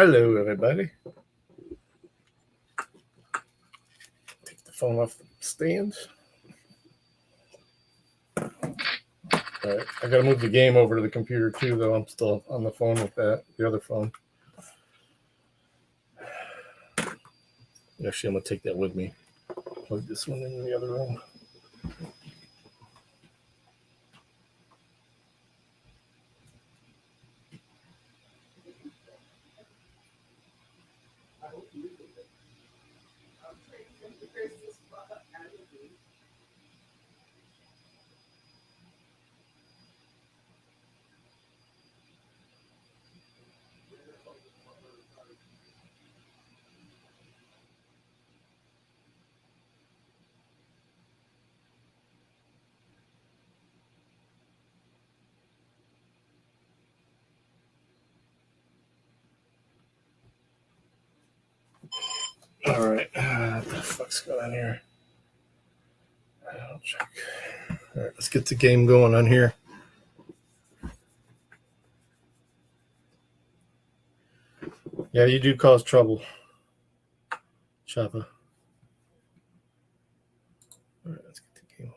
Hello, everybody. Take the phone off the stand. All right, I got to move the game over to the computer too, though. I'm still on the phone with the other phone. Actually, I'm going to take that with me. Plug this one in the other room. All right, what the fuck's going on here? I'll check. All right, let's get the game going on here. Yeah, you do cause trouble, Choppa. All right, let's get the game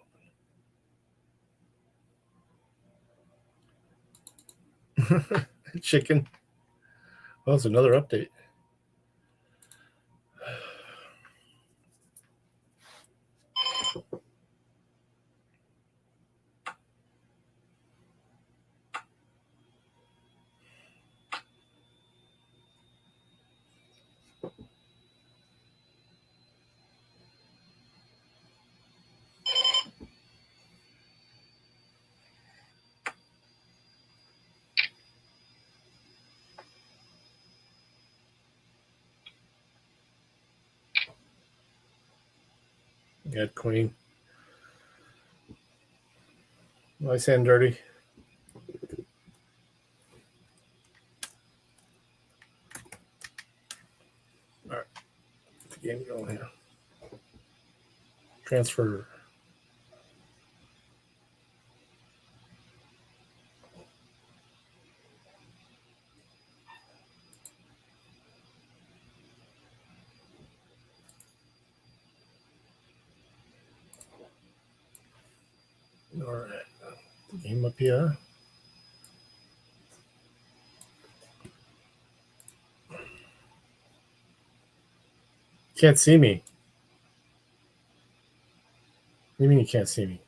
open. Chicken. Well, it's another update. Got Queen. Nice and dirty. All right, get the game going here. Transfer. All right, the game up here. Can't see me. What do you mean you can't see me?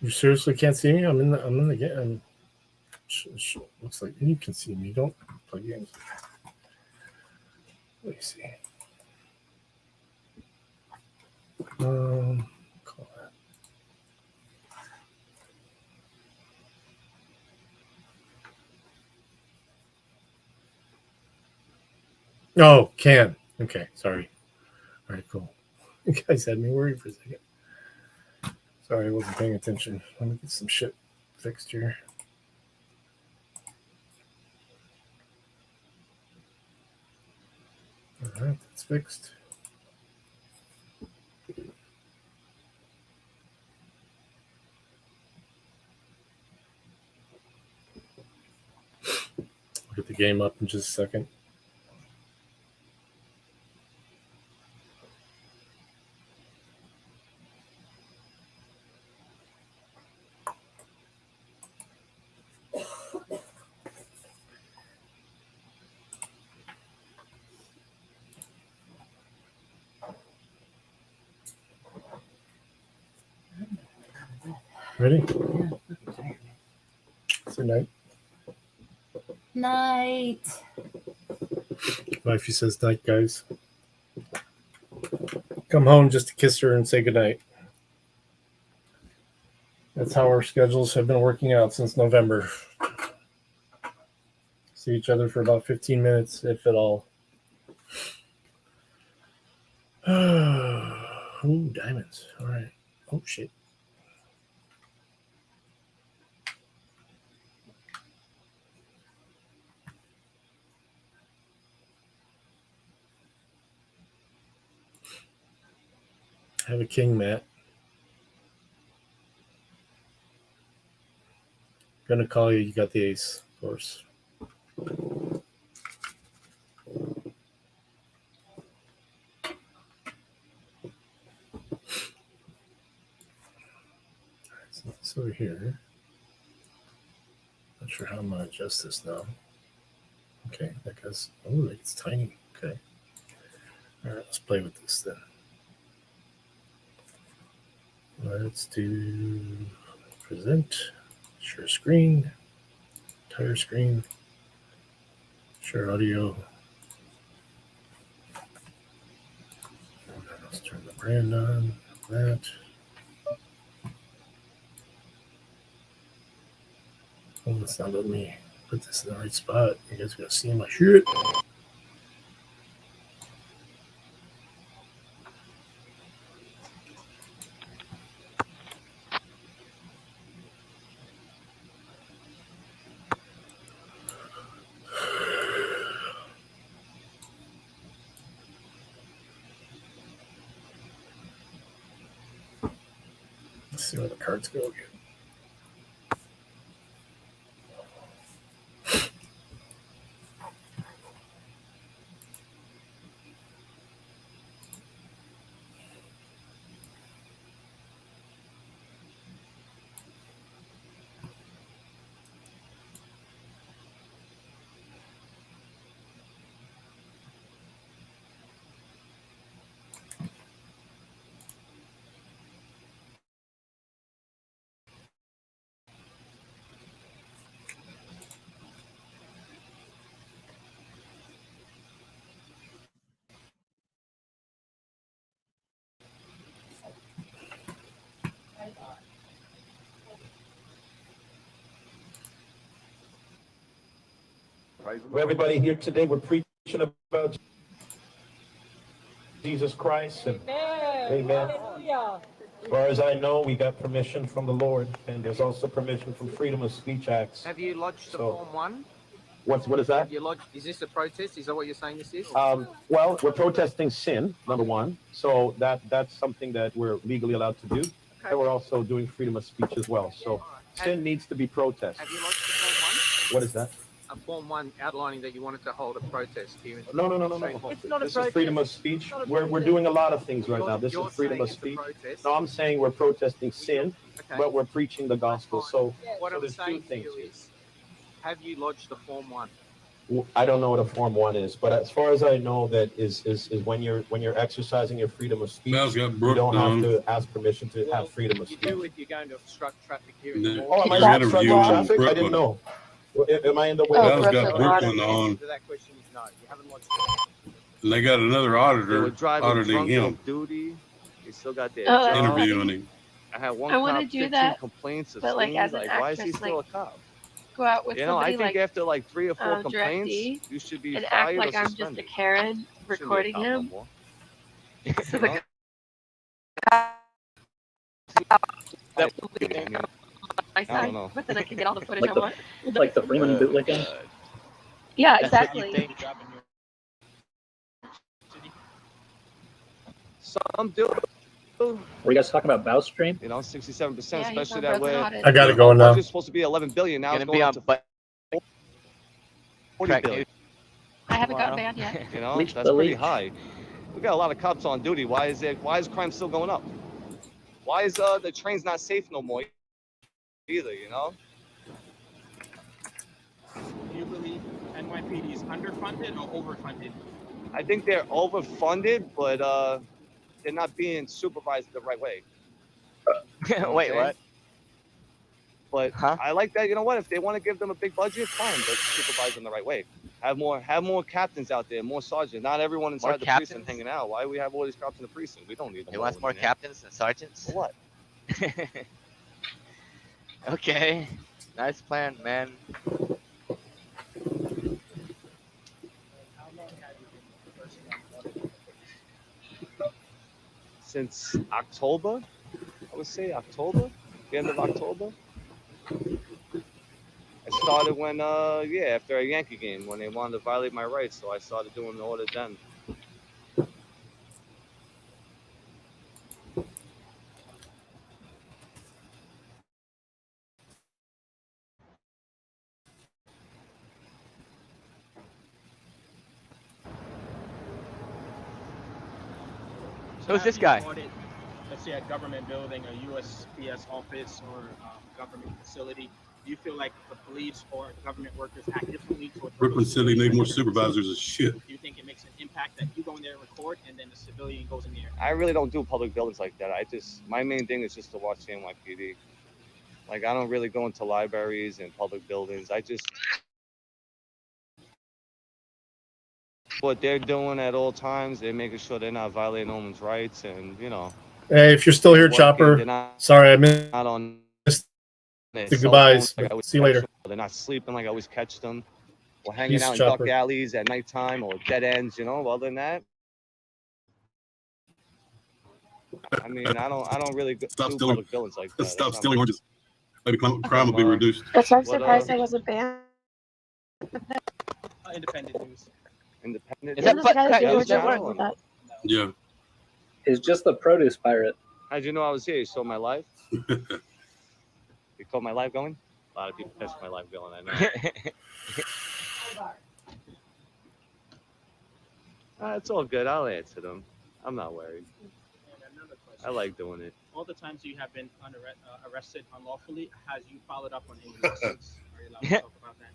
You seriously can't see me? I'm in the game. Looks like you can see me. Don't play games. Let me see. Call that. Oh, can. Okay, sorry. All right, cool. You guys had me worried for a second. Sorry, I wasn't paying attention. Let me get some shit fixed here. All right, that's fixed. I'll get the game up in just a second. Ready? Say night. Night. Wifey says night, guys. Come home just to kiss her and say goodnight. That's how our schedules have been working out since November. See each other for about 15 minutes, if at all. Ooh, diamonds. All right. Oh, shit. I have a king, Matt. Gonna call you. You got the ace, of course. So this over here. Not sure how I'm gonna adjust this now. Okay, that goes. Oh, it's tiny. Okay. All right, let's play with this then. Let's do present, share screen, entire screen, share audio. Let's turn the brand on. That. Oh, it's not letting me put this in the right spot. You guys gotta see my shit. Let's see where the cards go again. For everybody here today, we're preaching about Jesus Christ. And amen. As far as I know, we got permission from the Lord, and there's also permission from Freedom of Speech Acts. Have you lodged the Form 1? What is that? Have you lodged, is this a protest? Is that what you're saying this is? Well, we're protesting sin, number one. So that's something that we're legally allowed to do. Okay. And we're also doing freedom of speech as well. So sin needs to be protested. Have you lodged the Form 1? What is that? A Form 1 outlining that you wanted to hold a protest here. No. It's not a This protest. is freedom of speech. We're doing a lot of things right now. This is freedom of speech. No, I'm saying we're protesting sin, but we're preaching the gospel. So what I'm there's two saying to things you here. is, have you lodged the Form 1? I don't know what a Form 1 is, but as far as I know, that is when you're exercising your freedom of speech, you don't have to ask permission to have freedom of speech. You do if you're going to obstruct traffic here in the morning. Oh, am I obstructing traffic? I didn't know. Am I in the way? Bell's got Brooklyn The on. answer to that question is no. You haven't lodged it. And they got another They auditor were driving auditing drunk him, on duty. They still got their Oh, job. interviewing him. I had one I wanna cop, do 15 that, complaints of but, like, things. as an Why is he actress, still like, a cop? go out with You know, I somebody think like after like 3 or 4 complaints, directly you should be and act fired like or I'm just a suspended. Karen Shouldn't be a recording cop no him. more. So You know? my I side, don't know. but then I can get all the footage Like I the- want. Like the Freeman bootlicking? Yeah, That's what you exactly. think dropping your Some do, Were you guys talking about Bowstream? you know, 67%, Yeah, he's especially on that Brooklyn way. Audit. I got it Our going now. budget's supposed to be 11 billion. Now it's gonna be going on to but 40 billion. I haven't gotten Wow. banned yet. You know, Leech that's the pretty leech. high. We got a lot of cops on duty. Why is crime still going up? Why is the trains not safe no more either, you know? do you believe NYPD is underfunded or overfunded? I think they're overfunded, but they're not being supervised the right way. You know Wait, I'm what? saying? But Huh? I like that. You know what? If they want to give them a big budget, fine, but supervise them the right way. Have more captains out there, more sergeants. Not everyone inside the precinct captains? hanging out. Why do we have all these cops in the precinct? We don't need them. He wants all more in there. captains and sergeants? For what? Okay. Nice plan, man. Since October, I would say October, the end of October. I started when, after a Yankee game, when they wanted to violate my rights, so I started doing the audit then. Who's this have guy? you audit, let's say, a government building, a USPS office, or a government facility, do you feel like the police or government workers act differently towards Brooklyn City need more supervisors as shit. Do you think it makes an impact that you go in there and record, and then the civilian goes in there? I really don't do public buildings like that. My main thing is just to watch the NYPD. Like, I don't really go into libraries and public buildings. What they're doing at all times, they're making sure they're not violating no one's rights, and Hey, if you're still here, working, Chopper. they're not Sorry, I missed on their the cell goodbyes. phones like I always See you catch later. them. They're not sleeping like I always catch them, or hanging Peace, out in Chopper. duck alleys at nighttime or dead ends. Other than that, I mean, I don't really do Stop stealing. public buildings like that. Stop stealing oranges. Maybe crime will be reduced. That's why I'm What, surprised it wasn't banned. Independent news. Independent. Is that There's but- guys that- who is do that work what- with that. Yeah. Is just the produce pirate. How'd you know I was here? You saw my live? You caught my live going? A lot of people catch my live going, I know. It's all good. I'll answer them. I'm not worried. And another question. I like doing it. All the times you have been arrested unlawfully, has you followed up on any lawsuits? Are you allowed to talk about that?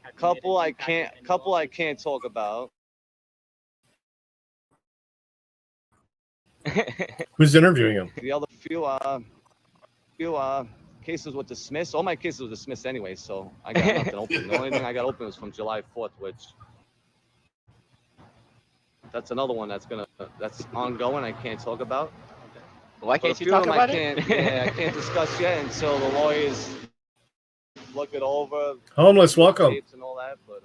Have you made Couple an I impact can't. on any Couple I lawsuits? can't talk about. Who's interviewing him? The other few cases were dismissed. All my cases were dismissed anyway, so I got nothing open. The only thing I got open was from July 4th, which that's another one that's ongoing. I can't talk about. Why But a can't you few of talk them about it? I can't discuss yet until the lawyers look it over. Homeless, welcome. Tapes and all that. But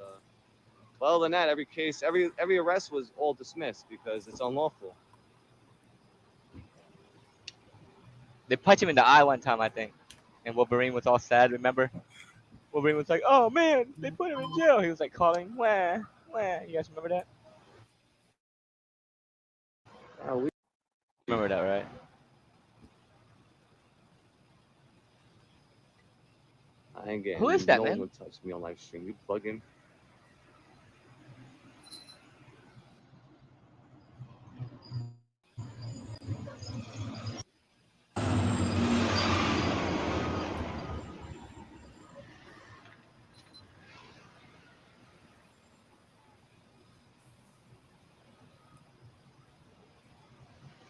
other than that, every case, every arrest was all dismissed because it's unlawful. They punched him in the eye one time, I think. And Wolverine was all sad, remember? Wolverine was like, oh man, they put him in jail. He was like calling, wah, wah. You guys remember that? We Remember that, right? I ain't getting. Who is that, no man? one touch me on live stream. You plug in.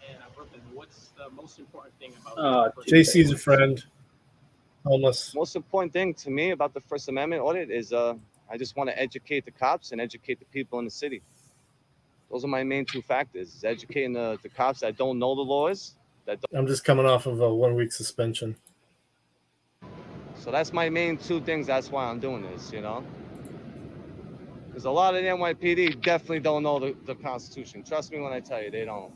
And Brooklyn, what's the most important thing about JC's a friend. Homeless. Most important thing to me about the First Amendment audit is I just want to educate the cops and educate the people in the city. Those are my main two factors: is educating the cops that don't know the laws. I'm just coming off of a 1-week suspension. So that's my main two things. That's why I'm doing this, Because a lot of the NYPD definitely don't know the Constitution. Trust me when I tell you, they don't.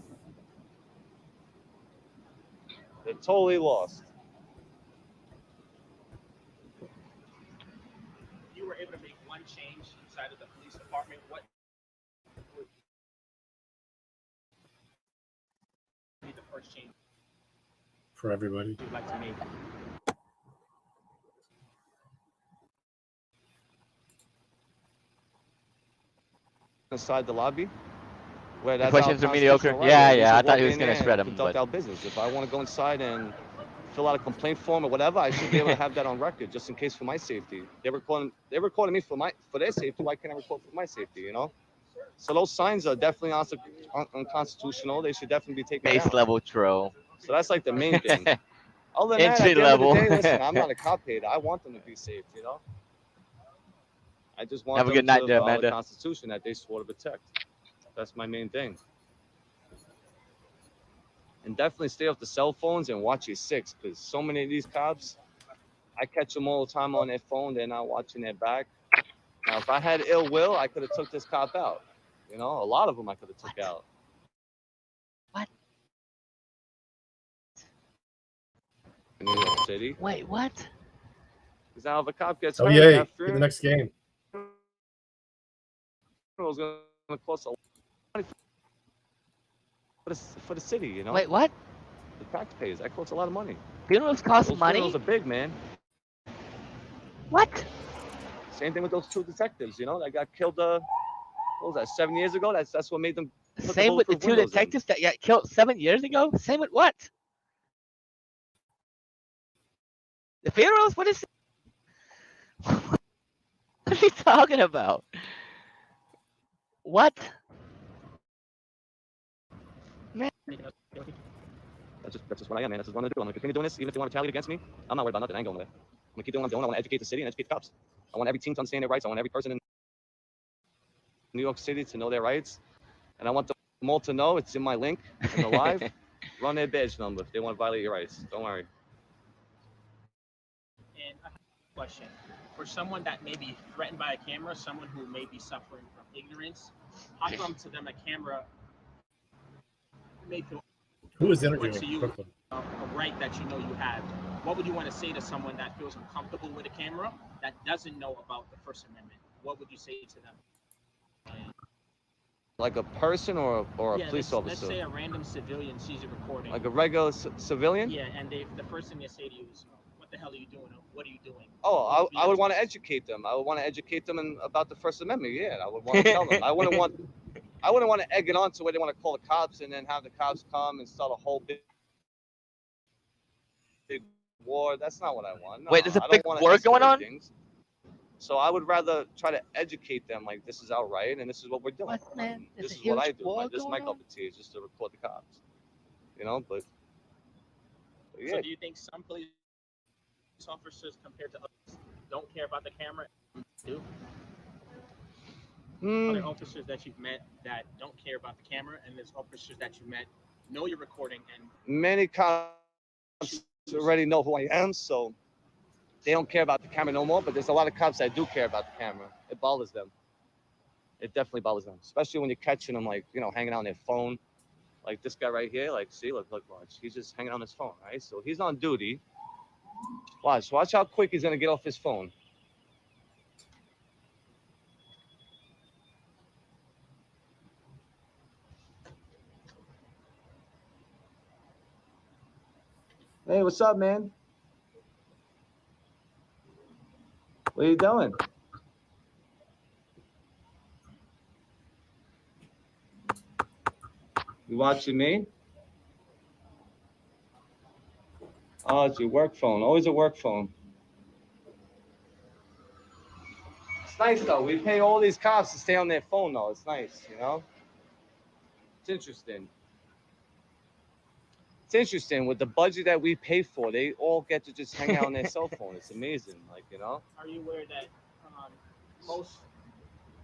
They're totally lost. If you were able to make one change inside of the police department, what would be the first change For everybody. you'd like to make? Inside the lobby, where that's questions our are mediocre. constitutional right, Yeah, where we yeah, should I thought walk he was in gonna there shred and him, conduct but- our business. If I want to go inside and fill out a complaint form or whatever, I should be able to have that on record, just in case for my safety. They're recording me for their safety. Why can't I record for my safety? So those signs are definitely unconstitutional. They should definitely be taken Base down. level troll. So that's like the main thing. Other than that, at Entry the end of the level. day, listen, I'm not a cop hater. I want them to be safe. I just want Have a them good night, to there, follow the Amanda. Constitution that they swore to protect. That's my main thing. And definitely stay off the cell phones and watch your six, because so many of these cops, I catch them all the time on their phone. They're not watching their back. Now, if I had ill will, I could have took this cop out. A lot of them I could have took out. What? In New York City. Wait, what? Because now if a cop gets Oh, hurt, yay. that In the next game. funeral is going to cost a lot of money for the city, Wait, what? The taxpayers. That costs a lot of money. Funerals cost Those money? funerals are big, man. What? Same thing with those two detectives, that got killed, what was that, 7 years ago? That's what made them Put Same with the bulletproof two windows in. detectives that got killed 7 years ago. Same with what? The funerals? What is? What are you talking about? What? That's just what I am, man. That's just what I'm gonna do. I'm gonna continue doing this, even if they want to retaliate against me. I'm not worried about nothing. I ain't going there. I'm gonna keep doing what I'm doing. I want to educate the city and educate the cops. I want every team to understand their rights. I want every person in New York City to know their rights, and I want them all to know it's in my link in the live. Run their badge number if they want to violate your rights. Don't worry. And I have a question. For someone that may be threatened by a camera, someone who may be suffering from ignorance, how come to them a camera may feel Who is to interviewing? you Brooklyn. a right that you know you have? What would you want to say to someone that feels uncomfortable with a camera that doesn't know about the First Amendment? What would you say to them? Like a person or a Yeah, police let's officer? say a random civilian sees you recording. Like a regular civilian? Yeah, and the first thing they say to you is, "What the hell are you doing? What are you doing?" Oh, I would want to educate them. I would want to educate them about the First Amendment. Yeah, I would want to tell them. I wouldn't want to egg it on to where they want to call the cops and then have the cops come and start a whole big war. That's not what I want. No, Wait, there's a I big don't want to war going escalate on? things. So I would rather try to educate them, like this is our right and this is what we're doing. What, man? There's This a is what I huge do. war This is my going cup on? of tea, is just to report the cops. You know, but yeah. So do you think some police officers compared to others don't care about the camera? Do? Are there officers that you've met that don't care about the camera, and there's officers that you met know you're recording and Many cops already know who I am, so they don't care about the camera no more. But there's a lot of cops that do care about the camera. It bothers them. It definitely bothers them, especially when you're catching them, like, you know, hanging on their phone. Like this guy right here, like, see, look, watch. He's just hanging on his phone, right? So he's on duty. Watch how quick he's gonna get off his phone. Hey, what's up, man? What are you doing? You watching me? Oh, it's your work phone. Always a work phone. It's nice though. We pay all these cops to stay on their phone though. It's nice, you know? It's interesting. It's interesting with the budget that we pay for, they all get to just hang out on their cell phone. It's amazing, like, you know? are you aware that most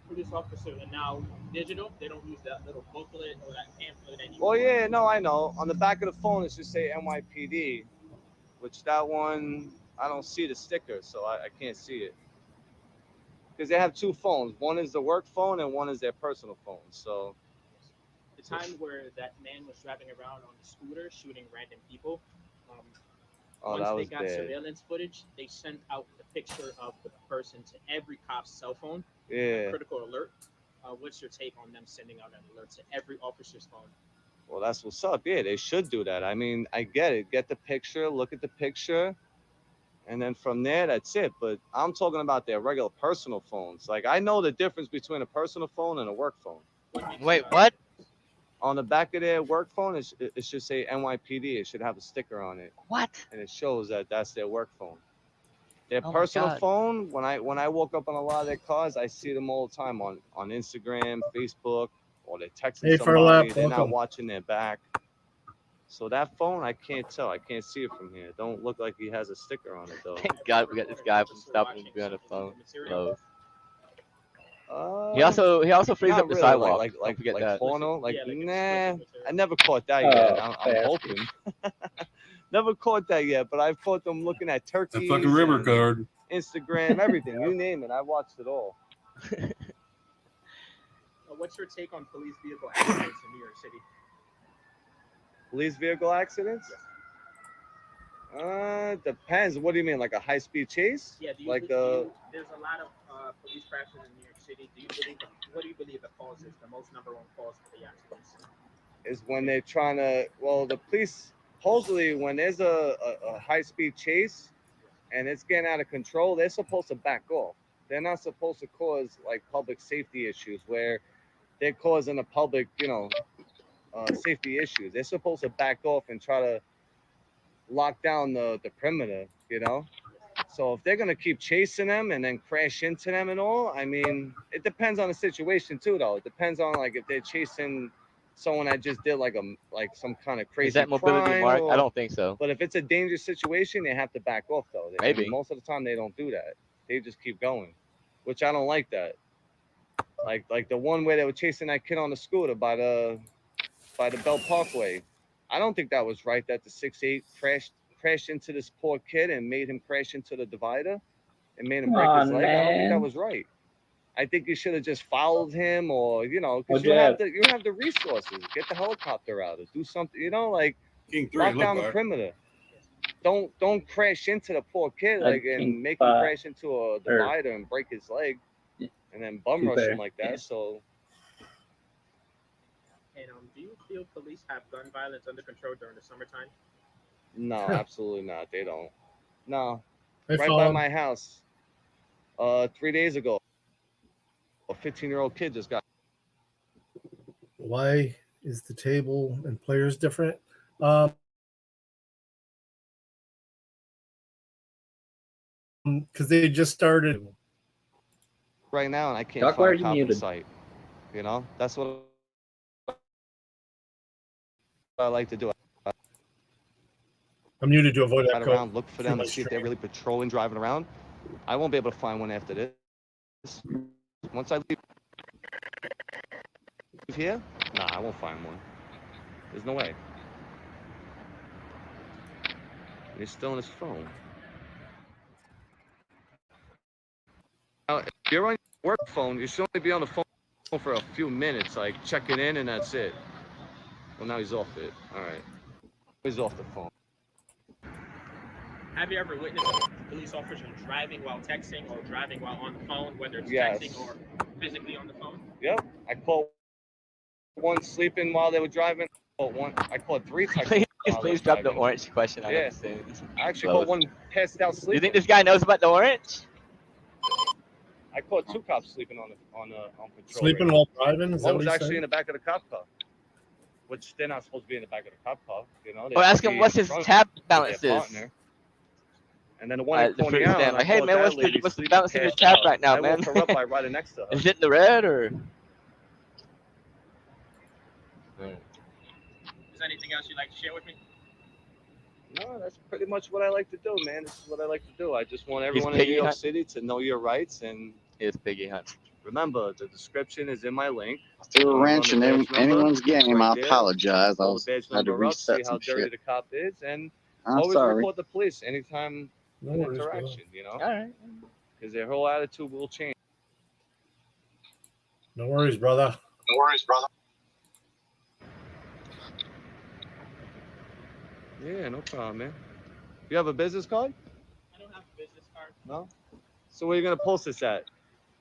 police officers are now digital? They don't use that little booklet or that pamphlet anymore. Well, yeah, no, I know. On the back of the phone, it should say NYPD, which that one, I don't see the sticker, so I can't see it. Because they have two phones. One is the work phone and one is their personal phone. So the time where that man was driving around on the scooter shooting random people, once that they was got bad. surveillance footage, they sent out the picture of the person to every cop's cell phone. Yeah. Critical alert. What's your take on them sending out an alert to every officer's phone? Well, that's what's up. Yeah, they should do that. I mean, I get it. Get the picture, look at the picture, and then from there, that's it. But I'm talking about their regular personal phones. Like, I know the difference between a personal phone and a work phone. Wait, what? On the back of their work phone, it should say NYPD. It should have a sticker on it. What? And it shows that that's their work phone. Their Oh my personal God. phone, when I walk up on a lot of their cars, I see them all the time on Instagram, Facebook, or they're texting Hey, somebody. Farlap, They're not welcome. watching their back. So that phone, I can't tell. I can't see it from here. It don't look like he has a sticker on it, though. Thank God we got this guy from stopping to be on the phone. Close. Uh, He also frees not up the really, sidewalk. Like Don't forget that. porno. Like, Yeah, like nah, explicit I never caught that yet. I'm fair. hoping. Never caught that yet, but I've caught them looking at turkeys. That fucking river and card. Instagram, everything. You name it. I watched it all. What's your take on police vehicle accidents in New York City? Police vehicle accidents? Depends. What do you mean, like a high-speed chase? Yeah, do you, Like there's a lot of police crashes in New York City. What do you believe the cause is? The most number one cause for the accidents? is when they're trying to. Well, the police supposedly when there's a high-speed chase and it's getting out of control, they're supposed to back off. They're not supposed to cause like public safety issues where they're causing the public, safety issues. They're supposed to back off and try to lock down the perimeter, So if they're gonna keep chasing them and then crash into them and all, I mean, it depends on the situation too, though. It depends on like if they're chasing someone that just did like some kind of crazy Is that mobility crime mark? or- I don't think so. But if it's a dangerous situation, they have to back off though. Maybe. Most of the time they don't do that. They just keep going, which I don't like that. Like the one where they were chasing that kid on the scooter by the Bell Parkway. I don't think that was right that the 6'8" crashed into this poor kid and made him crash into the divider and made him break his leg. I don't think that was right. I think you should have just followed him, or because you have the resources. Get the helicopter out or do something. Like King 3 lock look down the like. perimeter. Don't crash into the poor kid and make him crash into a divider and break his leg, and then bum rush him like that. Yeah. So. And do you feel police have gun violence under control during the summertime? No, absolutely not. They don't. No. Hey, Right by my house. 3 days ago, a 15-year-old kid just got. Why is the table and players different? Because they just started. Right now, and I can't Doc, why are find a you cop in muted? sight. That's what I like to do. I'm muted to avoid Ride echo. around, look for them, my and see if they're stream. really patrolling, driving around. I won't be able to find one after this. Once I leave here, nah, I won't find one. There's no way. He's still on his phone. Now, if you're on your work phone, you should only be on the phone for a few minutes, like checking in, and that's it. Well, now he's off it. All right. He's off the phone. Have you ever witnessed a police officer driving while texting or driving while on the phone, whether it's Yes. texting or physically on the phone? Yep. I called one sleeping while they were driving. I called three texting. Please drop the orange question. Yeah. I actually called one passed out Do you sleeping. think this guy knows about the orange? I caught two cops sleeping on patrol. Sleeping right while driving? Is that One what was you actually said? in the back of the cop car, which they're not supposed to be in the back of the cop car. They're Or ask him supposed what's to be in his front tab with their balances. partner. And then the one at The Coney fruit stand. Island, Like, hey man, what's the balance in your tab right now, I man? woke her up by riding next to her. Is it in the red or? Is there anything else you'd like to share with me? No, that's pretty much what I like to do, man. This is what I like to do. I just want He's everyone in piggy New York hunt. City to know your rights. And It's piggy hunt. remember, the description is in my link. Threw a wrench in anyone's game. I Right there. apologize. I Hold was the badge had to number up, see reset how some dirty shit. the cop is, and I'm always sorry. report the police anytime No an worries, brother. interaction, All right. because their whole attitude will change. No worries, brother. No worries, brother. Yeah, no problem, man. You have a business card? I don't have a business card. No? So where are you going to post this at?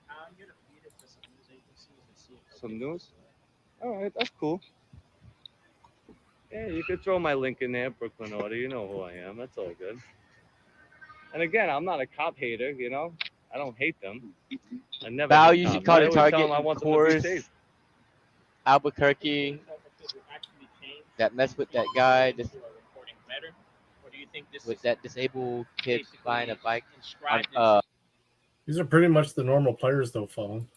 I'm going to feed it to some news agencies and see if Some news? All right, that's cool. Yeah, you could throw my link in there, Brooklyn Order. You know who I am. That's all good. And again, I'm not a cop hater, I don't hate them. I never Val, hate you should cops. call I the always tell target them I in want them to be Coors, safe. Albuquerque, actually change that messed with that guy who are reporting better? Or do you think this with is that disabled kid basically buying a bike. inscribed These are pretty much the normal players, though, phone.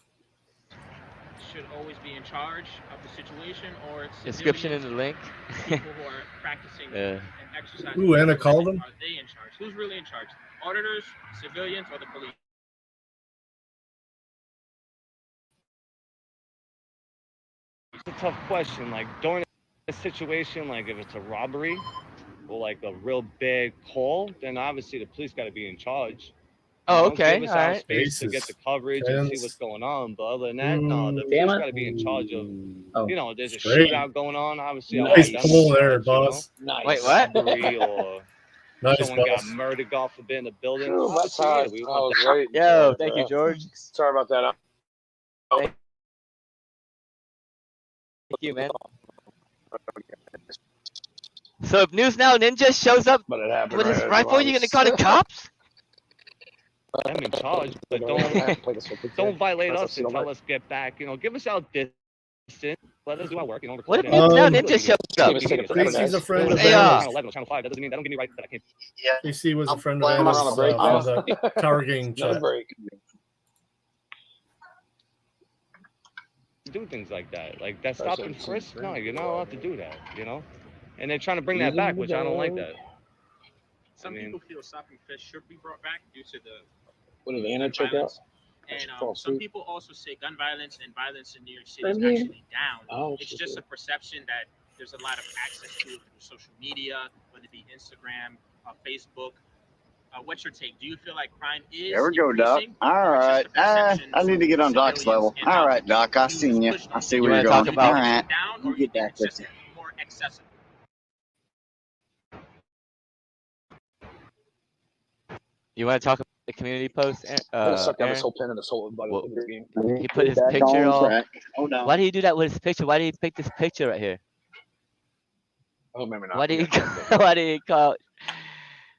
should always be in charge of the situation, or it's Description in the link. people who are practicing Yeah. and exercising? Ooh, Anna called him. Are they in charge? Who's really in charge? Auditors, civilians, or the police? It's a tough question. Like during a situation, like if it's a robbery or like a real big call, then obviously the police got to be in charge. Oh, okay. Give us All our right. space to get the coverage and see Tens. what's going on. But other than that, no, the Damn police it. got to be in charge of. Oh, There's a Straight. shootout going on. Obviously, Nice I pull there, boss. nice. Wait, what? Robbery or Nice, someone got boss. murdered, God forbid, in the building. Cool, that's Obviously, how yeah, we want the waiting. Yo, thank you, George. Sorry about that. Thank you, man. So if News Now Ninja shows up But it happened. with his right rifle, you gonna call the cops? I'm in charge, but don't violate us and tell us get back. Give us our distance. Let us do our work. You know, What record if it. now Ninja shows up? JC's a friend of Hey, ours. Channel 11 or Channel 5. That doesn't give me right that I can't JC was a I'm friend of playing ours on a break from now. the Tower Gang No chat. break. do things like that. Like that That's stop and what frisk. I'm No, saying. you're not allowed to do that. You know, and they're trying to bring that back, which I don't like that. Some I mean- people feel stop and frisk should be brought back due to the What did Anna gun check out? violence. And Fall some asleep. people also say gun violence and violence in New York City is I'm here. actually down. Oh, It's shit. just a perception that there's a lot of access to it through social media, whether it be Instagram, Facebook. What's your take? Do you feel like crime is There we go, Doc. increasing, All or it's just right. a perception I need to get on Doc's civilians level. and All how right, Doc. I seen you. push I see You where you're wanna talk going. about- All right. down, or You you get think back it's with just you. more accessible? You want to talk about the community post? I'm gonna suck down this Aaron? whole pen and this whole Well, this game. He put his Back picture on all. track. Oh no. Why did he do that with his picture? Why did he pick this picture right here? Oh, maybe not. Why did he? Why did he call?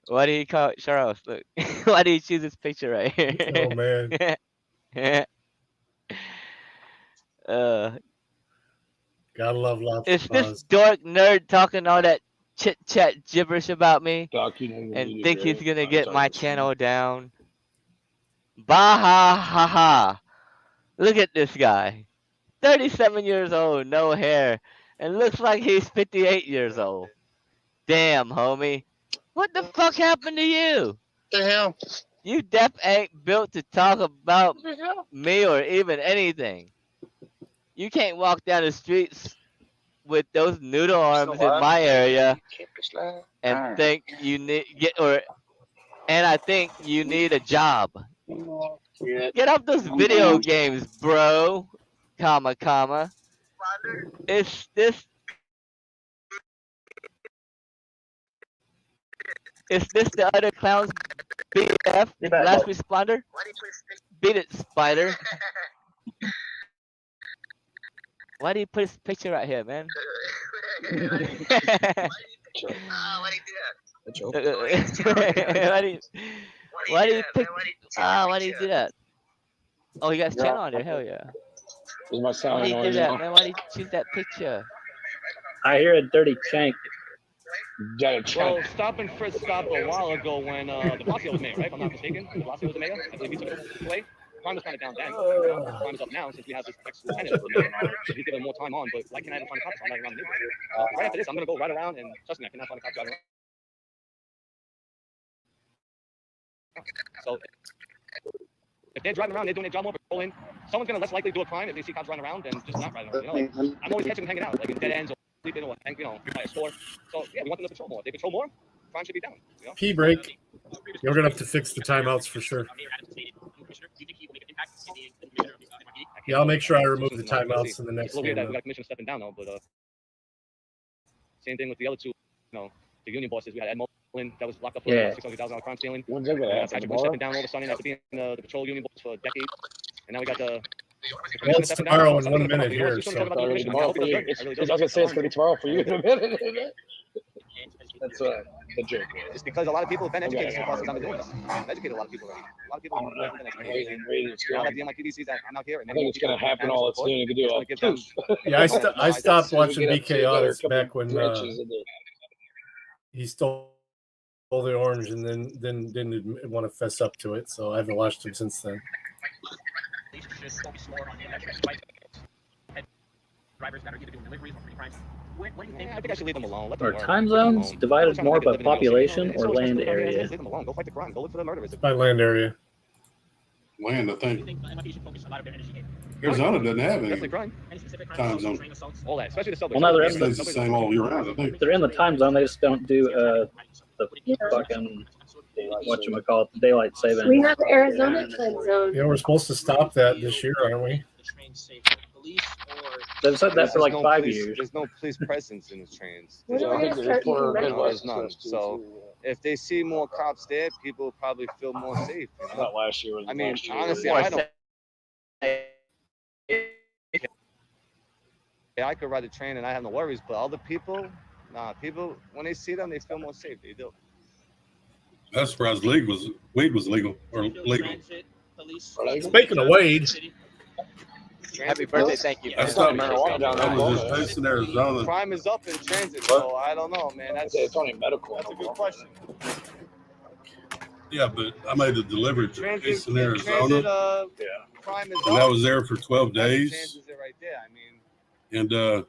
Why did he call Charles? Look, why did he choose this picture right Oh here? man, uh, gotta love lots is of this buzz. dork nerd talking all that chit chat gibberish about me Doc, you know you and need think to he's go. gonna I'm get sorry, my but- channel down? Bah ha ha! Look at this guy, 37 years old, no hair, and looks like he's 58 years old. Damn, homie, what the fuck happened to you? The hell? You def ain't built to talk about me or even anything. You can't walk down the streets with those noodle arms in my area and Alright. think you need and I think you need a job. Yeah. Get off those video games, bro. Comma comma. Is this the other clown's BF? Last responder? Beat it, Spider. Why do you put his picture right here, man? Why do you pick? Why do you do that? Oh, you got his channel on there. Hell yeah. Is my Why sound do you do annoying that, now? man? Why do you choose that picture? I hear a dirty shank. Got a Well, check. stop and frisk stopped a while ago when de Blasio was mayor, right? If I'm not mistaken, de Blasio was the mayor. I believe he took it away. Crime was kind of down then. Crime is up now since we have this ex-lieutenant as the mayor. He's given more time on, but why can't I find a cop car around the neighborhood? Right after this, I'm gonna go right around and trust me, I cannot find a cop car around. So if they're driving around, they're doing their job more patrolling. Someone's gonna less likely do a crime if they see cops running around than just not riding around. You know, like, I'm always catching them hanging out, like in dead ends or sleeping or by a store. So yeah, we want them to patrol more. If they patrol more, crime should be down. You know? P break. You're gonna have to fix the timeouts for sure. Yeah, I'll make sure I remove the timeouts in the next It's a little weird that game. we got commissioner stepping down though, but same thing with the other two. You know, the union bosses. We had Ed Mullen that was locked up for Yeah. $600,000 crime stealing. When's that gonna happen? Patrick Bush Tomorrow? stepping down all of a sudden after being the patrol union boss for decades. And now we got the Well, it's tomorrow in 1 minute here, so It's already tomorrow for you. I was gonna say it's gonna be tomorrow for you in a minute. That's the joke. It's because a lot of people have been educated so far since I've been doing this. I've educated a lot of people already. A lot of people have been educated. Now that the NYPD sees that I'm out here, and I think it's gonna happen all it's doing to do. give them. Yeah, I stopped watching Get up to BK another Audits couple back when branches in there. he stole the orange and then didn't want to fess up to it. So I haven't watched him since then. Drivers that are either doing deliveries or free crimes. What do you think? I think I should leave them alone. Let them Are work. time Leave them zones alone. divided They're more trying to by make a living, you know, so, population it's or so land stressful down here. area? Leave them alone. Go fight the crime. Go look for the murderers. By land area. Land, I Do you think. think the MIT should focus a lot of their energy in Arizona doesn't have That's the any. crime. any specific Time crimes, zone. train assaults? All that, especially the subway. Well, now they're It stays the same all year round, I think. They're in the time zone. They just don't do the fucking whatchamacallit, daylight saving. We have Arizona time zone. Yeah, we're supposed to stop that this year, aren't we? The train safe for police or They've said that for like 5 police, years. There's no police presence in the trains. When There's are we no- gonna start using no, red there's none. So if they see more cops there, people will probably feel more safe. You know? Not last year. I mean, last year. honestly, More I don't. Yeah, I could ride the train and I have no worries, but other people, nah, people when they see them, they feel more safe. They do. That's surprised weed was legal or legal. transit police? Speaking of Wade, Happy birthday, thank you. That's not not marijuana down That there. was just based in Arizona. Crime is up in transit, so I don't know, man. I say it's only medical. That's a good question. Yeah, but I made a delivery to Transit, based in transit, Arizona, crime is and up. I was there for 12 days. Transit right there. I mean, And the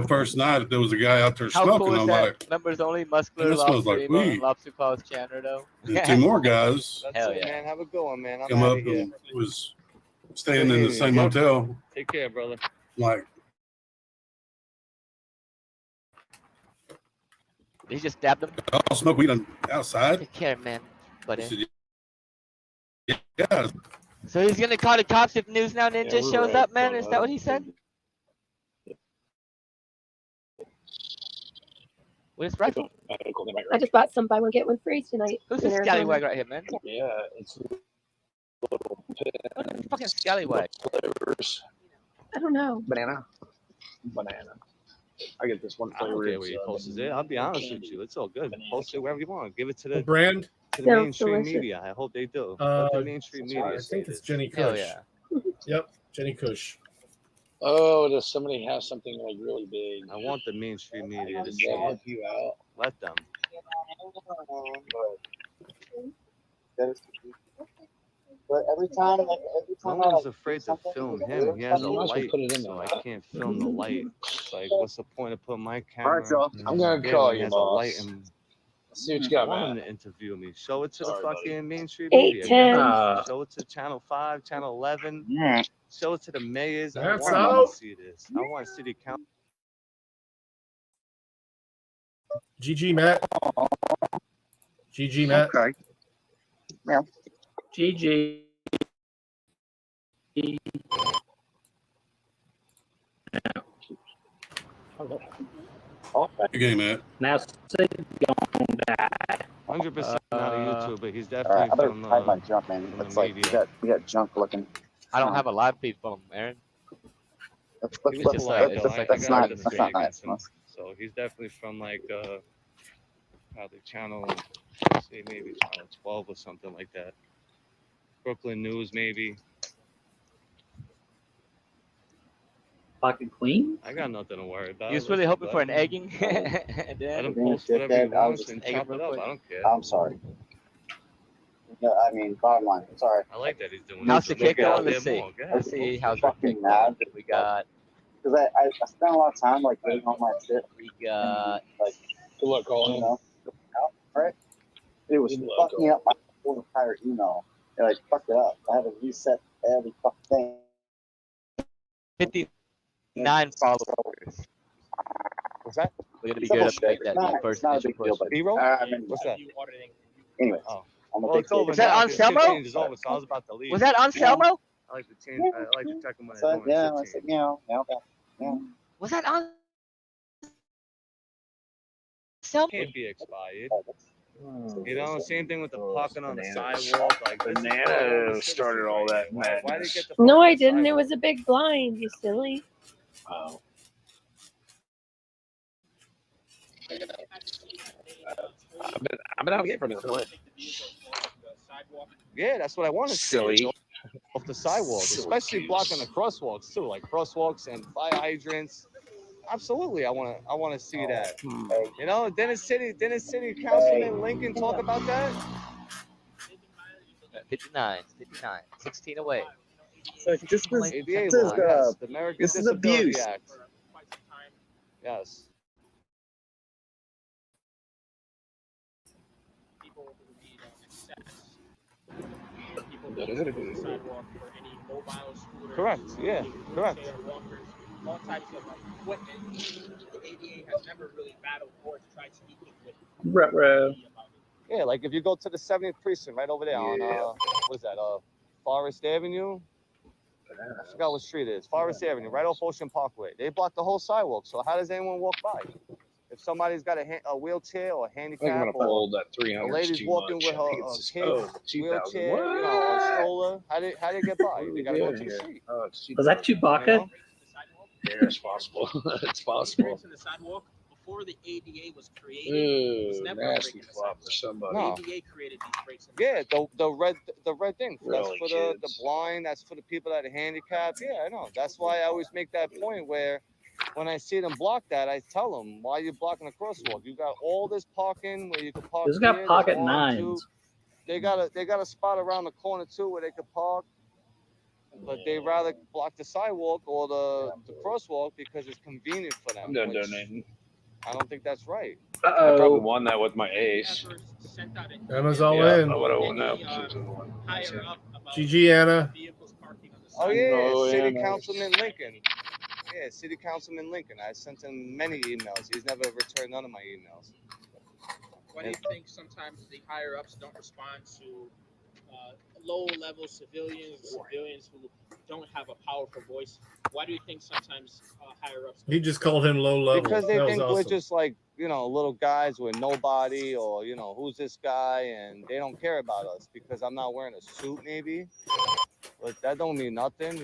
first night there was a guy out there How smoking. cool is I'm that? like, Members only, muscular, "Man, that smells like lobster, weed." lobster paws, Channerdo. and two more guys that's Hell it, yeah. man. Have a good one, man. I'm come out up of here. and was staying in the same Yeah. hotel. Take care, brother. Like, He just stabbed him. I'll smoke weed outside. Take care, man. I Buddy. said, yeah. So he's gonna call the cops if News Now Ninja we're shows right. up, man? Is that what he said? With his rifle? Medical, they might I just bought some buy one get one free tonight. Who's in this Arizona. scallywag right here, man? Yeah, it's little Fucking scallywag. flavors. I don't know. Banana. I get this one I don't flavor. care where you post it. I'll be honest with you. It's all good. Post it wherever you want. Give it to the Brand? to the Sounds mainstream delicious. media. I hope they do. Let the Uh, mainstream I media say think it's this. Jenny Hell Kush. yeah. Yep, Jenny Kush. Oh, does somebody have something like really big? I want the mainstream media to Does say that it. help you out? Let them. But every time No I one's like, afraid to something, film you him. know, He has a you might as well light, put it in so there. I can't film the light. It's like, what's the point of putting my All camera? right, Joe. I'm gonna there call when he you, has a light boss. and See what you I got, want him man. to interview me. Show it to Sorry, the buddy. fucking mainstream 8, media. 10. Guys. Show it to Channel 5, Channel 11. Yeah. Show it to the mayors. I That's want them out. to see this. I want city council. GG Matt. GG Matt. Okay. Yeah. GG. Good game, Matt. Now Sid gonna die. 100% not a YouTuber, but he's All right. definitely I better from hide my junk, man. from the It's like media. we got junk looking. I don't have a live feed from him, Aaron. That's He was just polite, like- though. that's I like- got that's not nothing to say nice. against him. So he's definitely from like probably channel, say maybe channel 12 or something like that. Brooklyn News maybe. Fucking Queen? I got nothing to worry about. He was really Listen, hoping for an let him- egging. And Let him then post whatever he Dickhead, I was wants just and egg chop him it real up. quick. I don't care. I'm sorry. No, I mean, bottom line. I'm sorry. I like that he's doing how's this. the kick Get out going? there Let's see. more. Go ahead. Let's see how's the Fucking kick mad. going. We got Because I spent a lot of time like getting all my shit. Like, Good luck, you Colin. know, out, right? It was Good luck, fucking up my whole entire email. And I fucked it up. I had to reset every fucking thing. 59 followers. What's that? We're gonna be Simple good up to make shit. that It's first not a initial big deal, push. but B-roll? I mean, What's that? anyways, Oh. I'm a Well, big it's over kid. Is that now. on The shit Selmo? change is over, so I was about to leave. Was that Anselmo? I like to change. I like to check them when So, they're doing yeah, I shit said, change. yeah. Was that Anselmo? Can't be expired. Hmm. You know, same thing with the parking on the sidewalk. Like this is for all the Banana citizens started all right that here. Why they madness. get the No, park on I the didn't. It sidewalk? was a big blind, you silly. Wow. I've been out here for this one. Yeah, that's what I want to see. Silly. Off the sidewalk, Silly especially goose. blocking the crosswalks too, like crosswalks and fire hydrants. Absolutely, I want to see that. You know, didn't city councilman Lincoln talk about that? 59, 16 away. So this was, ADA this law, is, yes. The American this is Disability abuse. Act. Yes. People who need access. People who use the sidewalk for any mobile scooters. Correct. Yeah. Correct. wheelchair walkers, all types of equipment. The ADA has never really battled or tried to keep it with. Ruh-roh. Yeah, like if you go to the 70th precinct right over there on what is that? Forest Avenue. I forgot what street it is. Forest Avenue, right off Ocean Parkway. They blocked the whole sidewalk. So how does anyone walk by? If somebody's got a wheelchair or I think I'm handicap gonna or fold that a 300. lady's walking with her kid, wheelchair, you know, a stroller, how they get by? They gotta go to the street. Oh, it's Was that Chewbacca? You know? Yeah, it's possible. It's possible. To the sidewalk before the ADA was created, it was Ooh, never a nasty break in flop for somebody. No. ADA created these breaks in Yeah, the red thing. That's Really, for the kids? blind. That's for the people that are handicapped. Yeah, I know. That's why I always make that point where when I see them block that, I tell them, why are you blocking the crosswalk? You got all this parking where you can park Who's here. got There's pocket 1, 2. nines? They got a spot around the corner too where they could park, but they rather block the sidewalk or the crosswalk because it's convenient for them. I'm done which donating. I don't think that's right. I probably Uh-oh. won that with my ace. ever sent out an Emma's email all Yeah, in. I would have won to that. any higher up about GG, Anna. vehicles parking on the Oh side? yeah, Oh, City yeah, Councilman Lincoln. Yeah, City Councilman Lincoln. I sent him many emails. He's never returned none of my emails. Why do you think sometimes the higher ups don't respond to low-level civilians who don't have a powerful voice? Why do you think sometimes higher ups? He just called him low level. Because they That was think we're awesome. just like, little guys with nobody, or who's this guy, and they don't care about us because I'm not wearing a suit maybe. But that don't mean nothing,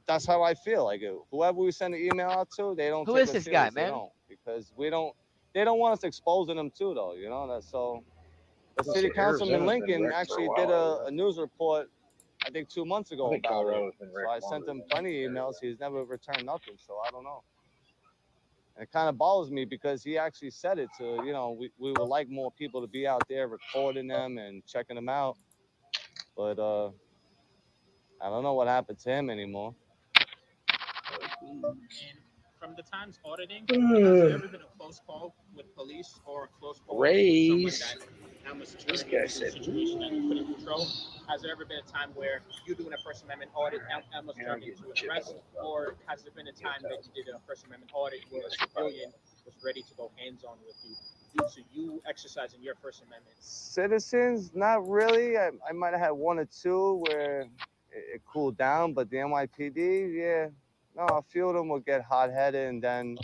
that's how I feel. Like whoever we send an email out to, they don't Who take is us this serious. guy, They man? don't, because they don't want us exposing them too, though. That's so. But City Councilman Lincoln actually did a news report, I think 2 months ago about it. So I sent him plenty of emails. He's never returned nothing. So I don't know. And it kind of bothers me because he actually said it to, we would like more people to be out there recording them and checking them out. But I don't know what happened to him anymore. And from the times auditing, has there ever been a close call with police or a close call with someone that almost turned into a situation that you couldn't control? Has there ever been a time where you doing a First Amendment audit almost turned into an arrest? Or has there been a time that you did a First Amendment audit where a civilian was ready to go hands-on with you due to you exercising your First Amendment? Citizens, not really. I might have had 1 or 2 where it cooled down, but the NYPD, yeah. No, a few of them would get hot-headed, and then,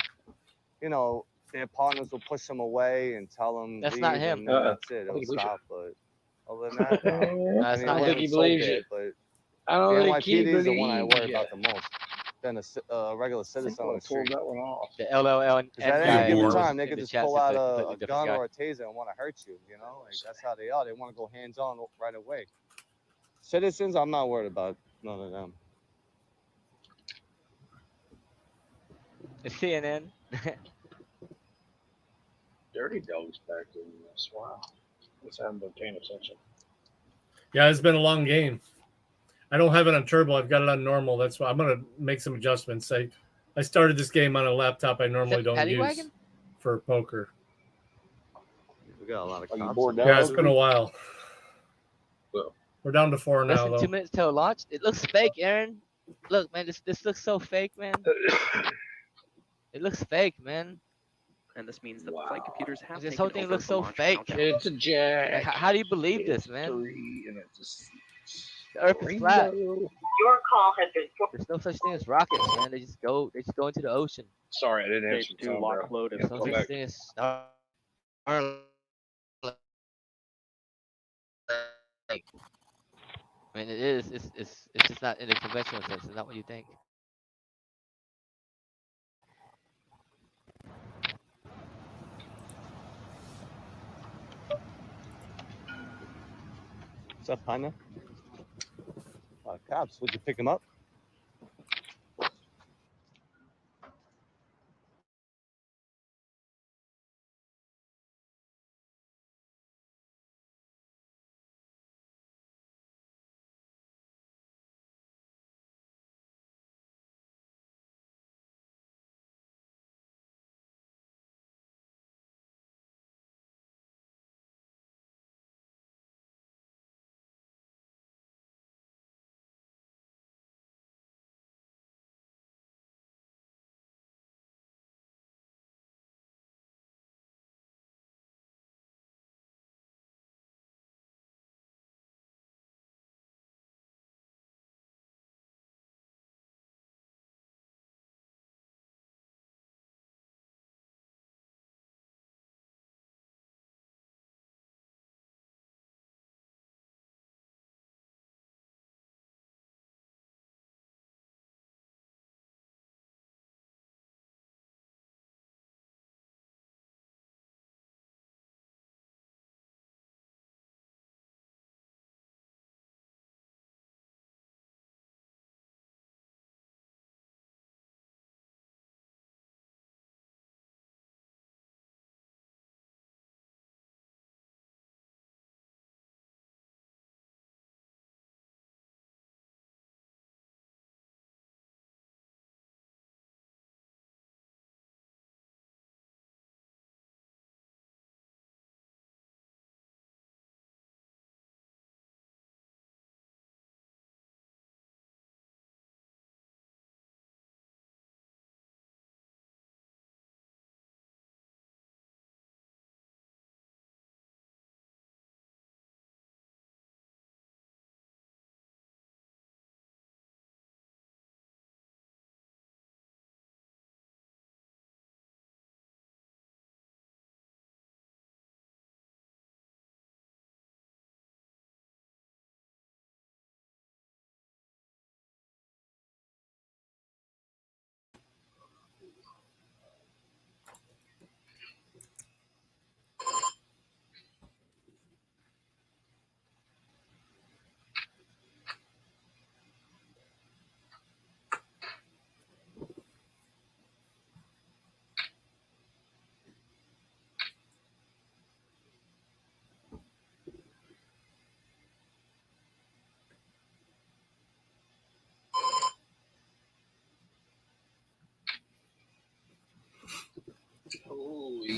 their partners will push them away and tell them That's leave, not him. and then that's it. It'll stop. But other than that, no. No, that's not it him. wasn't he so believes bad, you. but I the don't think he NYPD is the one I believes worry you. about the most than a regular citizen on the street. That one off. The LLN Because at guy any given knows time, they in could the just chat pull is out completely a different gun guy. or a taser and want to hurt you. Like that's how they are. They want to go hands-on right away. Citizens, I'm not worried about none of them. It's CNN. Dirty dogs back in this. Wow. Let's have them paying attention. Yeah, it's been a long game. I don't have it on turbo. I've got it on normal. That's why I'm going to make some adjustments. I started this game on a laptop I normally don't Paddy use Wagon? for poker. We got a lot of Are you cops. bored now? Yeah, it's been a while. Well, We're down to 4 Less now, than 2 though. minutes till launch. It looks fake, Aaron. Look, man, this looks so fake, man. It looks fake, man. And this means that the flight computers have This taken whole thing over looks the so launch fake. countdown. it's a jack. Like, how do you believe It's this, man? 3 and it's The Earth is flat. Ringo. Your call has been. There's no such thing as rockets, man. They just go into the ocean. Sorry, I didn't have Stage some 2 lock loaded. There's no Come such back. thing as Starlink. I mean, it is. It's just not in the conventional sense. It's not what you think. What's up, partner? Cops, would you pick him up?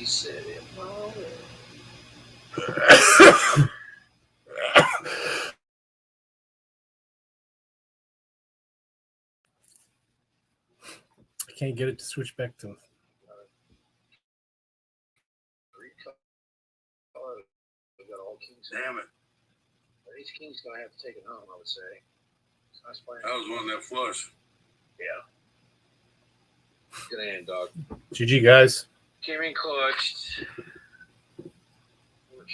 said it. I can't get it to switch back to. Damn it. These kings gonna have to take it home, I would say. I was wanting that flush. Yeah. Good hand, dog. GG, guys. Came in clutched. We're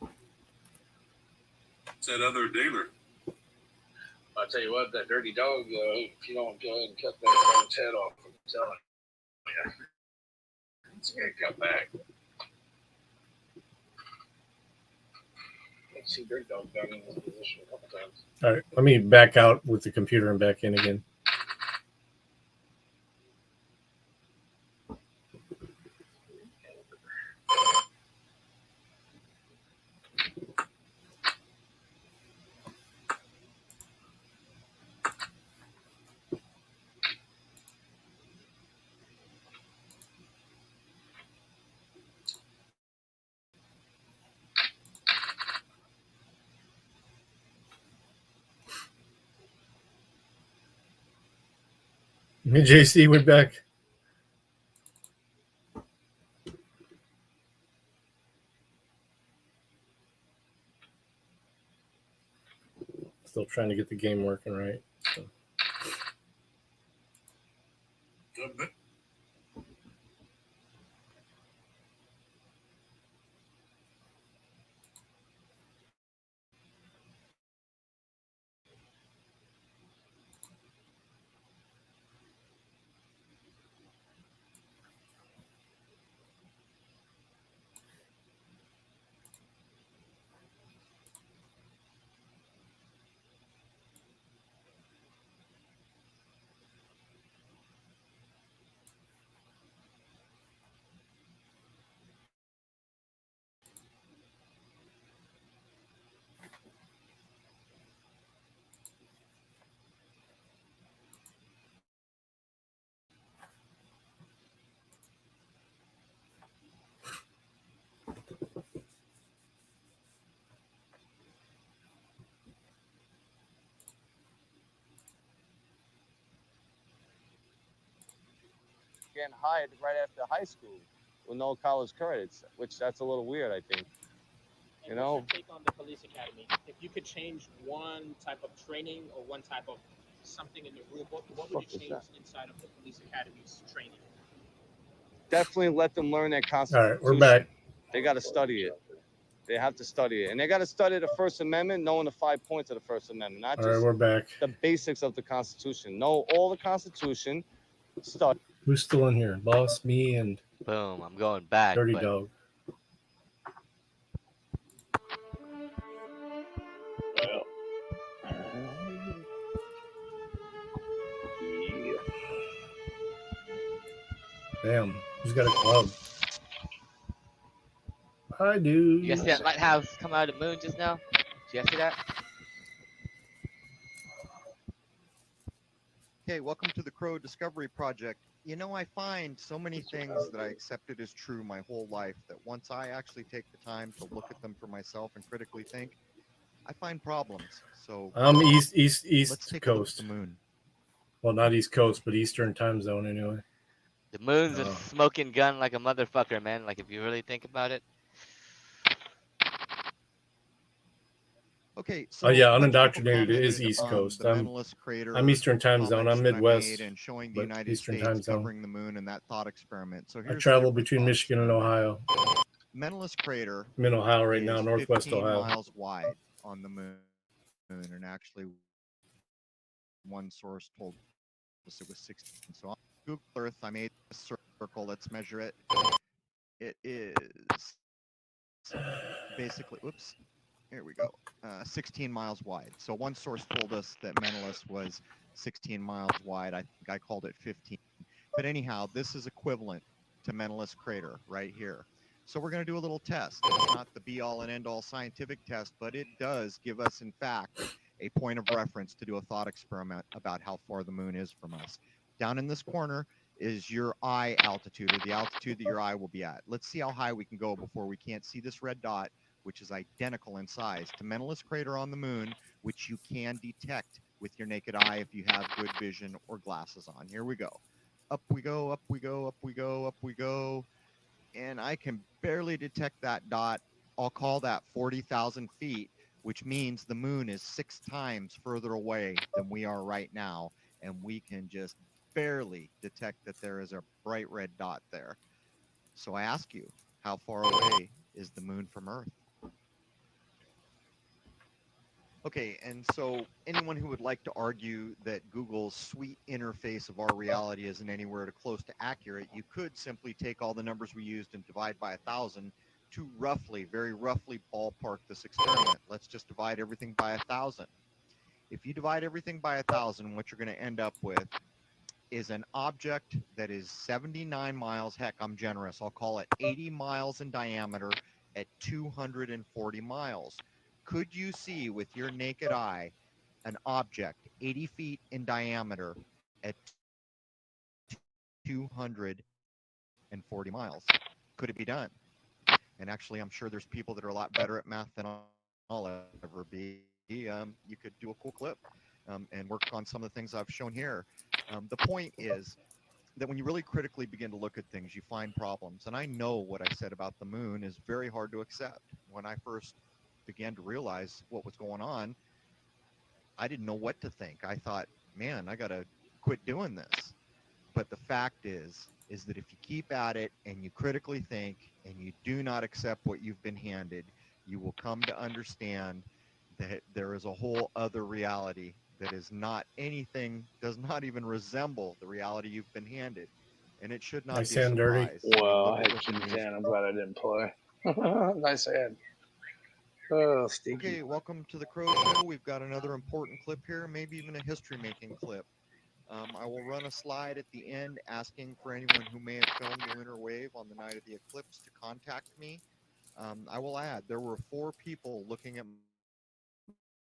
fine. It's that other dealer. I'll tell you what, that dirty dog, if you don't go ahead and cut that dog's head off, I'm telling you. It's gonna come back. I've seen dirty dog down in this position a couple times. All right, let me back out with the computer and back in again. Hey, JC, we're back. Still trying to get the game working right. So. Getting hired right after high school with no college credits, which that's a little weird, I think. And what's your take on the police academy? If you could change one type of training or one type of something in the rule book, what would you change inside of the police academy's training? Definitely let them learn their constitution. All right, we're back. They got to study it. They have to study it. And they got to study the First Amendment, knowing the 5 points of the First Amendment, not All just right, we're back. the basics of the Constitution. Know all the Constitution, study. Who's still in here? Boss, me, and Boom, I'm going back. Dirty but Dog. Damn, who's got a club? I do. You guys see that lighthouse come out of the moon just now? Did you guys see that? Okay, welcome to the Crow Discovery Project. You know, I find so many things that I accepted as true my whole life that once I actually take the time to look at them for myself and critically think, I find problems. So I'm East let's take a look at Coast. the moon. Well, not East Coast, but Eastern time zone anyway. The moon's a smoking gun like a motherfucker, man. Like, if you really think about it. Okay, so Oh yeah, a bunch of people unindoctrinated is commented East on Coast. the I'm Mentalist Crater Eastern time zone. I'm comments that I Midwest, made and showing the but United Eastern States time zone. covering the moon and that thought experiment. So I here's the travel different between thought Michigan and Ohio. Mentalist Crater I'm in Ohio right now, is Northwest 15 Ohio. miles wide on the moon, and actually one source told us it was 16. So on Google Earth, I made a circle. Let's measure it. It is basically, oops, here we go, 16 miles wide. So one source told us that Mentalist was 16 miles wide. I think I called it 15. But anyhow, this is equivalent to Mentalist Crater right here. So we're going to do a little test. It's not the be-all and end-all scientific test, but it does give us, in fact, a point of reference to do a thought experiment about how far the moon is from us. Down in this corner is your eye altitude, or the altitude that your eye will be at. Let's see how high we can go before we can't see this red dot, which is identical in size to Menelaus crater on the moon, which you can detect with your naked eye if you have good vision or glasses on. Here we go. Up we go, up we go, up we go, up we go. And I can barely detect that dot. I'll call that 40,000 feet, which means the moon is 6 times further away than we are right now. And we can just barely detect that there is a bright red dot there. So I ask you, how far away is the moon from Earth? Okay, and so anyone who would like to argue that Google's sweet interface of our reality isn't anywhere close to accurate, you could simply take all the numbers we used and divide by 1,000 to roughly, very roughly ballpark this experiment. Let's just divide everything by 1,000. If you divide everything by 1,000, what you're going to end up with is an object that is 79 miles, heck, I'm generous, I'll call it 80 miles in diameter at 240 miles. Could you see with your naked eye an object 80 feet in diameter at 240 miles? Could it be done? And actually, I'm sure there's people that are a lot better at math than I'll ever be. You could do a cool clip and work on some of the things I've shown here. The point is that when you really critically begin to look at things, you find problems. And I know what I said about the moon is very hard to accept. When I first began to realize what was going on, I didn't know what to think. I thought, man, I got to quit doing this. But the fact is that if you keep at it and you critically think and you do not accept what you've been handed, you will come to understand that there is a whole other reality that is not anything, does not even resemble the reality you've been handed. And it should not Nice be a hand, Dirty. surprise. Well, I Look had at what the King news. 10. I'm glad I didn't play. Nice hand. Oh, stinky. Okay, welcome to the Crow Show. We've got another important clip here, maybe even a history-making clip. I will run a slide at the end asking for anyone who may have filmed the lunar wave on the night of the eclipse to contact me. I will add, there were 4 people looking at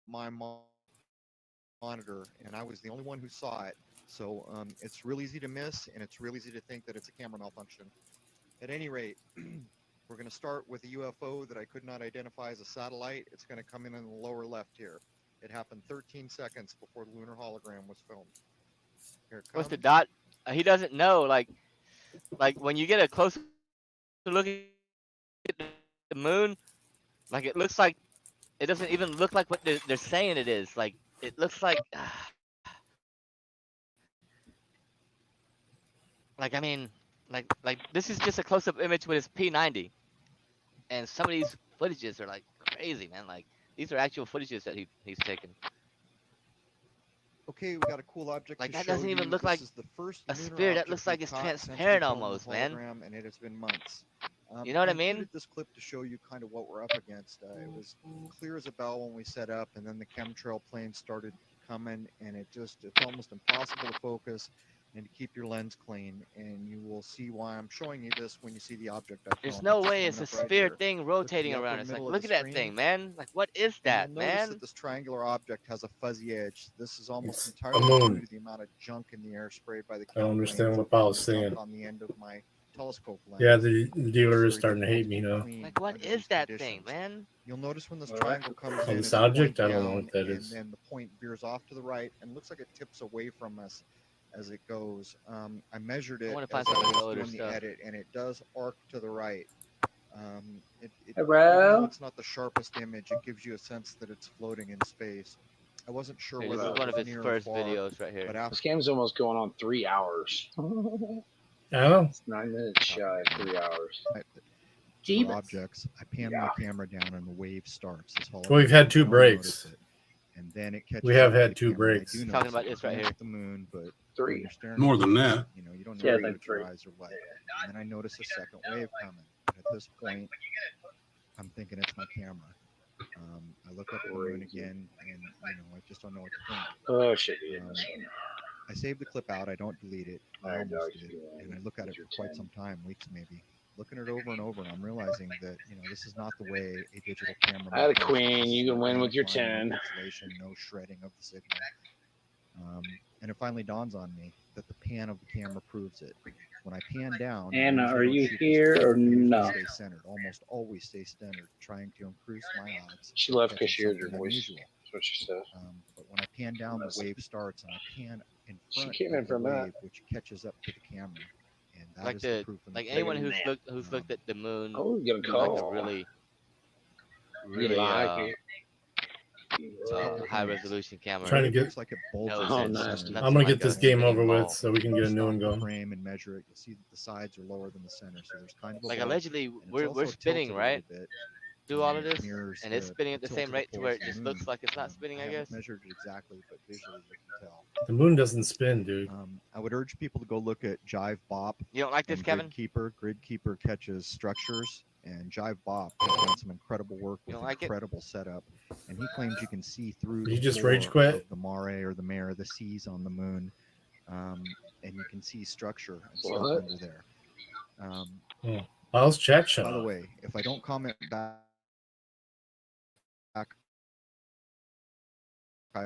my monitor, and I was the only one who saw it. So it's real easy to miss, and it's real easy to think that it's a camera malfunction. At any rate, we're going to start with a UFO that I could not identify as a satellite. It's going to come in the lower left here. It happened 13 seconds before the lunar hologram was filmed. Here it comes. What's the dot? He doesn't know. Like when you get a closer look at the moon, like it looks like it doesn't even look like what they're saying it is. Like it looks like, like I mean, like this is just a close-up image with his P90, and some of these footages are like crazy, man. Like these are actual footages that he's taken. Okay, we got a cool object Like to that show doesn't even you. look This like is the first a lunar sphere. That object looks like we've it's caught since transparent we filmed the almost, man. hologram, and it has been months. You know what I included mean? this clip to show you kind of what we're up against. It was clear as a bell when we set up, and then the chemtrail planes started coming, and it's almost impossible to focus and to keep your lens clean. And you will see why I'm showing you this when you see the object I There's filmed. no It's way it's a coming up right sphere here. thing Look to rotating the upper around. It's like, middle of look the at that screen. thing, man. Like, what is And that, you'll notice man? that this triangular object has a fuzzy edge. This is almost It's entirely a due moon. to the amount of junk in the air sprayed by the I don't chem understand planes what Paul's that dumped saying. on the end of my telescope lens. Yeah, the dealer is It's very starting to hate difficult me to now. clean Like, what under is these that thing, conditions. man? You'll notice when this Well, triangle comes Oh, in, this it's object? point I don't know down, what that and is. then the point veers off to the right, and looks like it tips away from us as it goes. I measured I it want to as find I some was older doing the stuff. edit, and it does arc to the right. Hey, Even bro. though it's not the sharpest image, it gives you a sense that it's floating in space. I wasn't sure Here, whether this is it one of was his near or first far, videos right here. but after This game's almost going on 3 hours. Oh, It's 9 minutes shy of 3 hours. for objects, I pan my camera down and the wave starts. This well, we've had 2 I don't breaks. notice it. And then it catches We have up had with 2 the camera, and I breaks. do Talking notice about it. this We're right looking here. at the moon, but when 3. you're staring More at than the that. moon, you know, you don't know Yeah, whether like your 3. eyes are wet. And then I notice a second wave coming. And at this point, I'm thinking it's my camera. I look up at the moon again, and you know, I just don't know what to think. Oh, shit. I saved the clip out. I don't delete it. I Alright, almost dogs, did, you want and I look at it your for quite 10. some time, weeks maybe, looking at it over and over, and I'm realizing that, you know, this is not the way a digital camera. I had a functions. queen. This is You can win with your organic line, 10. no pixelation, no shredding of the signal. And it finally dawns on me that the pan of the camera proves it. When I pan down, Anna, I are usually you don't shoot here this or way. I usually no? stay centered, almost always stay centered, trying to increase my odds. She of left because catching she heard your something voice. unusual. That's what she said. But when I pan down, the wave starts, and I pan in She front came in of the from that. wave, which catches up to the camera, and that Like is the the proof in the like pudding. anyone who's looked at the moon, Oh, you get a like a call. really You like it. high resolution camera. Trying to It get. looks like it bulges knows Oh, in the nice. center. nothing I'm gonna like get this a game spinning over with ball. so we can get a new one Stop the going. frame and measure it. You'll see that the sides are lower than the center, so there's kind of a Like bulge. allegedly, And it's we're also spinning, tilted a right? little bit, Do all of and this, mirrors and it's the spinning at the tilt same of the rate to poles where of it the just moon. looks like it's not spinning. I haven't guess. measured it exactly, but visually you can tell. The moon doesn't spin, dude. I would urge people to go look at Jive Bop. You don't like this, and Kevin? Gridkeeper. Gridkeeper catches structures, and Jive Bop has done some incredible work You with don't like it? incredible setup. And he claims you can see through Did the you just floor rage quit? of the mare or the mare, the seas on the moon, and you can see structure and stuff What? under there. How's chat shut By the off? way, if I don't comment back, I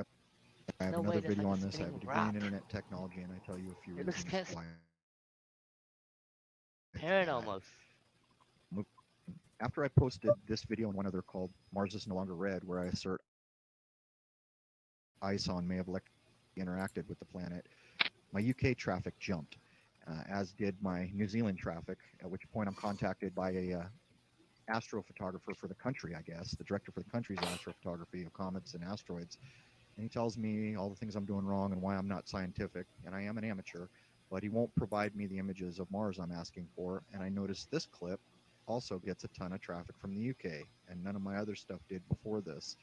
have No way, another that's video like a on this. I have a spinning degree in rock. internet technology, and I tell you a few It looks reasons why. transparent almost. After I posted this video and one other called Mars is No Longer Red, where I assert ISON may have interacted with the planet, my UK traffic jumped, as did my New Zealand traffic, at which point I'm contacted by a astrophotographer for the country, I guess, the director for the country's astrophotography of comets and asteroids. And he tells me all the things I'm doing wrong and why I'm not scientific, and I am an amateur, but he won't provide me the images of Mars I'm asking for. And I noticed this clip also gets a ton of traffic from the UK, and none of my other stuff did before this.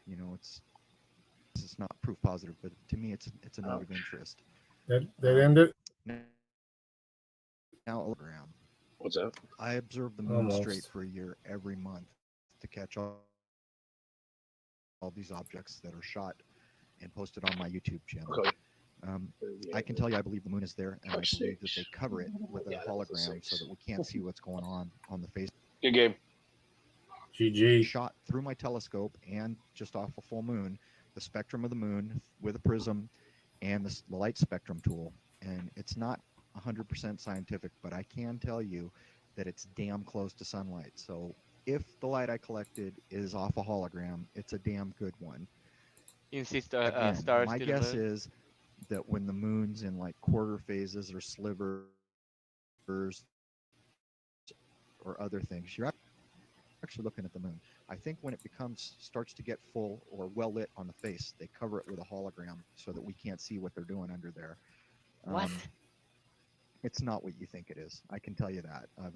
You know, it's not proof positive, but to me, it's a note of interest. That ended. Now, what's up? I observed the moon Almost. straight for a year every month to catch all these objects that are shot and posted on my YouTube channel. Okay. I can tell you I believe the moon is there, and I Touch believe that six. they cover it with a Yeah, that's a hologram six. so that we can't see what's going on the face. Good game. GG. Shot through my telescope and just off a full moon, the spectrum of the moon with a prism and the light spectrum tool. And it's not 100% scientific, but I can tell you that it's damn close to sunlight. So if the light I collected is off a hologram, it's a damn good one. You can see Again, stars my through the guess moon. is that when the moon's in like quarter phases or slivers or other things, you're actually looking at the moon. I think when it starts to get full or well lit on the face, they cover it with a hologram so that we can't see what they're doing under there. What? It's not what you think it is. I can tell you that. I've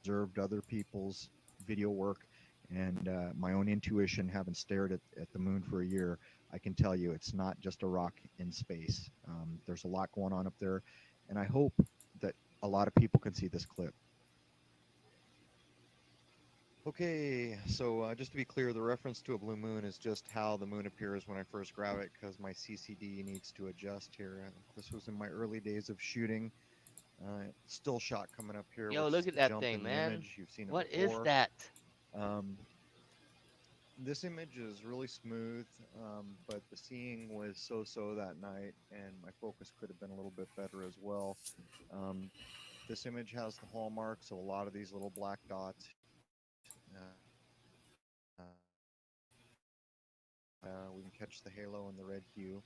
observed other people's video work, and my own intuition, having stared at the moon for a year, I can tell you it's not just a rock in space. There's a lot going on up there, and I hope that a lot of people can see this clip. Okay, so just to be clear, the reference to a blue moon is just how the moon appears when I first grab it, because my CCD needs to adjust here. This was in my early days of shooting. Still shot coming up here. Yo, which look is at the that jump thing, in the man. image. You've seen it What is before. that? This image is really smooth, but the seeing was so-so that night, and my focus could have been a little bit better as well. This image has the hallmark, so a lot of these little black dots. We can catch the halo in the red hue.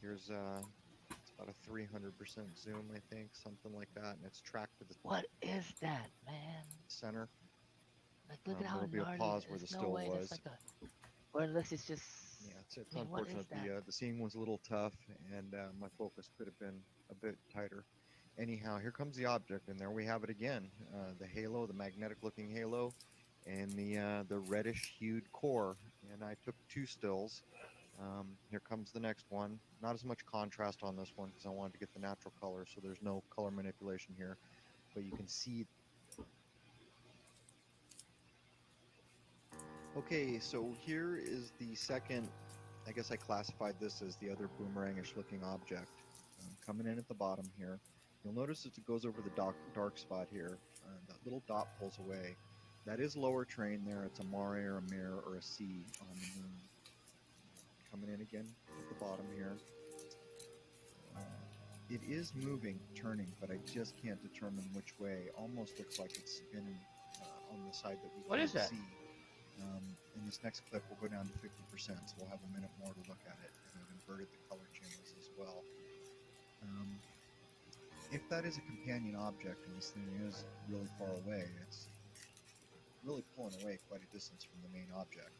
Here's it's about a 300% zoom, I think, something like that, and it's tracked to the What is that, man? center. Like, look at how There'll be a gnarly. pause where There's the no still way was. that's like a. Or unless it's just. Yeah, it's I mean, what is unfortunate. The seeing was a little tough, and my focus could have been a bit tighter. Anyhow, here comes the object, and there we have it again. The halo, the magnetic-looking halo, and the reddish-hued core. And I took 2 stills. Here comes the next one. Not as much contrast on this one because I wanted to get the natural color, so there's no color manipulation here. But you can see. Okay, so here is the second. I guess I classified this as the other boomerangish looking object. Coming in at the bottom here. You'll notice as it goes over the dark spot here, that little dot pulls away. That is lower terrain there. It's a mare or a mare or a sea on the moon. coming in again at the bottom here. It is moving, turning, but I just can't determine which way. Almost looks like it's spinning on the side that we What can't is that? see. In this next clip, we'll go down to 50%, so we'll have a minute more to look at it. And I've inverted the color channels as well. If that is a companion object and this thing is really far away, it's really pulling away quite a distance from the main object.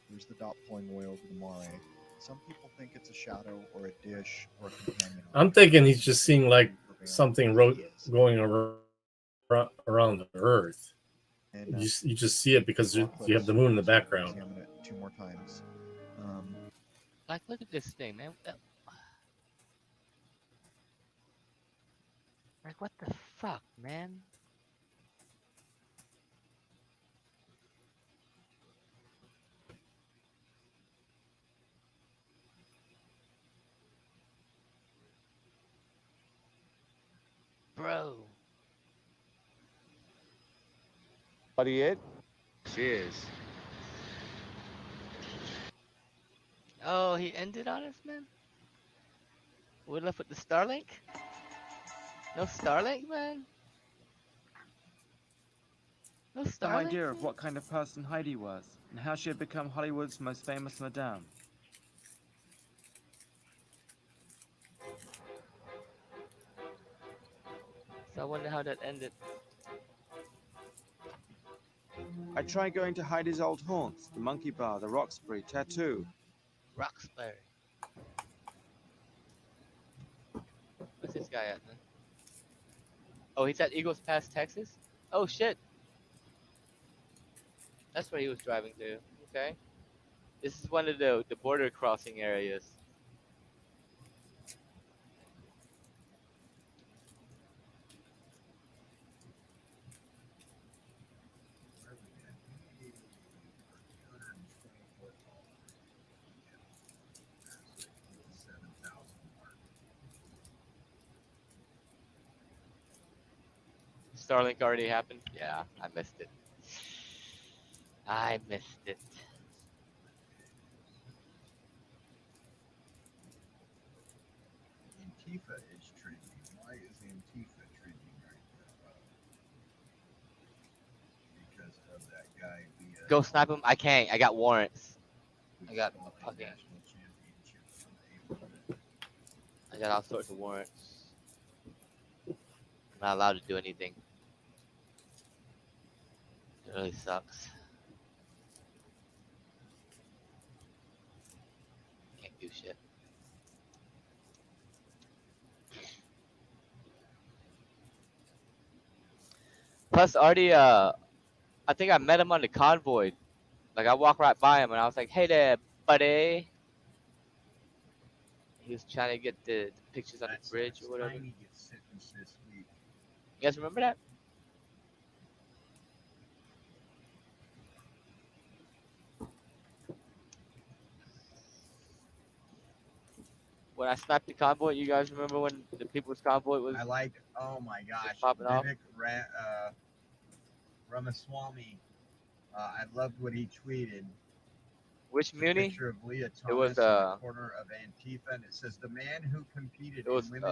There's the dot pulling away over the mare. Some people think it's a shadow or a dish or a companion object. I'm thinking he's just seeing like something going around the Earth. And, You just see it because you have the moon in the background. Examine it 2 more times. Like, look at this thing, man. Like, what the fuck, man? Bro. Buddy, it? Cheers. Oh, he ended on us, man? We're left with the Starlink? No Starlink, man? No Starlink? Some idea of what kind of person Heidi was, and how she had become Hollywood's most famous madame. So I wonder how that ended. I tried going to Heidi's old haunts, the Monkey Bar, the Roxbury, Tattoo. Roxbury. Where's this guy at, man? Oh, he's at Eagles Pass, Texas? Oh, shit. That's where he was driving to. Okay. This is one of the border crossing areas. Starlink already happened? Yeah, I missed it. I missed it. Antifa is trending. Why is Antifa trending right now? Because of that guy. Go snipe him? I can't. I got warrants. I got fucking. I got all sorts of warrants. I'm not allowed to do anything. It really sucks. Can't do shit. Plus, Artie, I think I met him on the convoy. Like, I walked right by him and I was like, hey there, buddy. He was trying to get the pictures on the bridge or whatever. You guys remember that? When I sniped the convoy, you guys remember when the People's Convoy was? I like. Oh my gosh, popping off. Vivek Ramaswamy. I loved what he tweeted. Which A Muni? picture of Leah Thomas It was in the corner of Antifa, and it says the man who competed in women's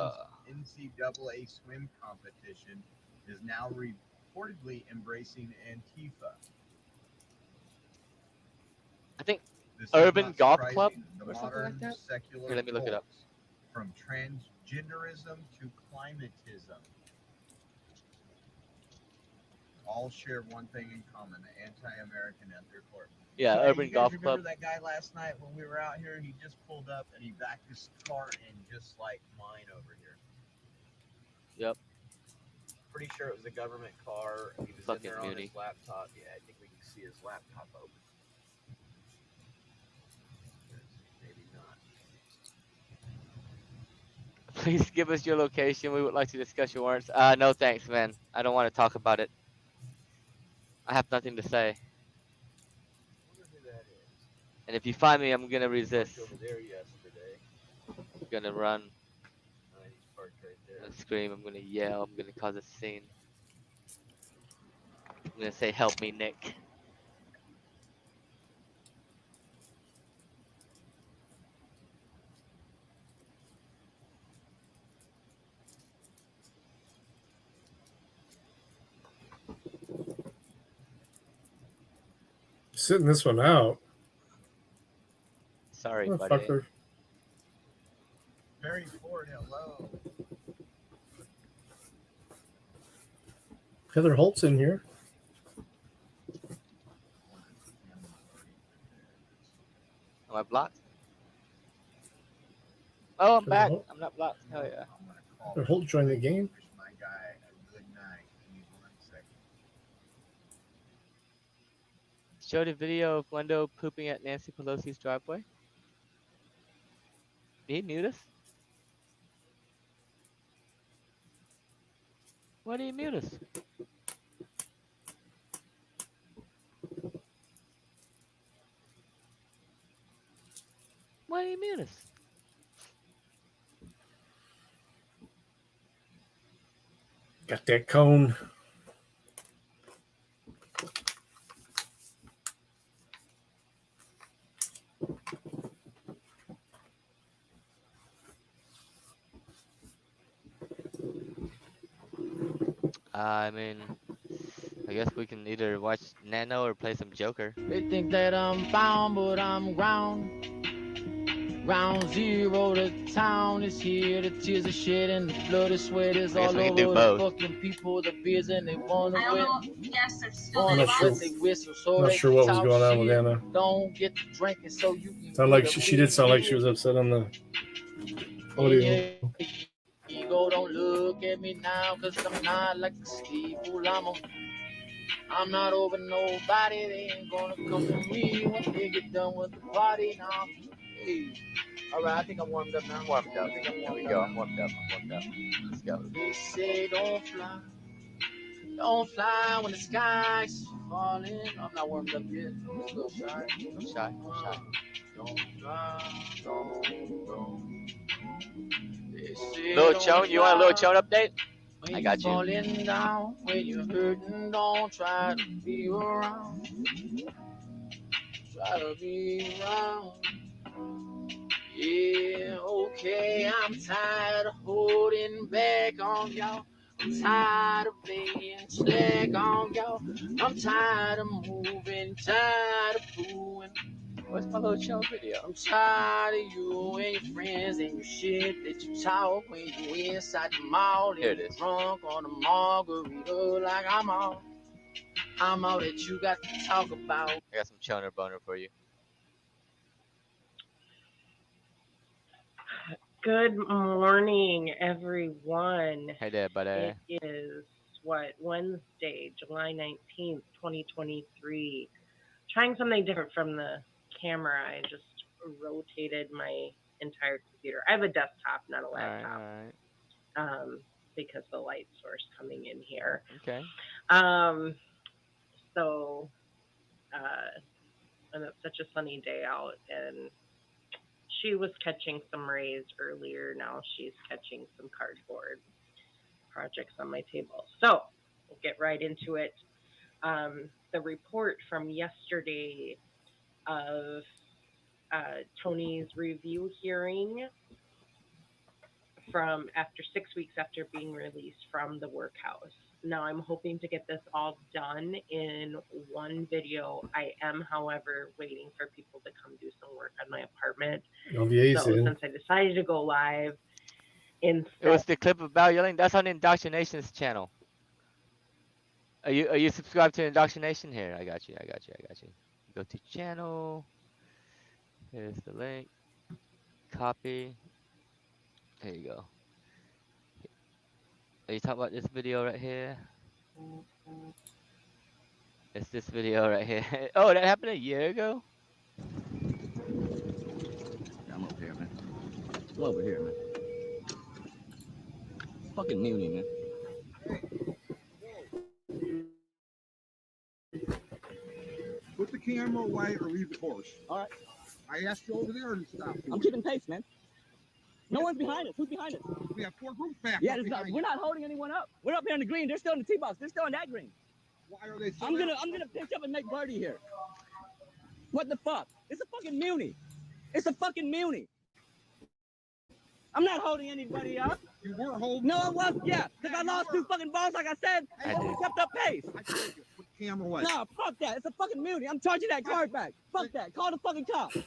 NCAA swim competition is now reportedly embracing Antifa. I think This is Urban not Golf surprising. Club The or something like modern that. secular Here, let me look it up. cults, from transgenderism to climatism, all share one thing in common: the anti-American at their core. Yeah, So, Urban you guys Golf remember Club. that guy last night when we were out here? He just pulled up and he backed his car in just like mine over here. Yep. Pretty sure it was a government car. He was Fucking in there on Muni. his laptop. Yeah, I think we can see his laptop open. Maybe not. Please give us your location. We would like to discuss your warrants. No thanks, man. I don't want to talk about it. I have nothing to say. And if you find me, I'm gonna resist. Over there yesterday. I'm gonna run. He's parked right there. I'm gonna scream. I'm gonna yell. I'm gonna cause a scene. I'm gonna say, "Help me, Nick." sitting this one out. Sorry, buddy. Motherfucker. Very Ford, hello. Heather Holt's in here. Am I blocked? Oh, I'm Heather back. Holt? I'm not blocked. Hell yeah. Heather Holt joined the game. Wish my guy a good night. Give me 1 second. Show the video of Wendo pooping at Nancy Pelosi's driveway. Did he mute us? Why did he mute us? Why did he mute us? Got that cone. I mean, I guess we can either watch Nano or play some Joker. They think that I'm bound, but I'm ground. Ground zero, the town is here. The tears of shit and the blood of sweat is I guess all we can over do the both. fucking people. The beers and they wanna I win. don't know. Yes, they're still Wanna not sure- win, they whistle, so Not they sure what was talk going on with shit. Anna. Don't get to drinking, so you can Sound like get a she did sound like she was booty. upset on the And audio. yeah, ego, don't look at me now, cause I'm not like a ski fool. I'm not over nobody. They ain't gonna come to me when they get done with the party now. Hey. All right, I think I'm warmed up now. Warmed up. Here we go. I'm warmed up. Let's go. They say don't fly when the sky's falling. I'm not warmed up yet. I'm just a little shy. I'm shy. Don't fly, don't. They say Little don't Chone, you want a little fly Chone update? when I got you're you. falling down, when you're hurting, don't try to be around. Try to be around. Yeah, okay, I'm tired of holding back on y'all. I'm tired of being slack on y'all. I'm tired of moving, tired of booing. What's my little Chone video? I'm tired of you and your friends and your shit that you talk when you inside the mall and Here it you're is. drunk on a margarita like I'm all that you got to talk about. I got some Choner boner for you. Good morning, everyone. Hey there, buddy. It is Wednesday, July 19th, 2023. Trying something different from the camera. I just rotated my entire computer. I have a desktop, not a laptop. All right. Because the light source coming in here. Okay. So and it's such a sunny day out, and she was catching some rays earlier. Now she's catching some cardboard projects on my table. So we'll get right into it. The report from yesterday of Tony's review hearing from after 6 weeks after being released from the workhouse. Now I'm hoping to get this all done in one video. I am, however, waiting for people to come do some work on my apartment. OVA's So in. since I decided to go live It was the clip about yelling. That's on inDOCtrination's channel. Are you subscribed to inDOCtrination? Here, I got you. Go to channel. Here's the link. Copy. There you go. Are you talking about this video right here? It's this video right here. Oh, that happened a year ago? I'm over here, man. I'm over here, man. Fucking muni, man. Put the camera away or leave the course. All right. I asked you over there to stop. I'm keeping pace, man. No one's behind us. Who's behind us? We have 4 groups back. Yeah, up behind we're you. not holding anyone up. We're up here in the green. They're still in the tee box. They're still in that green. Why are they? I'm gonna pitch up and make birdie here. What the fuck? It's a fucking muni. It's a fucking muni. I'm not holding anybody up. You were holding. No, I was. Yeah, because I lost 2 fucking balls, like I said. I And we kept up pace. I told you, put the camera was. Nah, fuck that. It's a fucking mutiny. I'm charging that card back. Fuck that. Call the fucking cops.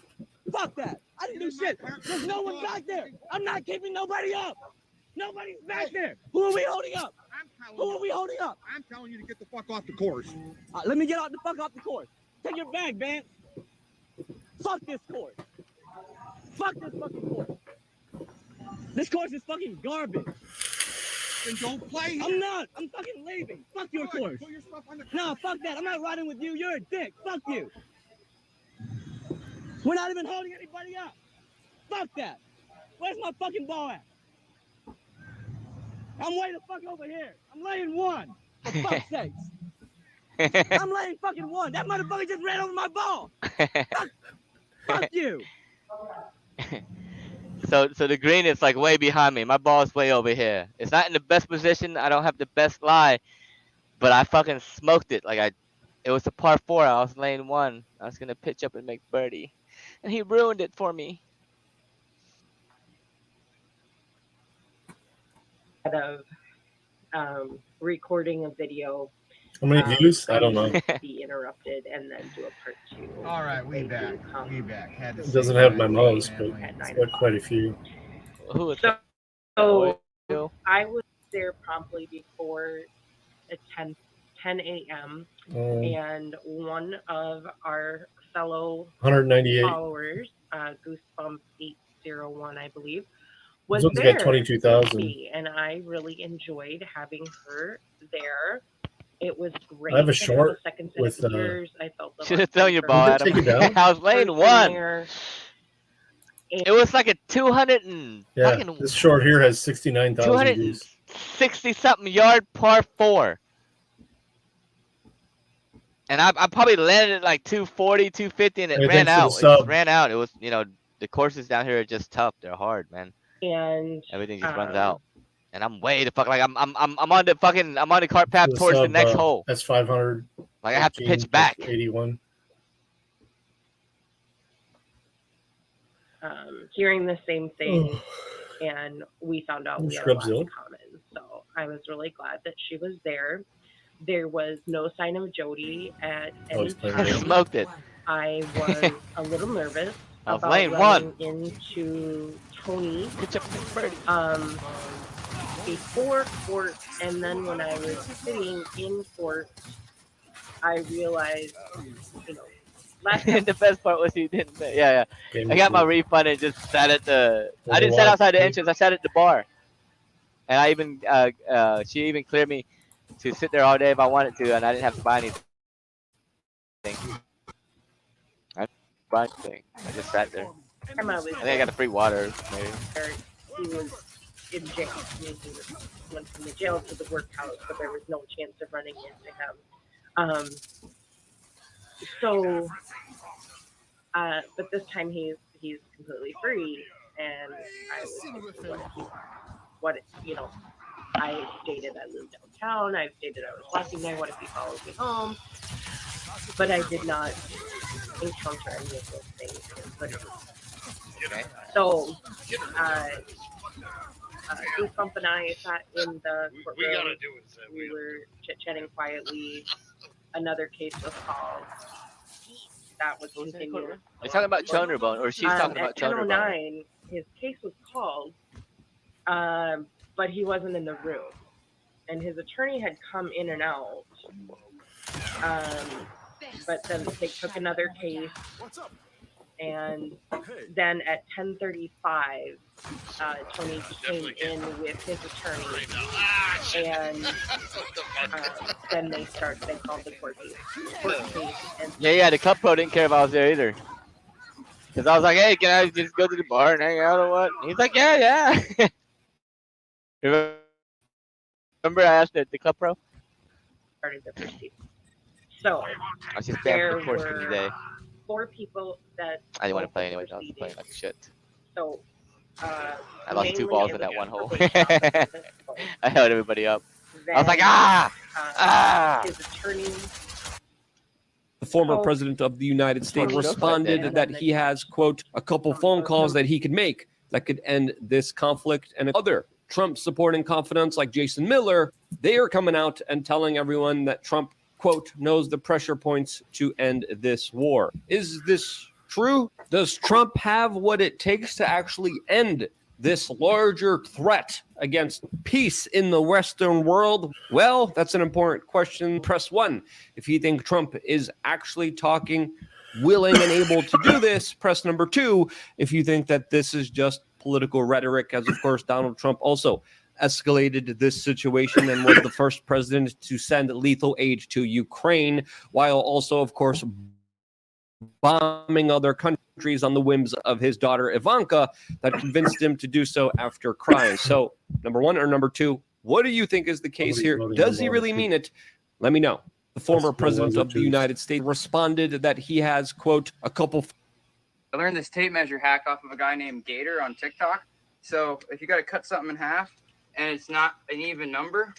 Fuck that. I didn't do shit. There's no one back there. I'm not keeping nobody up. Nobody's back there. Who are we holding up? Who are we holding up? I'm telling you to get the fuck off the course. Let me get out the fuck off the course. Take your bag, man. Fuck this course. Fuck this fucking course. This course is fucking garbage. Then don't play here. I'm not. I'm fucking leaving. Fuck your course. Put your stuff on the No, fuck that. I'm not riding with you. You're a dick. Fuck you. We're not even holding anybody up. Fuck that. Where's my fucking ball at? I'm way the fuck over here. I'm laying one. For fuck's sakes. I'm laying fucking one. That motherfucker just ran over my ball. Fuck you. So the green is like way behind me. My ball is way over here. It's not in the best position. I don't have the best lie, but I fucking smoked it. It was a par 4. I was lane 1. I was gonna pitch up and make birdie, and he ruined it for me. Of recording a video. How many views? I don't know. Be interrupted and then do a part 2. All right, we back. We back. It doesn't have my mouse, but it's got quite a few. So I was there promptly before 10 a.m. And one of our fellow 198 followers, Goosebump 801, I believe, was This one's there got 22,000. with me, and I really enjoyed having her there. It was great. I have a to short second set with, of ears. I felt the Should have thrown your ball at him. I was lane 1. It was like a 200 and Yeah, fucking this short here has 69,000 views. 260 something yard par 4. And I probably landed at like 240, 250, and it Anything ran for the out. It sub. just ran out. It was, the courses down here are just tough. They're hard, man. And everything just runs out. And I'm way the fuck I'm on the cart path towards the next hole. That's 500. Like I have to pitch back. 81. Hearing the same thing, and we found out we had a lot in common. So I was really glad that she was there. There was no sign of Jody at any time. Smoked it. I was a little nervous I was about lane running 1. into Tony before court, and then when I was sitting in court, I realized, last time The best part was he didn't say. Yeah. I got my refund and just sat at the. I didn't sit outside the entrance. I sat at the bar, and I even she even cleared me to sit there all day if I wanted to, and I didn't have to buy anything. I didn't buy anything. I just sat there. I think I got the free water. Maybe. he was in jail. He went from the jail to the workhouse, but there was no chance of running into him. But this time he's completely free, and I was I stated I lived downtown. I stated I was walking there. What if he follows me home? But I did not encounter any of those things. Okay. So, Goosebump and I sat in the courtroom. We were chit-chatting quietly. Another case was called. That was continued. You're talking about Chonderbone, or she's talking about Chonderbone. At 10:09, his case was called, but he wasn't in the room. And his attorney had come in and out. But then they took another case. And then at 10:35, Tony came in with his attorney, and then they called the court case. And Yeah. The Club Pro didn't care if I was there either. Because I was like, hey, can I just go to the bar and hang out or what? And he's like, yeah. Remember I asked at the Club Pro? started the proceedings. So I was just there banned from the course for the day. were 4 people that I didn't want to play anyway. I was playing like shit. So I lost 2 mainly balls it in that was one hole. probation I held everybody up. I was then, like, his attorney. The former president of the United States responded that he has, quote, a couple phone calls that he could make that could end this conflict. And other Trump supporting confidants like Jason Miller, they are coming out and telling everyone that Trump, quote, knows the pressure points to end this war. Is this true? Does Trump have what it takes to actually end this larger threat against peace in the Western world? Well, that's an important question. Press 1 if you think Trump is actually talking, willing, and able to do this. Press number 2 if you think that this is just political rhetoric, as of course Donald Trump also escalated this situation and was the first president to send lethal aid to Ukraine, while also, of course, bombing other countries on the whims of his daughter Ivanka that convinced him to do so after crying. So, number 1 or number 2, what do you think is the case here? Does he really mean it? Let me know. The former president of the United States responded that he has, quote, a couple... I learned this tape measure hack off of a guy named Gator on TikTok. So if you got to cut something in half and it's not an even number,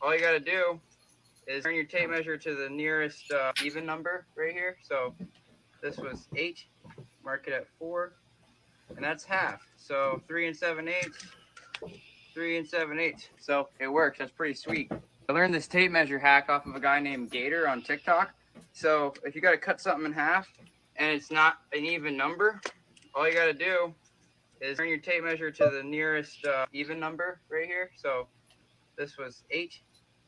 all you got to do is turn your tape measure to the nearest even number right here. So this was 8, mark it at 4, and that's half. So 3 7/8, 3 7/8. So it works. That's pretty sweet. I learned this tape measure hack off of a guy named Gator on TikTok. So if you got to cut something in half and it's not an even number, all you got to do is turn your tape measure to the nearest even number right here. So this was 8,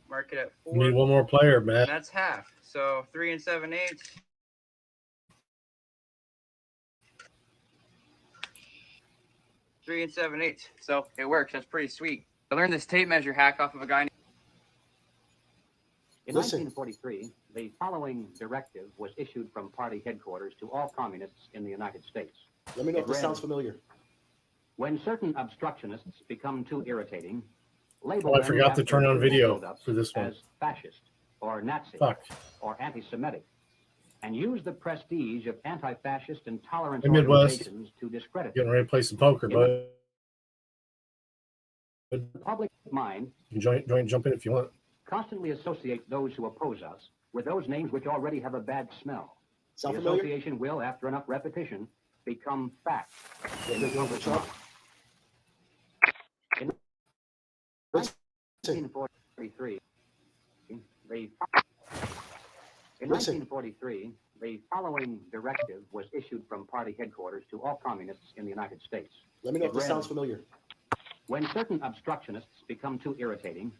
mark it at 4. You need one more player, Matt. And that's half. So 3 7/8. 3 7/8. So it works. That's pretty sweet. I learned this tape measure hack off of a guy. In 1943, the following directive was issued from party headquarters to all communists in the United States. Let me know if this sounds familiar. When certain obstructionists become too irritating, label Oh, I them forgot to after turn on political video buildups for this one. as fascist or Nazi Fuck. or anti-Semitic, and use the prestige of anti-fascist and tolerant Hey, Midwest. organizations to discredit Getting them. ready to play some poker, In but the public mind, you can jump in if you want. constantly associate those who oppose us with those names which already have a bad smell. Sound The familiar? association will, after enough repetition, become fact. In Listen. 1943, in 1943, the following directive was issued from party headquarters to all communists in the United States. Let me know if It this read, sounds familiar. when certain obstructionists become too irritating,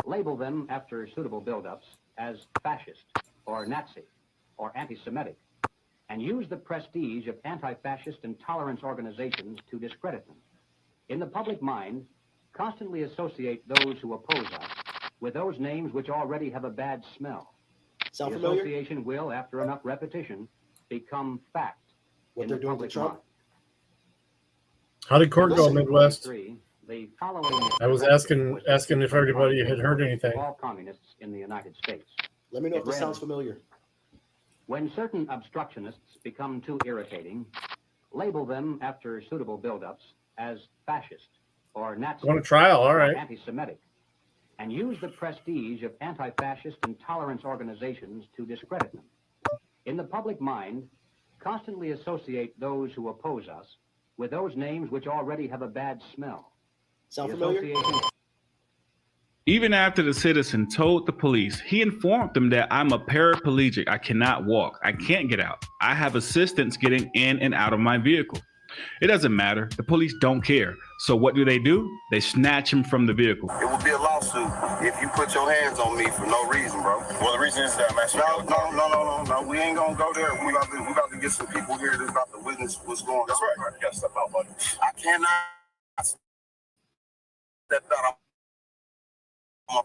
label them after suitable buildups as fascist or Nazi or anti-Semitic, and use the prestige of anti-fascist and tolerance organizations to discredit them. In the public mind, constantly associate those who oppose us with those names which already have a bad smell. Sound The familiar? association will, after enough repetition, become fact. What in they're the doing to public Trump? mind. How did court go, Midwest? The following I was asking if everybody had heard anything. all communists in the United States. Let me know It if this read, sounds familiar. when certain obstructionists become too irritating, label them after suitable buildups as fascist or Nazi Going to trial, all or right. anti-Semitic, and use the prestige of anti-fascist and tolerance organizations to discredit them. In the public mind, constantly associate those who oppose us with those names which already have a bad smell. Sound The familiar? association Even after the citizen told the police, he informed them that I'm a paraplegic. I cannot walk. I can't get out. I have assistance getting in and out of my vehicle. It doesn't matter. The police don't care. So what do? They snatch him from the vehicle. It would be a lawsuit if you put your hands on me for no reason, bro. Well, the reason is that I'm actually No. We ain't gonna go there. We about to get some people here that's about to witness what's going on. That's right. You gotta step out, buddy. I cannot step out.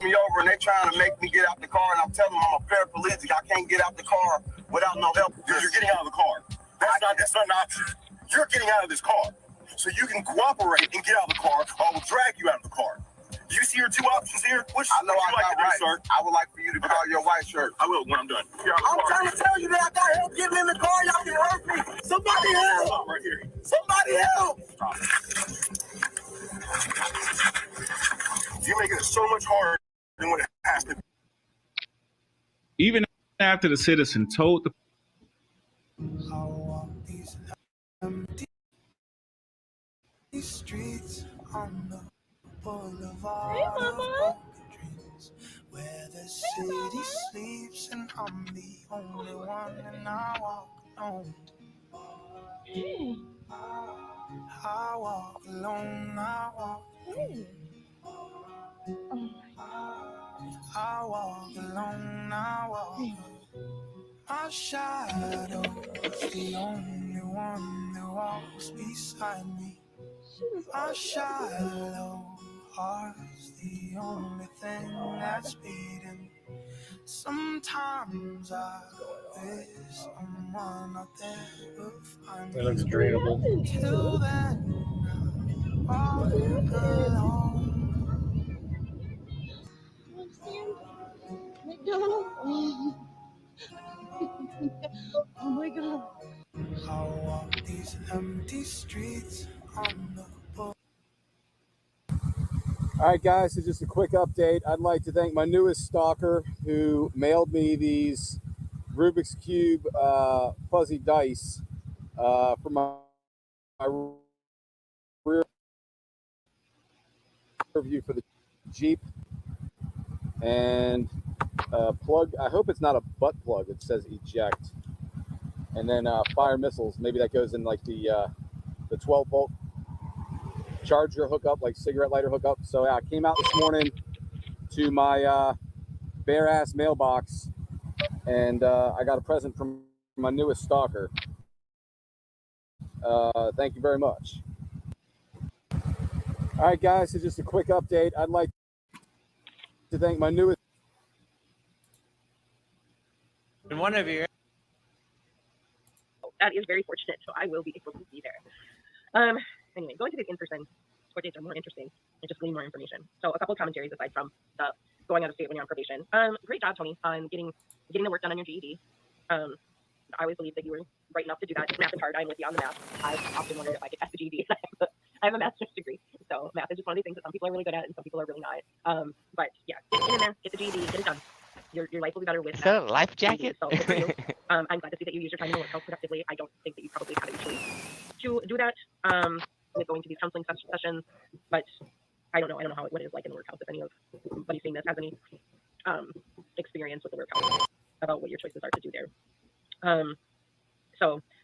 Me over and they trying to make me get out the car, and I'm telling them I'm a paraplegic. I can't get out the car without no help. You're getting out of the car. That's not an option. You're getting out of this car. So you can cooperate and get out of the car, or I will drag you out of the car. Do you see your two options here? Which I know I got like right. Sir? I would like for you to call your white shirt. I will when I'm done. I'm trying to tell you that I got help getting in the car. Y'all can hurt me. Somebody help! Right here. Somebody help! You're making it so much harder than what it has to be. Even after the citizen told the Streets on the boulevard of broken dreams Where the city sleeps and I'm the only one, and I walk alone. I walk alone, I walk alone. I walk alone, I walk alone. My shadow's the only one that walks beside me. My shallow heart's the only thing that's beating. Sometimes I wish someone out there would find me. That looks drainable. Till then, I walk alone. Oh my god. I walk these empty streets on the book. All right, guys, so just a quick update. I'd like to thank my newest stalker who mailed me these Rubik's Cube fuzzy dice for my rear view for the Jeep. And plug, I hope it's not a butt plug. It says eject. And then fire missiles. Maybe that goes in like the 12-volt charger hookup, like cigarette lighter hookup. So yeah, I came out this morning to my bare ass mailbox, and I got a present from my newest stalker. Thank you very much. All right, guys, so just a quick update. I'd like to thank my newest. And one of you. That is very fortunate, so I will be able to be there. Anyway, going to these in-person court dates are more interesting and just glean more information. So a couple of commentaries aside from the going out of state when you're on probation. Great job, Tony, on getting the work done on your GED. I always believed that you were right enough to do that. Math is hard. I'm with you on the math. I've often wondered if I could pass the GED. I have a master's degree, so math is just one of these things that some people are really good at and some people are really not. But yeah, get in there, get the GED, get it done. Your life will be better with Is that a life jacket? So good for you. I'm glad to see that you use your time in the workhouse productively. I don't think that you probably have a choice to do that with going to these counseling sessions, but I don't know what it is like in the workhouse. If anybody's seen this has any experience with the workhouse about what your choices are to do there.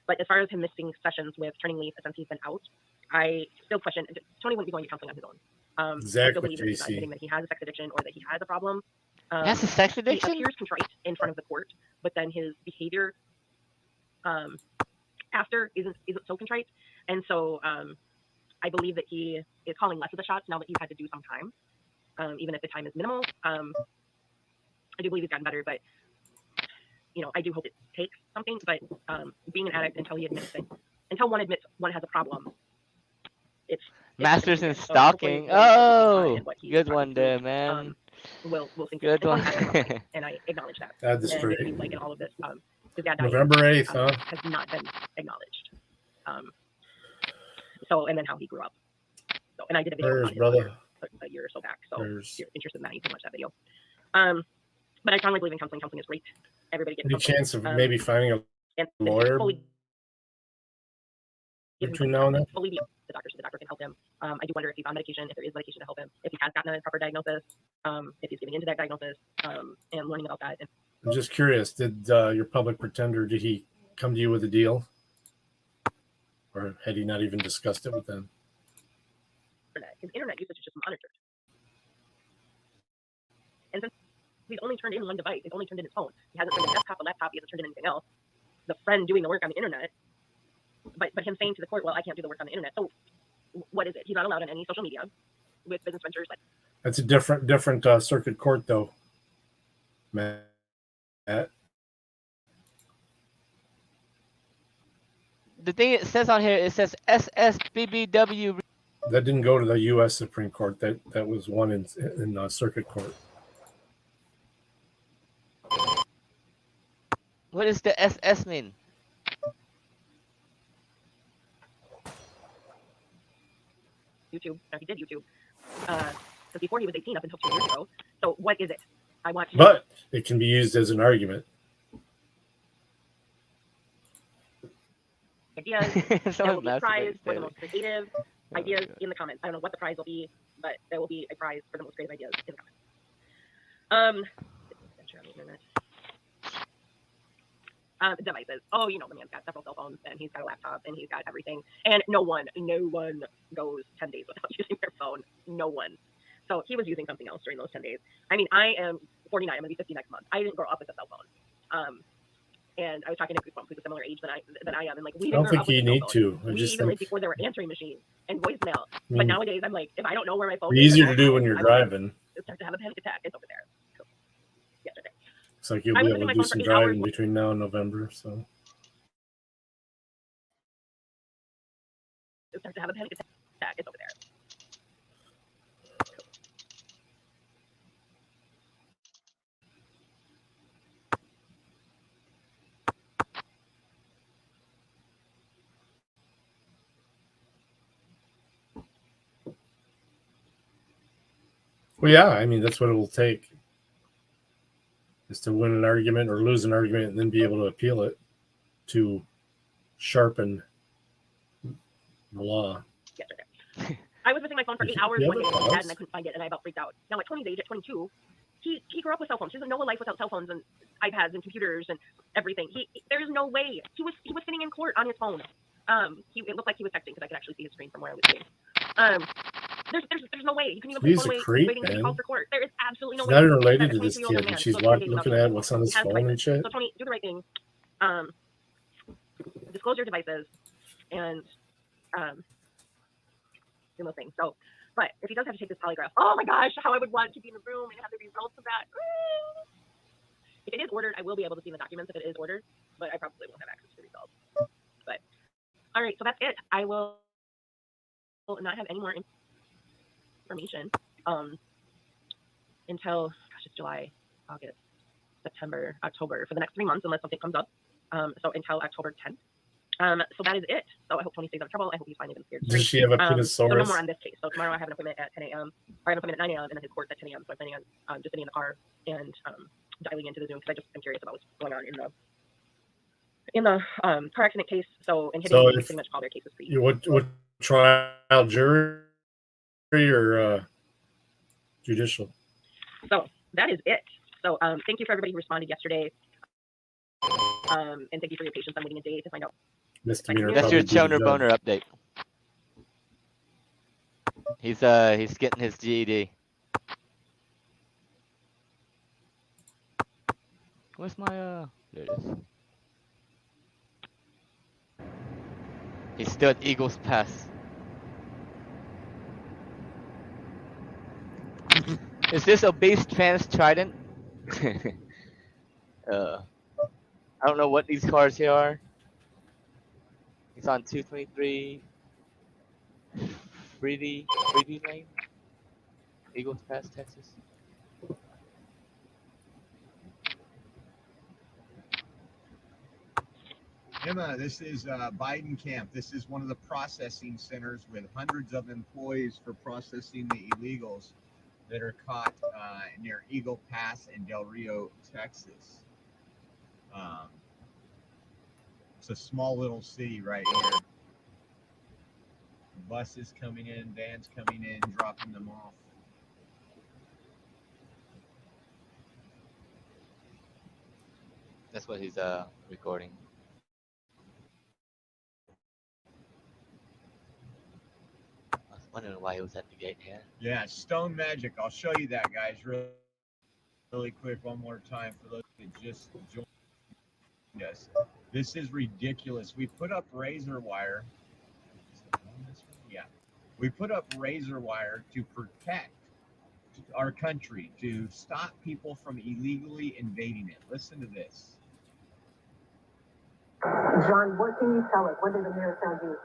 But as far as him missing sessions with turning leave since he's been out, I still question. Tony wouldn't be going to counseling on his own. Exactly, I still believe that he's not admitting that he has a sex addiction or that he has a problem. That's a sex addiction? He appears contrite in front of the court, but then his behavior after isn't so contrite. And so I believe that he is calling less of the shots now that he's had to do some time, even if the time is minimal. I do believe he's gotten better, but I do hope it takes something. But being an addict until one admits one has a problem, it's Masters in stalking. Oh, good one there, man. We'll think good one. And I acknowledge that. That's and great. it seems like in all of this, his dad died, November 8th, huh? has not been acknowledged. So, and then how he grew up. So, and I did a video on brother. a year or so back. So, Prayers. if you're interested in that, you can watch that video. But I strongly believe in counseling. Counseling is great. Everybody gets Any chance of maybe finding a lawyer between now and then? Fully the doctor can help him. I do wonder if he's on medication, if there is medication to help him, if he has gotten a proper diagnosis, if he's getting into that diagnosis, and learning about that. I'm just curious, did your public pretender, did he come to you with a deal? Or had he not even discussed it with them? His internet usage is just monitored. And since he's only turned in one device, he's only turned in his phone. He hasn't turned in a desktop, a laptop, he hasn't turned in anything else. The friend doing the work on the internet, but him saying to the court, well, I can't do the work on the internet. So what is it? He's not allowed on any social media with business ventures. That's a different circuit court, though, Matt. The thing it says on here, it says SSBBW. That didn't go to the U.S. Supreme Court. That was one in circuit court. What does the SS mean? YouTube. Now he did YouTube. Because before he was 18 up until 2 years ago. So what is it? I want to know. But it can be used as an argument. Ideas. There will be a prize for the most creative ideas in the comments. I don't know what the prize will be, but there will be a prize for the most creative ideas in the comments. Devices. Oh, you know, the man's got several cell phones and he's got a laptop and he's got everything. And no one goes 10 days without using their phone. No one. So he was using something else during those 10 days. I mean, I am 49. I'm going to be 50 next month. I didn't grow up with a cell phone. And I was talking to Goosebumps, who's a similar age than I am. And like, we I don't didn't grow think up with you a cell need phone. to. I We just even lived think before there were answering machines and voicemail. mean, But nowadays, I'm like, if I don't know where my phone it's is, easier to do when you're driving. Start to have a panic attack. It's over there. So, yesterday. It's like you'll I be was able using to my do phone for some 8 hours. driving between now and November. So Start to have a panic attack. It's over there. well, yeah, I mean that's what it will take, is to win an argument or lose an argument and then be able to appeal it to sharpen the law. Yesterday. I was missing my phone for 8 hours one day with my dad, and I couldn't find it, and I about freaked out. Now, at 20's age, at 22, he grew up with cell phones. He doesn't know a life without cell phones and iPads and computers and everything. There's no way. He was sitting in court on his phone. It looked like he was texting because I could actually see his screen from where I was sitting. There's no way. You can even put He's his phone a away creep, waiting to be man. called for court. There is absolutely no She's way. not even related That to this 22-year-old kid, man and she's goes 20 days without looking using at his what's phone. on his He has phone and devices. shit. So, Tony, do the right thing. Disclose your devices and do those things. So, but if he does have to take this polygraph, oh my gosh, how I would want to be in the room and have the results of that. If it is ordered, I will be able to see the documents if it is ordered, but I probably won't have access to the results. But all right, so that's it. I will not have any more information until it's July, August, September, October for the next 3 months, unless something comes up. So until October 10th. So that is it. So I hope Tony stays out of trouble. I hope he's fine and scared. Does she have a So no Pinosaurus? more on this case. So tomorrow I have an appointment at 10 a.m. I have an appointment at 9 a.m. and then his court's at 10 a.m. So I'm planning on just sitting in the car and dialing into the Zoom because I just am curious about what's going on in the car accident case. So and hitting pretty much all their cases for you. What trial, jury or judicial? So that is it. So thank you for everybody who responded yesterday. And thank you for your patience. I'm waiting a day to find out. That's your Choner Boner update. He's getting his GED. Where's my there it is. He's still at Eagles Pass. Is this obese trans trident? I don't know what these cars here are. He's on 223 Freedy Lane, Eagles Pass, Texas. Emma, this is Biden camp. This is one of the processing centers with hundreds of employees for processing the illegals that are caught near Eagle Pass in Del Rio, Texas. It's a small little city right here. Buses coming in, vans coming in, dropping them off. That's what he's recording. I was wondering why he was at the gate here. Yeah, stone magic. I'll show you that, guys, really quick one more time for those that just joined us. This is ridiculous. We put up razor wire. Yeah. We put up razor wire to protect our country, to stop people from illegally invading it. Listen to this. John, what can you tell us? What did the mayor tell you?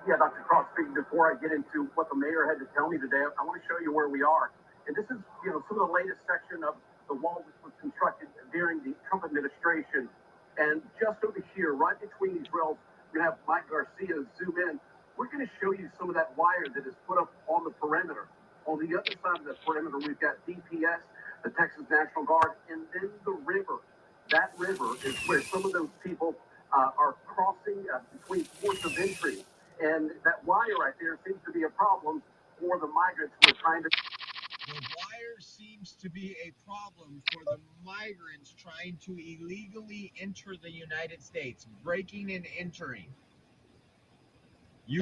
Yeah, Dr. Cross, before I get into what the mayor had to tell me today, I want to show you where we are. And this is, some of the latest section of the wall which was constructed during the Trump administration. And just over here, right between these rails, we have Mike Garcia zoom in. We're going to show you some of that wire that is put up on the perimeter. On the other side of the perimeter, we've got DPS, the Texas National Guard, and then the river. That river is where some of those people are crossing between ports of entry. And that wire right there seems to be a problem for the migrants who are trying to The wire seems to be a problem for the migrants trying to illegally enter the United States, breaking and entering. We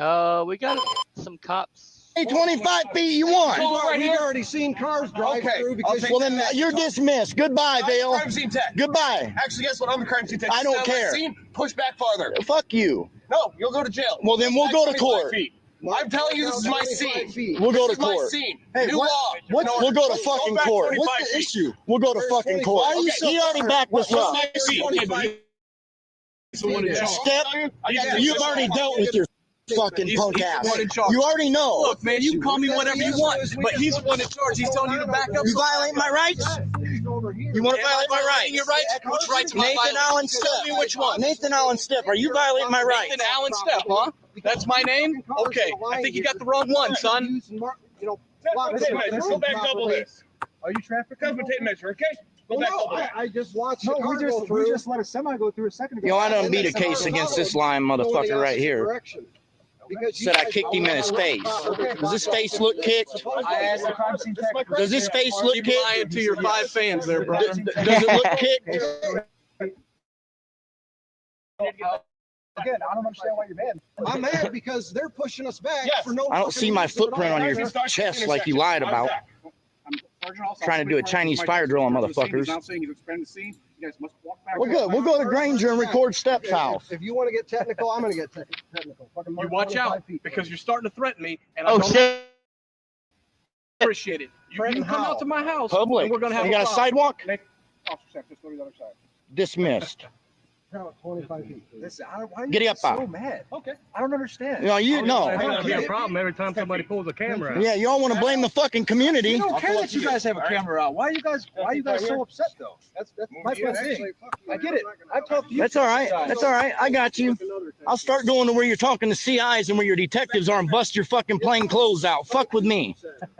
got some cops. Hey, 25 feet you want. We've already seen cars drive through because Well, then you're dismissed. Goodbye, Vale. Crime scene tech. Goodbye. Actually, guess what? I'm the crime scene tech. I don't Stand by care. scene, push back farther. Fuck you. No, you'll go to jail. Well, then we'll go to court. I'm telling you, this is my scene. We'll go to This is my court. scene. Hey, New law. we'll go to fucking back court. 25 What's the feet. issue? We'll go to fucking court. He already backed us up. Step, you've already dealt with your fucking punk ass. You already know. Look, man, you call me whatever you want, but he's the one in charge. He's telling you to back up. You violate my rights? You want to violate my rights? Your rights? Which rights? Nathan Allen Step. Tell me which one. Nathan Allen Step. Are you violating my rights? Nathan Allen Step, huh? That's my name? Okay, I think you got the wrong one, son. Go back double this. Are you traffic? Come for tape measure, okay? Go back double that. I just watched the car go through. We just let a semi go through a second ago. Yo, I done beat a case against this lying motherfucker right here. Said I kicked him in his face. Does his face look kicked? I asked the crime scene tech. Does his face look Keep kicked? lying to your 5 fans there, bro. Does it look kicked? Again, I don't understand why you're mad. I'm mad because they're pushing us back for no. I don't see my footprint on your chest like you lied about. Trying to do a Chinese fire drill on motherfuckers. We're good. We'll go to Granger and record Step's house. If you want to get technical, I'm going to get technical. You watch out, because you're starting to threaten me, and Oh, I don't shit. appreciate it. You can come out to my house. Public. And we're gonna have You got a problem. sidewalk? Officer, just go to the other side. Dismissed. 25 feet. Listen, why are Get you up so out. mad? Okay. I don't understand. No, you know. I don't It's get gonna it. problem every time somebody pulls a camera out. Yeah, y'all want to blame the fucking community. We don't care that you guys have a camera out. Why are you guys so upset though? That's my thing. I get it. I've talked to you. That's all right. That's all right. I got you. I'll start going to where you're talking to CIs and where your detectives are and bust your fucking plain clothes out. Fuck with me.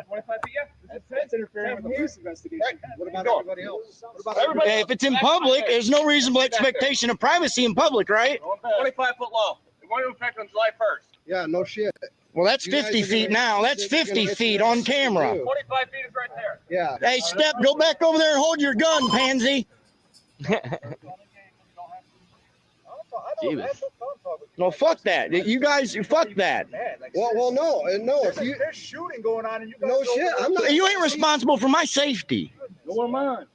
25 feet, yeah. That's interfering with the police investigation. What about everybody else? What about everybody Hey, if it's in public, there's no reasonable expectation of privacy in public, right? 25-foot low. It won't affect on July 1st. Yeah, no shit. Well, that's 50 feet now. That's 50 feet on camera. 25 feet is right there. Yeah. Hey, Step, go back over there and hold your gun, pansy. Jeebus. Well, fuck that. You guys, fuck that. Well, no. If you there's shooting going on and you no shit. I'm not. You ain't responsible for my safety. Go on mine.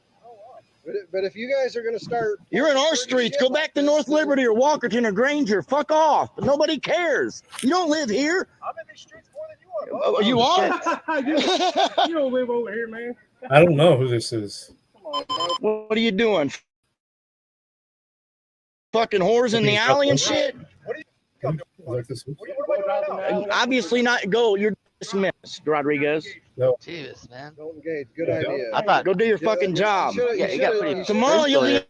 But if you guys are gonna start, You're in our streets. Go back to North Liberty or Walkerton or Granger. Fuck off. Nobody cares. You don't live here. I'm in these streets more than you are. You are? You don't live over here, man. I don't know who this is. What are you doing? Fucking whores in the alley and shit? Like this. Obviously not. Go. You're dismissed, Rodriguez. No. Jeebus, man. Don't engage. Good idea. I thought. Go do your fucking job. Yeah, you got pretty. Tomorrow you'll be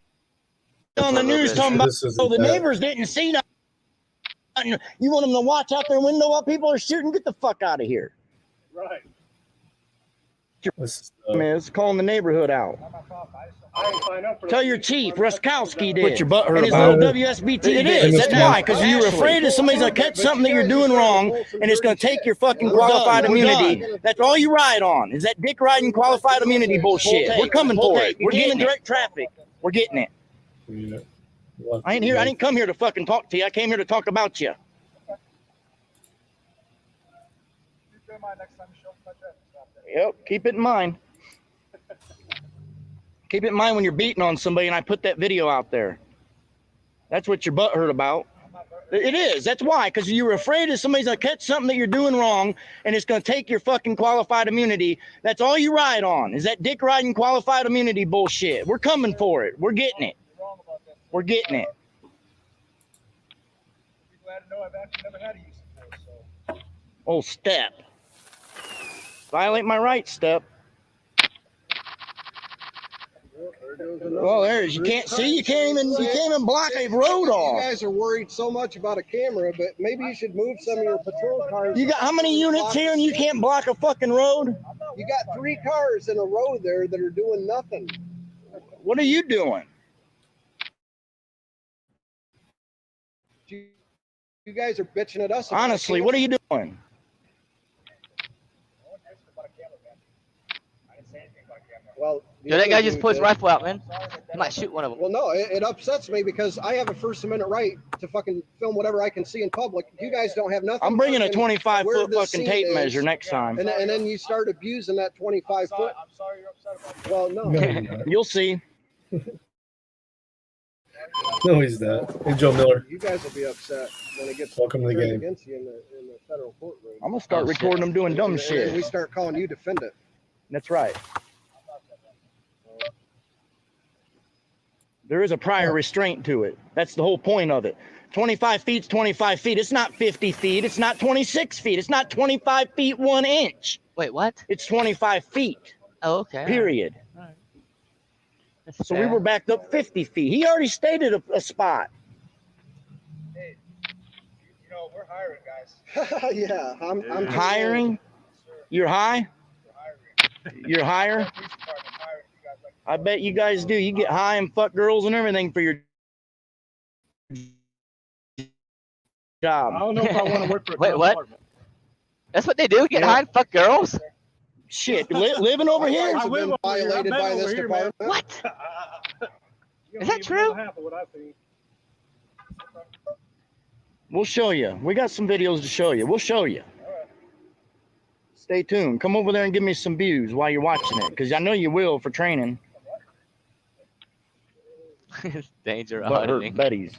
on the news talking about, This isn't oh, the bad. neighbors didn't see nothing. You want them to watch out their window while people are shooting? Get the fuck out of here. Right. This Is calling the neighborhood out. I didn't sign up for Tell your chief, Ruskowski did. Put your butt hurt and his about little it. WSBT. In It is. this That's town. why. Because you're afraid that somebody's going to catch something that you're doing wrong, and it's going to take your fucking qualified immunity. That's all you ride on, is that dick riding qualified immunity bullshit. We're coming for it. We're getting direct traffic. We're getting it. Yeah. I didn't come here to fucking talk to you. I came here to talk about you. Yep, keep it in mind. Keep it in mind when you're beating on somebody and I put that video out there. That's what your butt hurt about. It is. That's why. Because you were afraid that somebody's going to catch something that you're doing wrong and it's going to take your fucking qualified immunity. That's all you ride on, is that dick riding qualified immunity bullshit. We're coming for it. We're getting it. We're getting it. Oh, Step. Violate my rights, Step. Well, there's, you can't see, you can't even block a road You off. guys are worried so much about a camera, but maybe you should move some of your patrol cars. You got how many units here and you can't block a fucking road? You got 3 cars in a row there that are doing nothing. What are you doing? You guys are bitching at us. Honestly, what are you doing? Well, Yo, that guy just pulled his rifle out, man. He might shoot one of them. Well, no, it upsets me because I have a First Amendment right to fucking film whatever I can see in public. You guys don't have nothing. I'm bringing a fucking 25-foot where the fucking scene tape is, measure next time. And then you start abusing that 25 foot. I'm sorry you're upset about that. Well, no. No, you're not. You'll see. No, he's not. Hey, Joe Miller. You guys will be upset when it gets Welcome to the turned game. against you in the federal courtroom. I'm gonna start recording them doing dumb And shit. we start calling you defendant. That's right. There is a prior restraint to it. That's the whole point of it. 25 feet's 25 feet. It's not 50 feet. It's not 26 feet. It's not 25 feet 1 inch. Wait, what? It's 25 feet. Oh, okay. Period. All right. So we were backed up 50 feet. He already stated a spot. Hey, you know, we're hiring, guys. Yeah, I'm Hiring? You're high? You're higher? I bet you guys do. You get high and fuck girls and everything for your job. I don't know if I want to work for a Wait, what? department. That's what they do? Get high and fuck girls? Shit, living over here? I have live been over here. violated I've by been this over here, man. department. What? You Is don't that even know true? half of what I've seen. We'll show you. We got some videos to show you. We'll show you. Stay tuned. Come over there and give me some views while you're watching it, because I know you will for training. Danger of Butt hurt auditing. buddies.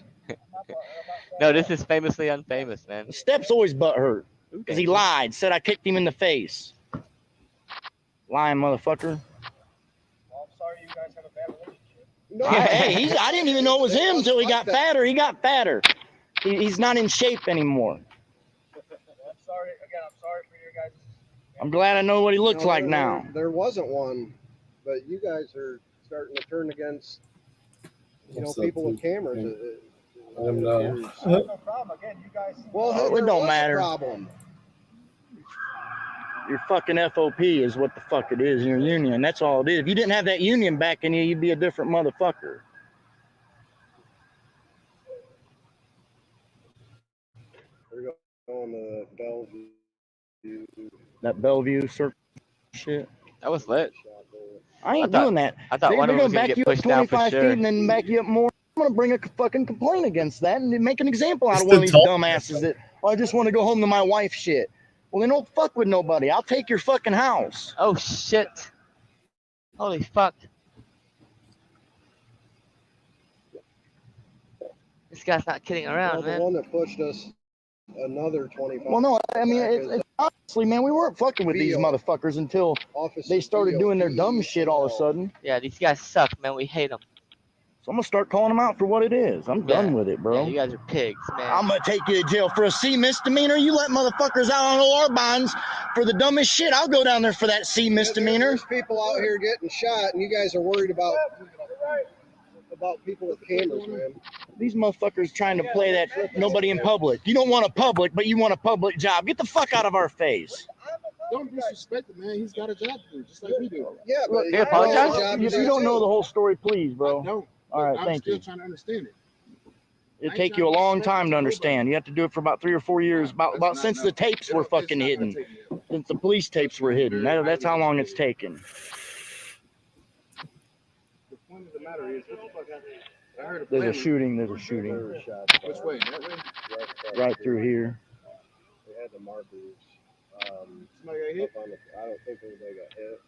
No, this is famously unfamous, man. Steps always butt hurt because he lied. Said I kicked him in the face. Lying motherfucker. Well, I'm sorry you guys have a bad relationship. No, Hey, I didn't even know it was him until he got fatter. He got fatter. He's not in shape anymore. I'm sorry. Again, I'm sorry for your guys. I'm glad I know what he looks like now. There wasn't one, but you guys are starting to turn against, What's up, people with dude? cameras. I'm I have no problem. Again, you guys. Well, Oh, it there don't was a matter. problem. Your fucking FOP is what the fuck it is. Your union. That's all it is. If you didn't have that union backing you, you'd be a different motherfucker. They're going to Bellevue. That Bellevue circle shit. That was lit. I ain't I thought- doing that. I thought one They're of them gonna was gonna back get you up pushed down for 25 sure. feet and then back you up more. I'm gonna bring a fucking complaint against that and make an example out It's of one of the these tall- dumbasses that I just want to go home to my wife shit. Well, then don't fuck with nobody. I'll take your fucking house. Oh, shit. Holy fuck. This guy's not kidding around, The man. one that pushed us another 25. Well, no, I mean, back is it's honestly, man, we weren't fucking with these Field. motherfuckers until Officer they started Field, doing their dumb shit all of a sudden. Yeah, these guys suck, man. We hate them. So I'm gonna start calling them out for what it is. I'm done with it, bro. Yeah, you guys are pigs, man. I'm gonna take you to jail for a C misdemeanor. You let motherfuckers out on OR bonds for the dumbest shit. I'll go down there for that C misdemeanor. There's people out here getting shot, and you guys are worried about people with cameras, man. These motherfuckers trying to play that nobody in public. You don't want a public, but you want a public job. Get the fuck out of our face. Don't disrespect the man. He's got a job to do, just like we do. Yeah, but Hey, apologize? If you don't know the whole story, please, bro. I don't. All right, I'm thank still you. trying to understand it. It'll take you a long time to understand. You have to do it for about 3 or 4 years, about since the tapes were fucking hidden. Since the police tapes were hidden. That's how long it's taken. The point of the matter is, what the fuck happened? I heard a There's a plan. shooting. There's a shooting Which way? That way? right through here. They had the markers. Somebody got hit? I don't think anybody got hit,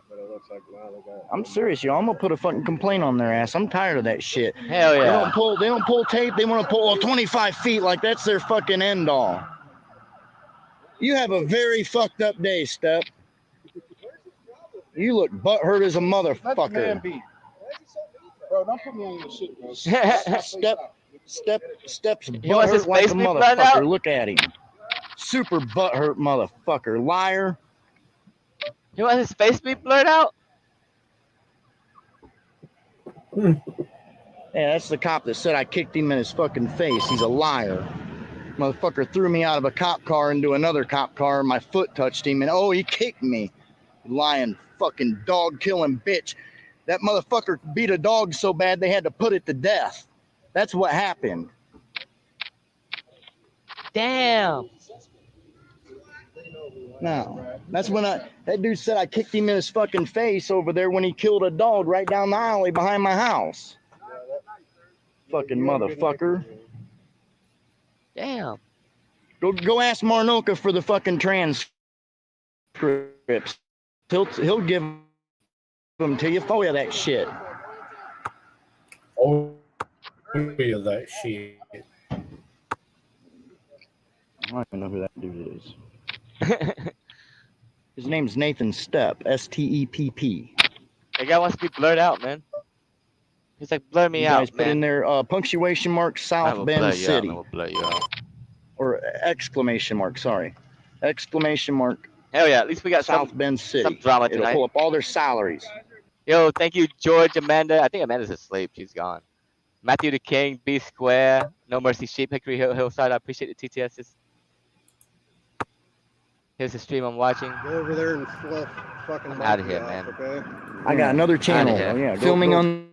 but it looks like now they got. I'm serious, y'all. I'm gonna put a fucking complaint on their ass. I'm tired of that shit. Hell yeah. They don't pull tape. They want to pull 25 feet like that's their fucking end all. You have a very fucked up day, Step. You look butthurt as a Let the man motherfucker. be. Bro, don't put me on your shit, bro. Steps He wants his butthurt like face a to be blurred out? motherfucker. Look at him. Super butthurt motherfucker. Liar. You want his face to be blurred out? Yeah, that's the cop that said I kicked him in his fucking face. He's a liar. Motherfucker threw me out of a cop car into another cop car and my foot touched him and oh, he kicked me. Lying fucking dog killing bitch. That motherfucker beat a dog so bad they had to put it to death. That's what happened. Damn. No, that's when that dude said I kicked him in his fucking face over there when he killed a dog right down the alley behind my house. Fucking motherfucker. Damn. Go ask Marnoka for the fucking transcripts. He'll give them to you for you that shit. Oh, yeah, that shit. I don't even know who that dude is. His name's Nathan Stepp, S-T-E-P-P. That guy wants to be blurred out, man. He's like, blur me You out, guys put in there punctuation mark I'm South gonna Bend blur you out. I'm City. gonna blur you out. Or exclamation mark, sorry. Exclamation mark Hell yeah, at least we got South Bend City. some drama It'll tonight. pull up all their salaries. Yo, thank you, George, Amanda. I think Amanda's asleep. She's gone. Matthew the King, B Square, No Mercy Sheep, Hickory Hillside. I appreciate the TTSs. Here's the stream I'm watching. Go over there and fluff fucking I'm out of monkey here, off, man. okay? I got another channel. Outta here. Yeah, filming on.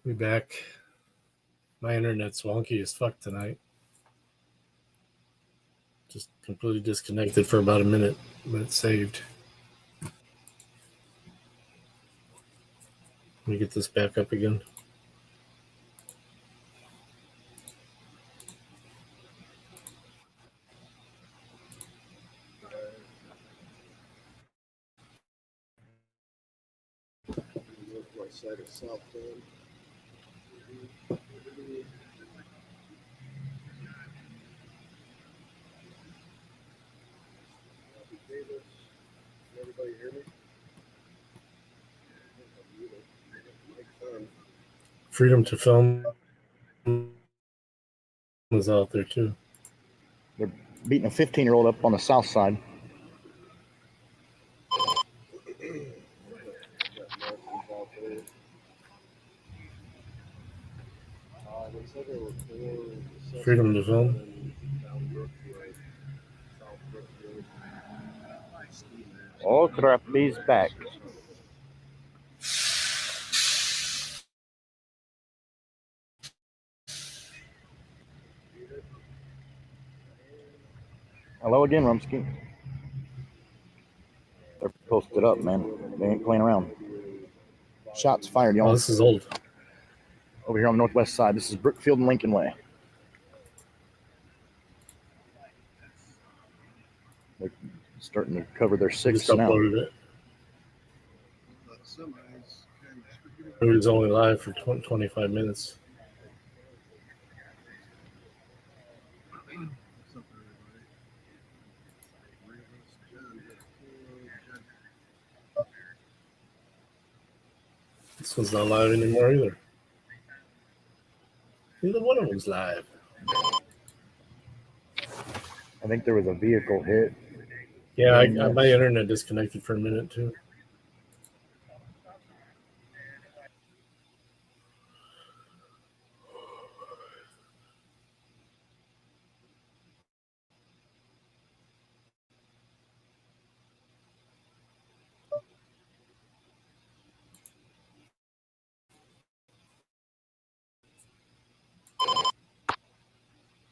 Be back. My internet's wonky as fuck tonight. Just completely disconnected for about a minute, but it saved. Let me get this back up again. Everybody hear me? Freedom to film is out there too. They're beating a 15-year-old up on the south side. Freedom to film. Oh crap, he's back. Hello again, Rumsky. They're posted up, man. They ain't playing around. Shots fired, y'all. Oh, this is old. Over here on the northwest side. This is Brookfield and Lincoln Way. They're starting to cover their sixth Just now. uploaded it. It was only live for 25 minutes. This one's not live anymore either. Neither one of them's live. I think there was a vehicle hit. Yeah, my internet disconnected for a minute too.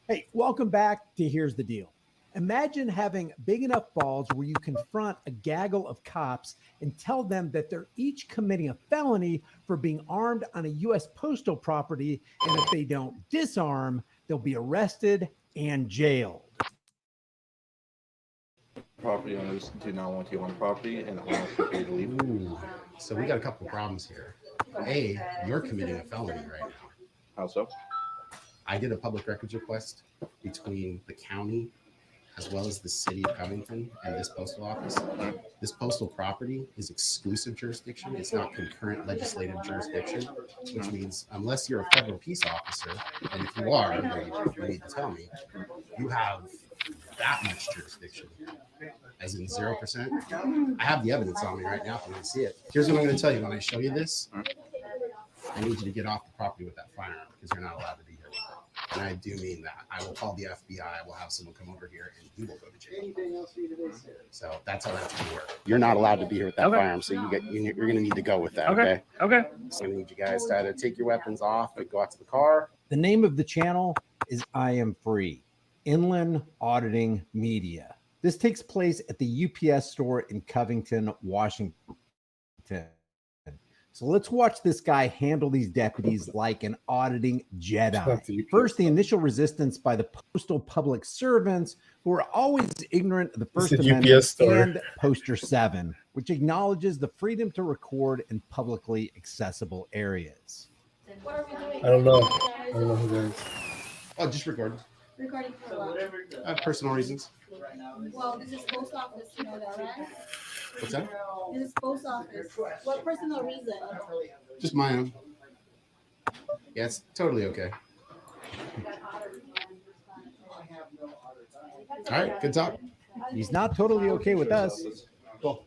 Hey, welcome back to Here's the Deal. Imagine having big enough balls where you confront a gaggle of cops and tell them that they're each committing a felony for being armed on a U.S. postal property, and if they don't disarm, they'll be arrested and jailed. Property owners do not want you on property and allow for you to leave. Ooh, so we got a couple of problems here. A, you're committing a felony right now. How so? I did a public records request between the county as well as the city of Covington and this postal office. This postal property is exclusive jurisdiction. It's not concurrent legislative jurisdiction, which means unless you're a federal peace officer, and if you are, then you need to tell me, you have that much jurisdiction, as in 0%. I have the evidence on me right now if you want to see it. Here's what I'm going to tell you. When I show you this, I need you to get off the property with that firearm because you're not allowed to be here. And I do mean that. I will call the FBI. I will have someone come over here and you will go to jail. So that's how that's going to work. You're not allowed to be here with that firearm, so you're going to need to go with that. Okay. Okay. So I'm going to need you guys to either take your weapons off and go out to the car. The name of the channel is I Am Free, Inland Auditing Media. This takes place at the UPS store in Covington, Washington. So let's watch this guy handle these deputies like an auditing Jedi. First, the initial resistance by the postal public servants, who are always ignorant of the First Amendment and Poster 7, which acknowledges the freedom to record in publicly accessible areas. I don't know. I don't know who that is. Oh, just record. Recording for what? Personal reasons. Well, this is post office, you know that, right? What's that? This is post office. What personal reason? Just my own. Yeah, it's totally okay. All right, good talk. He's not totally okay with us. Cool.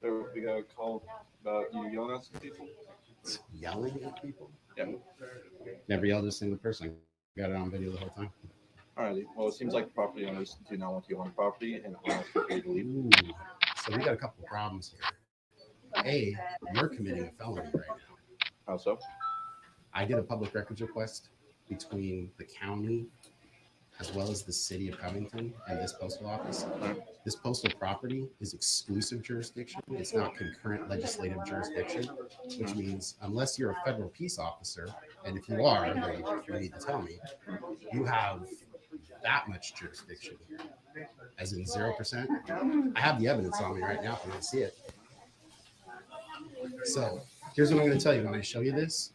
We got a call about you yelling at some people. Yelling at people? Yeah. Never yelled at a single person. Got it on video the whole time. Alrighty. Well, it seems like property owners do not want you on property and allow for you to leave. Ooh, so we got a couple of problems here. A, you're committing a felony right now. How so? I did a public records request between the county as well as the city of Covington and this postal office. This postal property is exclusive jurisdiction. It's not concurrent legislative jurisdiction, which means unless you're a federal peace officer, and if you are, then you need to tell me, you have that much jurisdiction here, as in 0%. I have the evidence on me right now if you want to see it. So here's what I'm going to tell you. When I show you this,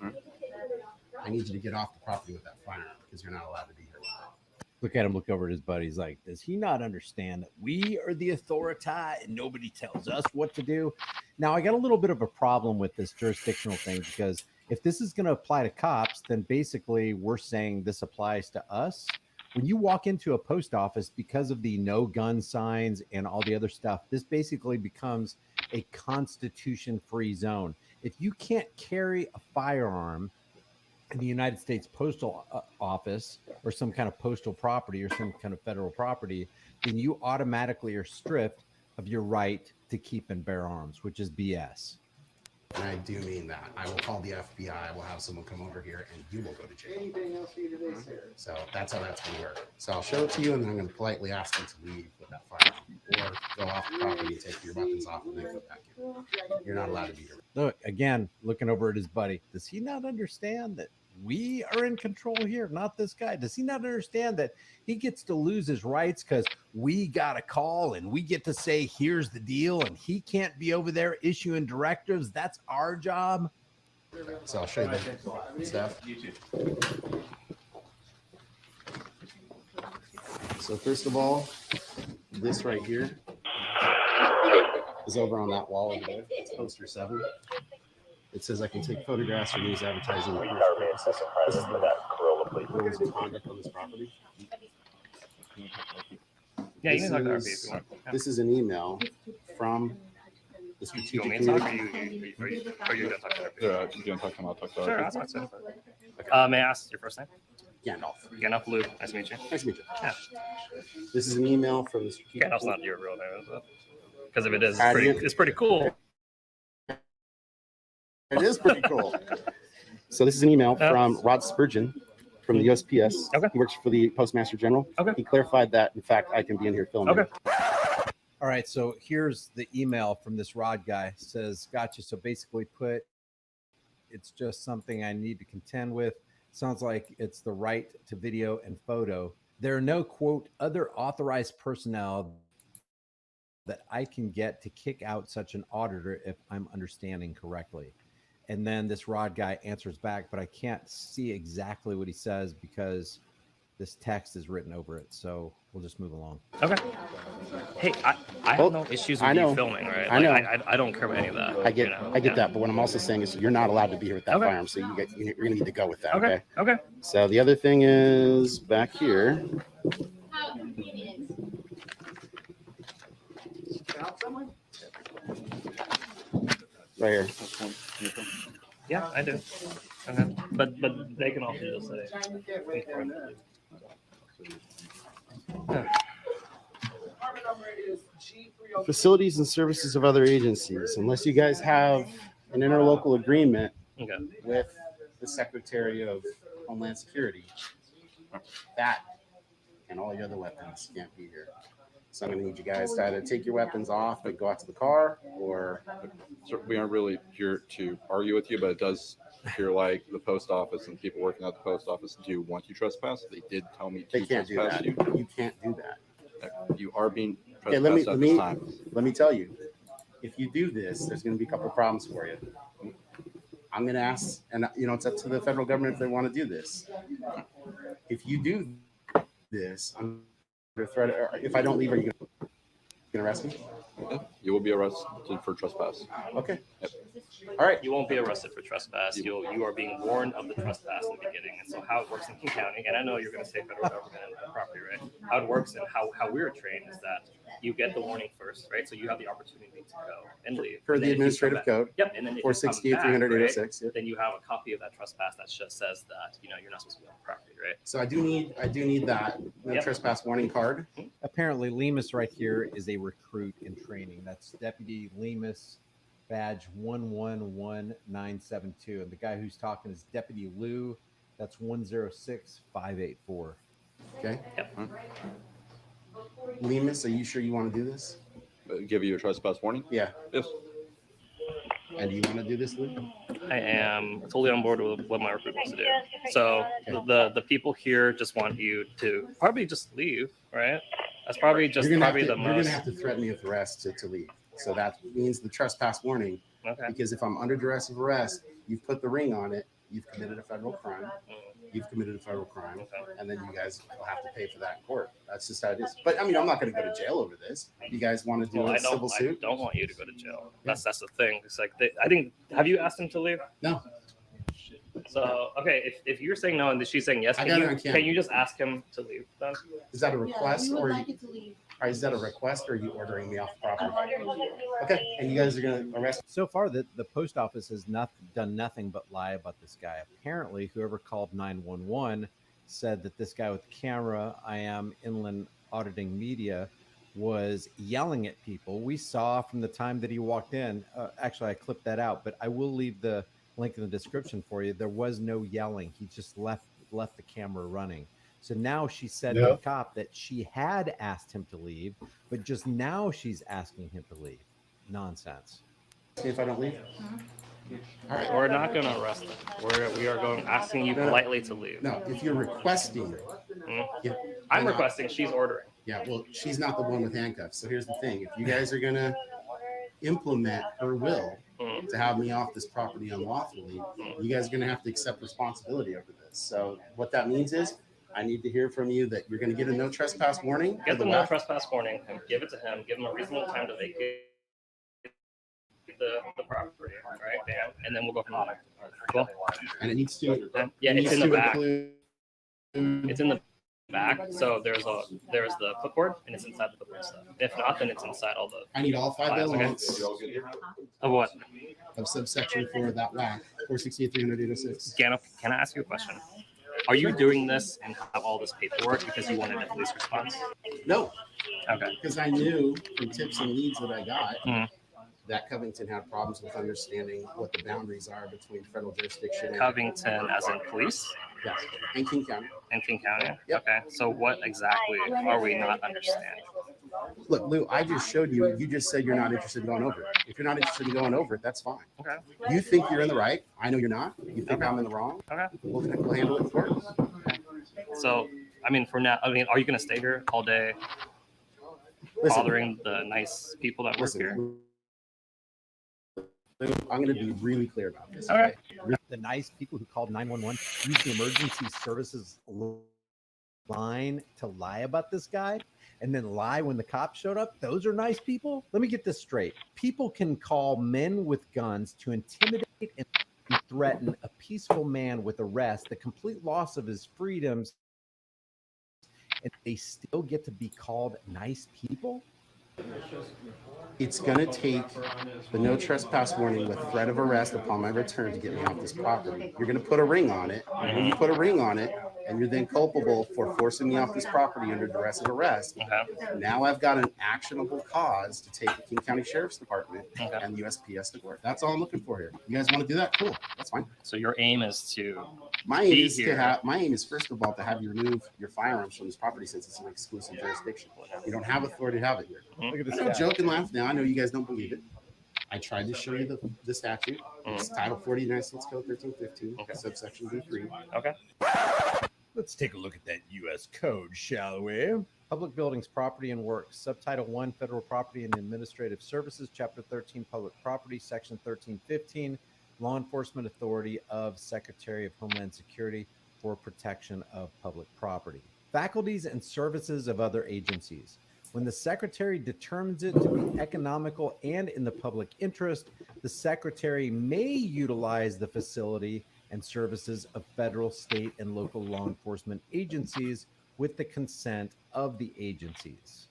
I need you to get off the property with that firearm because you're not allowed to be here. Look at him, look over at his buddy. He's like, does he not understand that we are the authority and nobody tells us what to do? Now, I got a little bit of a problem with this jurisdictional thing because if this is going to apply to cops, then basically we're saying this applies to us. When you walk into a post office, because of the no gun signs and all the other stuff, this basically becomes a constitution-free zone. If you can't carry a firearm in the United States Postal Office or some kind of postal property or some kind of federal property, then you automatically are stripped of your right to keep and bear arms, which is BS. And I do mean that. I will call the FBI. I will have someone come over here and you will go to jail. Anything else for you today, sir? So that's how that's going to work. So I'll show it to you and then I'm going to politely ask you to leave with that firearm or go off the property and take your weapons off and then go back in. You're not allowed to be here. Look, again, looking over at his buddy. Does he not understand that we are in control here, not this guy? Does he not understand that he gets to lose his rights because we got a call and we get to say, here's the deal, and he can't be over there issuing directives? That's our job. So I'll show you the stuff. So first of all, this right here is over on that wall over there. It's poster 7. It says I can take photographs or news advertising. This is the rules of conduct on this property? Yeah, you can talk to RP if you want. Yeah. This is an email from the You want me strategic to talk, or community. are you gonna talk to RP? Yeah, you gonna talk to him? I'll talk to Sure, RP. I'll talk to him. Okay. May I ask your first name? Gandalf. Gandalf Lou. Nice to meet you. Nice to meet you. Yeah. This is an email from the strategic. Gandalf's not your real name, is it? Because if it is, How do you- it's pretty cool. It is pretty cool. So this is an email from Rod Spurgeon from the USPS. Okay. He works for the Postmaster General. Okay. He clarified that, in fact, I can be in here filming. Okay. All right, so here's the email from this Rod guy. It says, gotcha. So basically it's just something I need to contend with. Sounds like it's the right to video and photo. There are no, quote, other authorized personnel that I can get to kick out such an auditor if I'm understanding correctly. And then this Rod guy answers back, but I can't see exactly what he says because this text is written over it. So we'll just move along. Okay. Hey, I have no issues with you filming, right? I know. I don't care about any of that. I get that, but what I'm also saying is you're not allowed to be here with that firearm, so you're gonna need to go with that. Okay. Okay. So the other thing is back here. Right here. Yeah, I do. Okay. But they can also just say. Facilities and services of other agencies. Unless you guys have an interlocal agreement with the Secretary of Homeland Security, that and all your other weapons can't be here. So I'm going to need you guys to either take your weapons off and go out to the car, or So we aren't really here to argue with you, but it does appear like the post office and people working at the post office do want you trespass. They did tell me they to can't do trespass that. you. You can't do that. You are being Okay, trespassed at this time. let me tell you, if you do this, there's going to be a couple of problems for you. I'm going to ask, and it's up to the federal government if they want to do this. If you do this, I'm under threat. Or if I don't leave, are you going to arrest me? Yeah, you will be arrested for trespass. Okay. Yep. All right. You won't be arrested for trespass. You are being warned of the trespass in the beginning. And so how it works in King County, and I know you're going to say federal government and property, right? How it works and how we're trained is that you get the warning first, right? So you have the opportunity to go and leave. Per And the then if you come administrative back- code. Yep. And then if you come 468, back, 300, right, 806, yep. then you have a copy of that trespass that just says that you're not supposed to be on the property, right? So I do need that trespass warning card. Apparently, Lemus right here is a recruit in training. That's Deputy Lemus, badge 111972. And the guy who's talking is Deputy Lou. That's 106584. Okay. Yep. Lemus, are you sure you want to do this? Give you a trespass warning? Yeah. Yes. And do you want to do this, Lou? I am totally on board with what my recruit wants to do. So the people here just want you to probably just leave, right? That's probably just You're gonna probably have to, the You're going most. to have to threaten me with arrest to leave. So that means the trespass warning. Okay. Because if I'm under duress of arrest, you've put the ring on it, you've committed a federal crime. You've committed a federal crime, and then you guys will have to pay for that in court. That's just how it is. But I mean, I'm not going to go to jail over this. You guys want to do a civil suit? I don't want you to go to jail. That's the thing. It's like I think. Have you asked him to leave? No. So okay, if you're saying no and she's saying yes, I got it on camera. can you just ask him to leave then? Is that a request, we would or like you to leave. is that a request, or are you ordering me off the property? Okay, and you guys are going to arrest. So far, the post office has done nothing but lie about this guy. Apparently, whoever called 911 said that this guy with the camera, I am inland auditing media, was yelling at people. We saw from the time that he walked in. Actually, I clipped that out, but I will leave the link in the description for you. There was no yelling. He just left the camera running. So now she said to the cop that she had asked him to leave, but just now she's asking him to leave. Nonsense. If I don't leave? All right. We're not going to arrest him. We are going asking you politely to leave. No, if you're requesting. I'm requesting. She's ordering. Yeah, well, she's not the one with handcuffs. So here's the thing. If you guys are going to implement her will to have me off this property unlawfully, you guys are going to have to accept responsibility over this. So what that means is I need to hear from you that you're going to get a no trespass warning. Get the no trespass warning and give it to him. Give him a reasonable time to vacate the property, right? Bam. And then we'll go from there. Cool. And it needs to. Yeah, it's in the back. It's in the back. So there's the clipboard, and it's inside the clipboard stuff. If not, then it's inside all the. I need all 5 files, okay? elements Of what? of subsection for that WAC 468-300-806. Can I ask you a question? Are you doing this and have all this paperwork because you wanted a police response? No. Okay. Because I knew from tips and leads that I got Mhm. that Covington had problems with understanding what the boundaries are between federal jurisdiction and Covington, as in police? Yes, and King County. And King County? Okay. So what exactly are we not understanding? Look, Lou, I just showed you. You just said you're not interested in going over it. If you're not interested in going over it, that's fine. Okay. You think you're in the right. I know you're not. You think I'm in the wrong. Okay. We'll handle it in court. So, I mean, for now, are you going to stay here all day, bothering the nice people that work here? I'm going to be really clear about this. Okay. The nice people who called 911 used the emergency services line to lie about this guy and then lie when the cops showed up. Those are nice people. Let me get this straight. People can call men with guns to intimidate and threaten a peaceful man with arrest, the complete loss of his freedoms, and they still get to be called nice people. It's going to take the no trespass warning with threat of arrest upon my return to get me off this property. You're going to put a ring on it. And when you put a ring on it, and you're then culpable for forcing me off this property under duress of arrest, now I've got an actionable cause to take the King County Sheriff's Department and the USPS to court. That's all I'm looking for here. You guys want to do that? Cool. That's fine. So your aim is to my aim is to have first of all to have you remove your firearms from this property since it's an exclusive jurisdiction. You don't have authority to have it here. Look at this I know, guy. joke and laugh now. I know you guys don't believe it. I tried to show you the statute. It's Title 40 United States Code 1315, subsection B3. Okay. Let's take a look at that U.S. code, shall we? Public Buildings, Property and Works, Subtitle 1, Federal Property and Administrative Services, Chapter 13, Public Property, Section 1315, Law Enforcement Authority of Secretary of Homeland Security for protection of public property. Faculties and services of other agencies. When the Secretary determines it to be economical and in the public interest, the Secretary may utilize the facility and services of federal, state, and local law enforcement agencies with the consent of the agencies.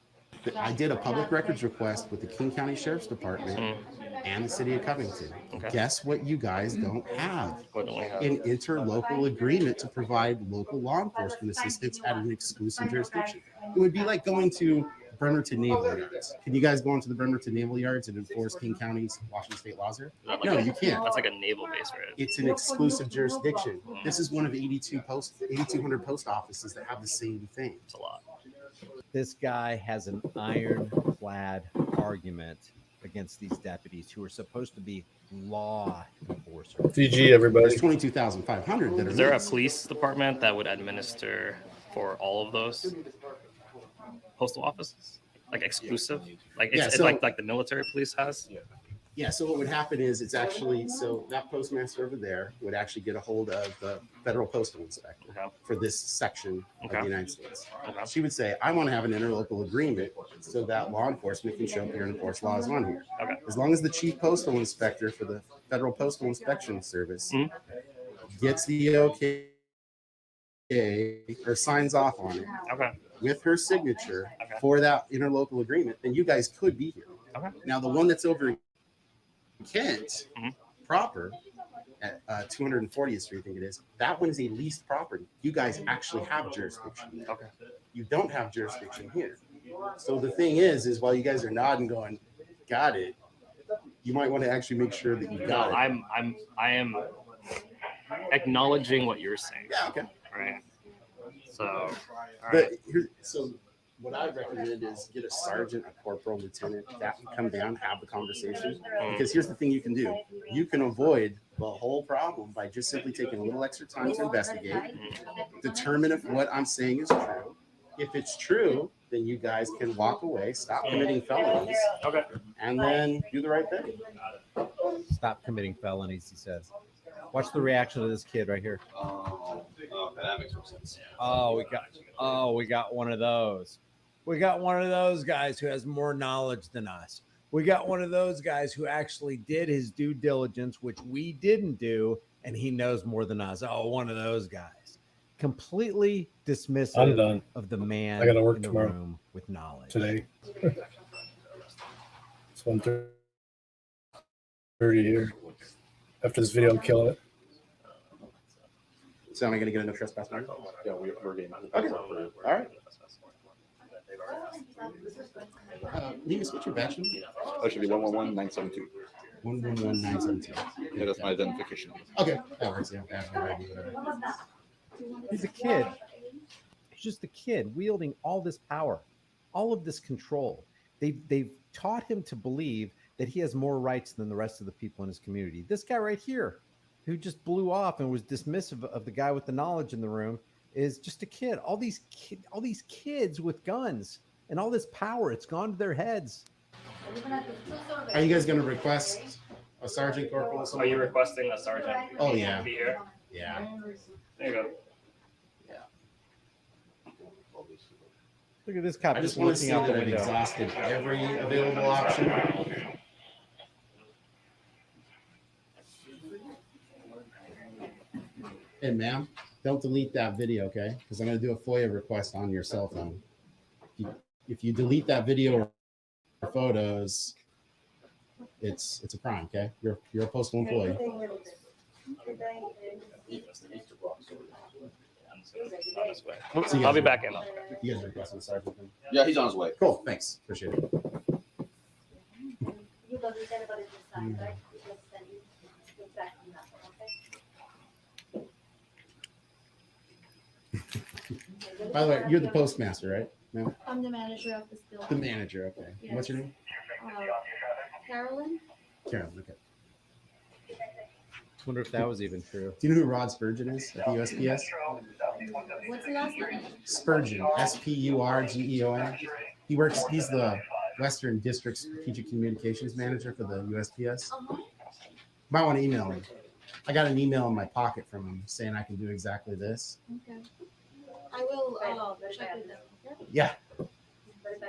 I did a public records request with the King County Sheriff's Department and the City of Covington. Guess what you guys don't have? An interlocal agreement to provide local law enforcement assistance at an exclusive jurisdiction. It would be like going to Bremerton Naval Yards. Can you guys go into the Bremerton Naval Yards and enforce King County's Washington State laws here? No, you can't. That's like a naval base, right? It's an exclusive jurisdiction. This is one of 8,200 post offices that have the same thing. It's a lot. This guy has an ironclad argument against these deputies who are supposed to be law enforcers. GG, everybody. There's 22,500 that are. Is there a police department that would administer for all of those postal offices, like exclusive, like it's like the military police has? Yeah, so what would happen is it's actually, so that postmaster over there would actually get a hold of the federal postal inspector for this section of the United States. She would say, I want to have an interlocal agreement so that law enforcement can show up here and enforce laws on here. As long as the chief postal inspector for the Federal Postal Inspection Service gets the okay or signs off on it with her signature for that interlocal agreement, then you guys could be here. Now, the one that's over Kent proper at 240th Street, I think it is. That one is a leased property. You guys actually have jurisdiction there. You don't have jurisdiction here. So the thing is while you guys are nodding, going, got it, you might want to actually make sure that you got it. I am acknowledging what you're saying. Yeah. Okay. Right. So. All But right. so what I recommend is get a sergeant, a corporal, lieutenant that can come down, have the conversation. Because here's the thing you can do. You can avoid the whole problem by just simply taking a little extra time to investigate, determine if what I'm saying is true. If it's true, then you guys can walk away, stop committing felonies, and then do the right thing. Stop committing felonies, he says. Watch the reaction of this kid right here. That makes more sense. We got one of those. We got one of those guys who has more knowledge than us. We got one of those guys who actually did his due diligence, which we didn't do, and he knows more than us. Oh, one of those guys. completely I'm dismissive done. of the man I gotta work in the tomorrow. room with knowledge. Today. It's 1:30 here. After this video, I'm killing it. So am I going to get a no trespass notice? Yeah, we're getting. Okay. All right. Linus, what's your badge number? Oh, it should be 111972. 111972. Yeah, that's my identification number. Okay. That works. Yeah. Badge number, ID, whatever. He's a kid. He's just a kid wielding all this power, all of this control. They've taught him to believe that he has more rights than the rest of the people in his community. This guy right here, who just blew off and was dismissive of the guy with the knowledge in the room, is just a kid. All these kids with guns and all this power, it's gone to their heads. Are you guys going to request a sergeant corporal? Are you requesting a sergeant? Oh, yeah. To be here? Yeah. There you go. Look at this cop I just just want to looking see out the that I've window. exhausted every available option. Hey, ma'am, don't delete that video, okay? Because I'm going to do a FOIA request on your cell phone. If you delete that video or photos, it's a crime, okay? You're a postal employee. I'll be back in. You guys requesting a sergeant? Yeah, he's on his way. Cool, thanks. Appreciate it. By the way, you're the postmaster, right? No? I'm the manager of this building. The manager, okay. Yes. What's your name? Carolyn. Carolyn, okay. I wonder if that was even true. Do you know who Rod Spurgeon is at the USPS? What's the last name? Spurgeon, Spurgeon. He's the Western District Strategic Communications Manager for the USPS. Might want to email him. I got an email in my pocket from him saying I can do exactly this. Okay. I will check with them. Okay? Yeah.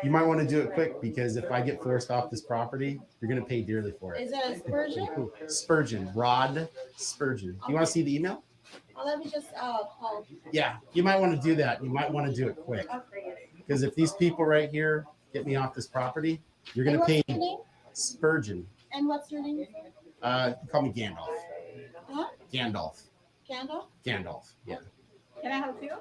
You might want to do it quick because if I get forced off this property, you're going to pay dearly for it. Is that a Spurgeon? Spurgeon, Rod Spurgeon. You want to see the email? Let me just call. Yeah, you might want to do that. You might want to do it quick because if these people right here get me off this property, you're going to pay Spurgeon. And what's your name? Call me Gandalf. Huh? Gandalf. Candle? Gandalf. Yeah. Can I help you?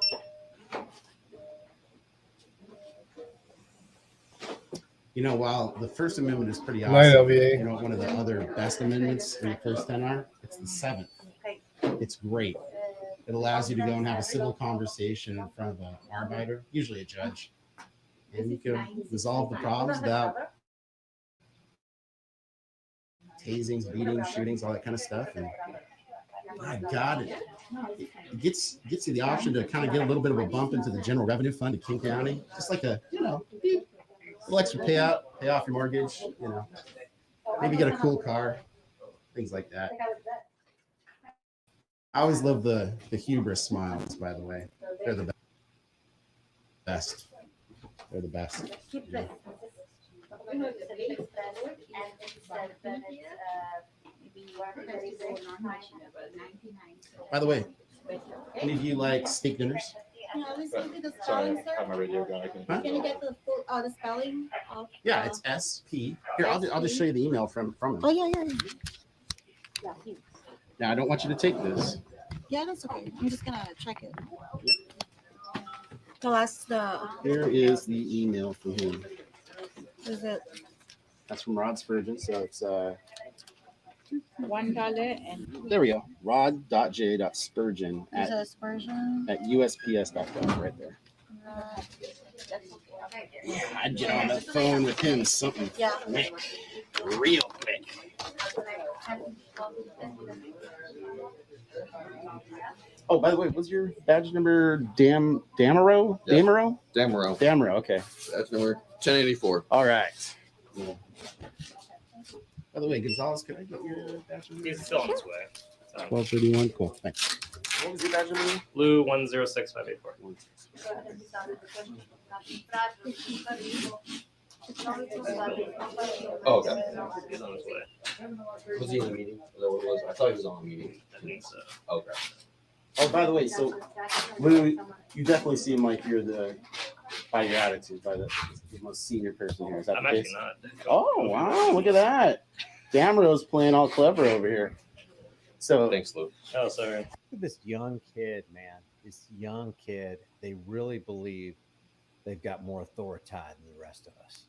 You know, while the First Amendment is pretty Night, awesome, LVA. you know what one of the other best amendments in the first 10 are? It's the 7th. It's great. It allows you to go and have a civil conversation in front of an arbiter, usually a judge, and you can resolve the problems without tasings, beatings, shootings, all that kind of stuff. And my God, it gets you the option to kind of get a little bit of a bump into the general revenue fund of King County, just like a, little extra payout, pay off your mortgage, maybe get a cool car, things like that. I always love the hubris smiles, by the way. They're the best. They're the best. Yeah. By the way, any of you like steak dinners? Yeah, listen to the Sorry, spelling, I sir. have my radio going. Can you get the full, the spelling of? Yeah, it's SP. Here, I'll just show you the email from him. Oh yeah. Now, I don't want you to take this. Yeah, that's okay. I'm just gonna check it. Tell us Here is the email from him. Is it That's from Rod Spurgeon. So it's $1 and there we go. Rod.j.spurgeon is it a Spurgeon? at USPS.gov right there. Yeah, I'd get on the phone with him something quick, real quick. Oh, by the way, what's your badge number? Damaro? Yeah. Damaro? Damaro. Damaro, okay. That's number 1084. All right. Cool. By the way, Gonzalez, could I get your badge number? He's still on his way. 1231. Cool. Thanks. What was your badge number? Blue 106584. Oh, okay. He's on his way. Was he in a meeting? Is that what it was? I thought he was on a meeting. I think so. Okay. Oh, by the way, so Lou, you definitely seem like you're by your attitude, the most senior person here. Is that I'm the actually case? not. Oh, wow. Look at that. Damro's playing all clever over here. So thanks, Lou. Oh, sorry. Look at this young kid, man. This young kid. They really believe they've got more authority than the rest of us.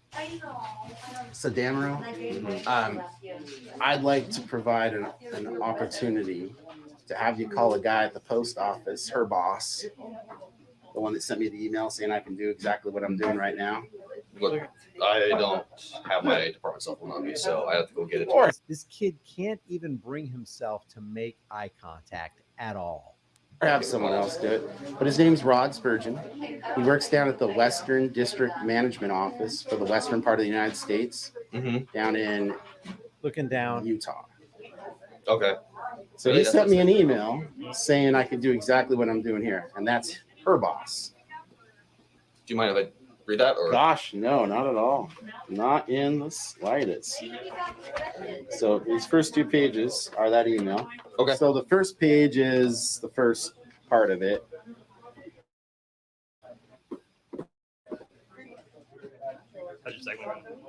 So Damro, I'd like to provide an opportunity to have you call a guy at the post office, her boss, the one that sent me the email saying I can do exactly what I'm doing right now. Look, I don't have my department cell phone on me, so I have to go get it. This kid can't even bring himself to make eye contact at all. Or have someone else do it. But his name's Rod Spurgeon. He works down at the Western District Management Office for the western part of the United States, down in looking down Utah. Okay. So he sent me an email saying I could do exactly what I'm doing here, and that's her boss. Do you mind if I read that? Or gosh, no, not at all. Not in the slightest. So these first 2 pages are that email. Okay. So the first page is the first part of it.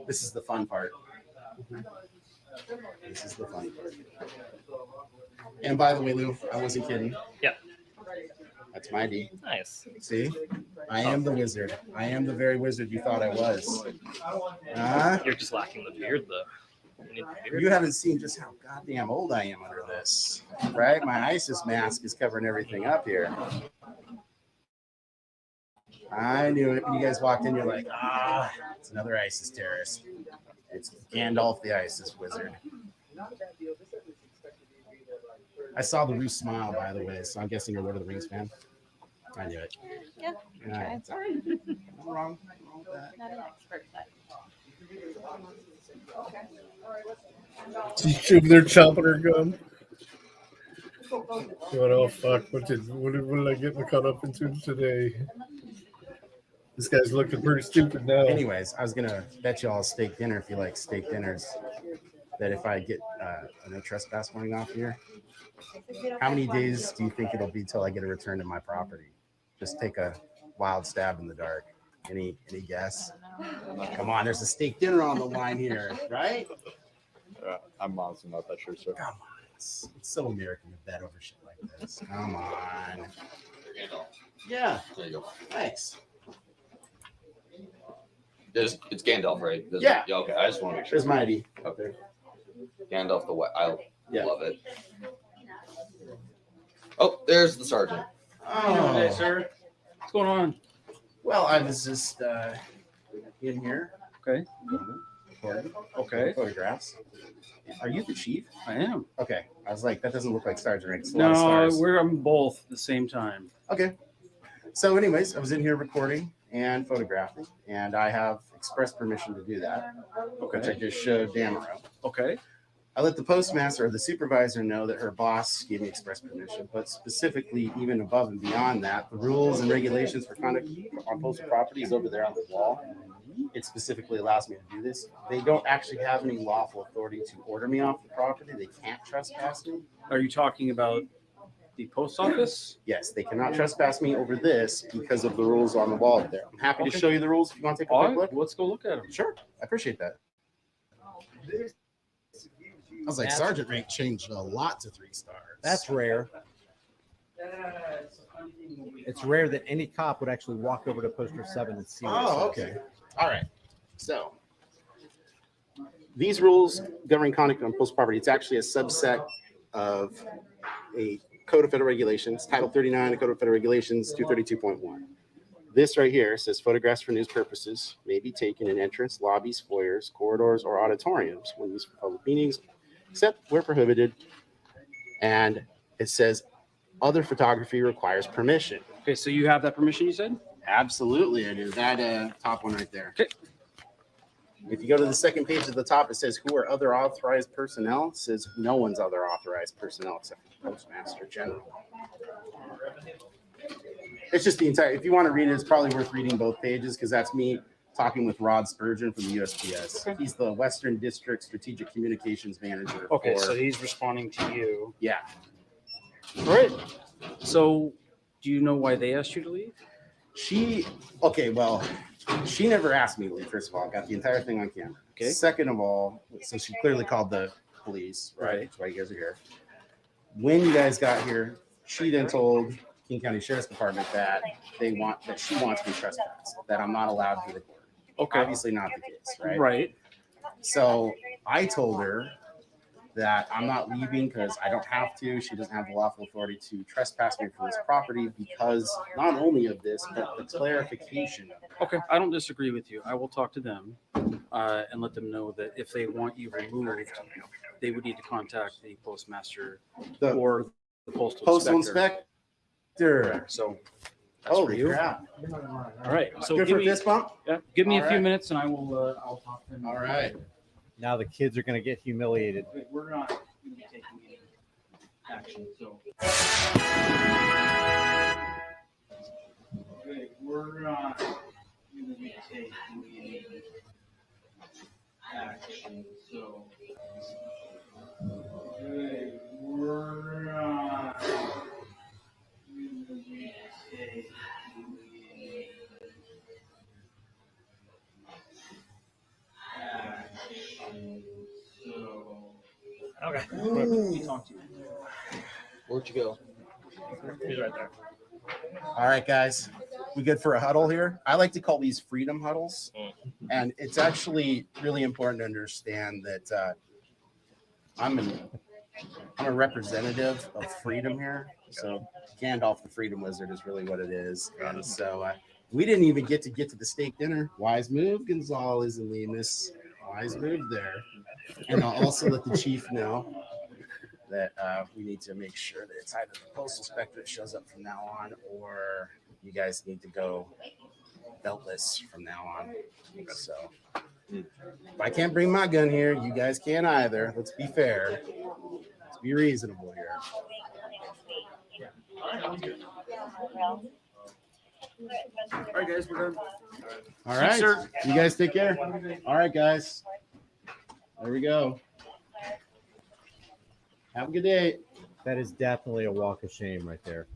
This is the fun part. This is the fun part. And by the way, Lou, I wasn't kidding. Yeah. That's my D. Nice. See? I am the wizard. I am the very wizard you thought I was. You're just lacking the beard, though. You need the beard. You haven't seen just how goddamn old I am under this, right? My ISIS mask is covering everything up here. I knew it. When you guys walked in, you're like, it's another ISIS terrorist. It's Gandalf the ISIS wizard. I saw the Roos smile, by the way, so I'm guessing you're a Lord of the Rings fan. I knew it. Yeah. Yeah, it's all right. Nothing wrong with that. Not an expert, but. She's over there chomping her gum. Going, oh fuck! What did I get caught up into today? This guy's looking pretty stupid now. Anyways, I was gonna bet you all a steak dinner if you like steak dinners. That if I get a no trespass warning off here, how many days do you think it'll be till I get a return to my property? Just take a wild stab in the dark. Any guess? Come on, there's a steak dinner on the line here, right? I'm honestly not that sure, sir. Come on, it's so American to bet over shit like this. Come on. Yeah. There you go. Thanks. It's Gandalf, right? Yeah. Okay. I just want to make sure. There's my ID. Okay. Gandalf the White. I love it. Oh, there's the sergeant. Oh, hey, sir. What's going on? Well, I was just in here. Okay. Okay. Photographs. Are you the chief? I am. Okay. I was like, that doesn't look like Sergeant Rick. It's a lot of No, stars. we're on both at the same time. Okay. So, anyways, I was in here recording and photographing, and I have express permission to do that. Okay. Which I just showed Damaro. Okay. I let the postmaster or the supervisor know that her boss gave me express permission, but specifically, even above and beyond that, the rules and regulations for conduct on postal property is over there on the wall. It specifically allows me to do this. They don't actually have any lawful authority to order me off the property. They can't trespass me. Are you talking about the post office? Yes, they cannot trespass me over this because of the rules on the wall up there. I'm happy to show you the rules if you want to take a quick look. Let's go look at them. Sure, I appreciate that. I was like, Sergeant rank changed a lot to 3 stars. That's rare. It's rare that any cop would actually walk over to poster 7 and see. Oh, okay. All right. So these rules governing conduct on postal property, it's actually a subset of a Code of Federal Regulations, Title 39 of Code of Federal Regulations 232.1. This right here says photographs for news purposes may be taken in entrance, lobbies, foyers, corridors, or auditoriums when used for public meetings, except where prohibited. And it says other photography requires permission. Okay, so you have that permission, you said? Absolutely, I do. That top one right there. Okay. If you go to the second page at the top, it says who are other authorized personnel. It says no one's other authorized personnel except for the Postmaster General. It's just the entire, if you want to read it, it's probably worth reading both pages because that's me talking with Rod Spurgeon from the USPS. Okay. He's the Western District Strategic Communications Manager. Okay, so he's responding to you. Yeah. All right. So, do you know why they asked you to leave? She never asked me to leave. First of all, I got the entire thing on camera. Okay. Second of all, so she clearly called the police. Right. That's why you guys are here. When you guys got here, she then told King County Sheriff's Department that she wants me trespassed, that I'm not allowed to record. Okay. Obviously not the case, right? Right. So I told her that I'm not leaving because I don't have to. She doesn't have the lawful authority to trespass me for this property because not only of this, but the clarification of it. Okay, I don't disagree with you. I will talk to them and let them know that if they want you removed, they would need to contact the postmaster or the postal inspector. So that's for Holy you. crap. All right. So Good give for me, fist bump? yeah, give me All a few right. minutes and I'll talk to them. All right. Now the kids are going to get humiliated. Wait, we're not going to be taking any action. So. Okay, we're not going to be taking any action. So. Okay, we're not going to be taking any action. So. Okay. Let me talk to you. Where'd you go? He's right there. All right, guys. We good for a huddle here? I like to call these freedom huddles. And it's actually really important to understand that I'm a representative of freedom here. So Gandalf the Freedom Wizard is really what it is. And so we didn't even get to the steak dinner. Wise move, Gonzalez and Lemus. Wise move there. And I'll also let the chief know that we need to make sure that it's either the postal inspector that shows up from now on, or you guys need to go beltless from now on. So if I can't bring my gun here, you guys can't either. Let's be fair. Let's be reasonable here. All right, guys, we're done. All right. Sir. You guys take care. All right, guys. There we go. Have a good day. That is definitely a walk of shame right there.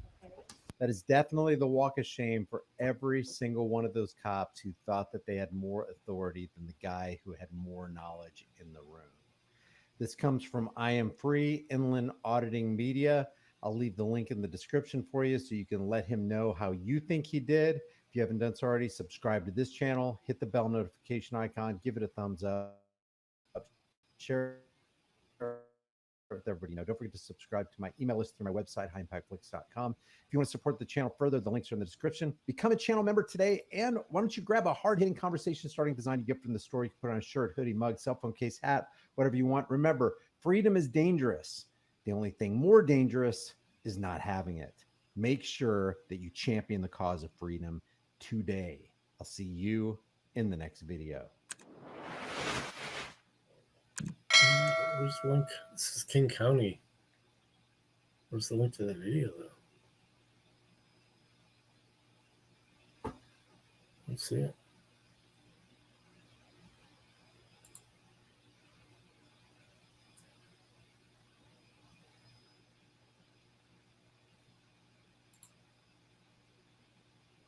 That is definitely the walk of shame for every single one of those cops who thought that they had more authority than the guy who had more knowledge in the room. This comes from I Am Free Inland Auditing Media. I'll leave the link in the description for you so you can let him know how you think he did. If you haven't done so already, subscribe to this channel, hit the bell notification icon, give it a thumbs up, share with everybody. Don't forget to subscribe to my email list through my website, highimpactflix.com. If you want to support the channel further, the links are in the description. Become a channel member today, and why don't you grab a hard-hitting conversation starting design you get from the store. You can put on a shirt, hoodie, mug, cell phone case, hat, whatever you want. Remember, freedom is dangerous. The only thing more dangerous is not having it. Make sure that you champion the cause of freedom today. I'll see you in the next video. Where's the link? This is King County. Where's the link to that video, though? Let's see it.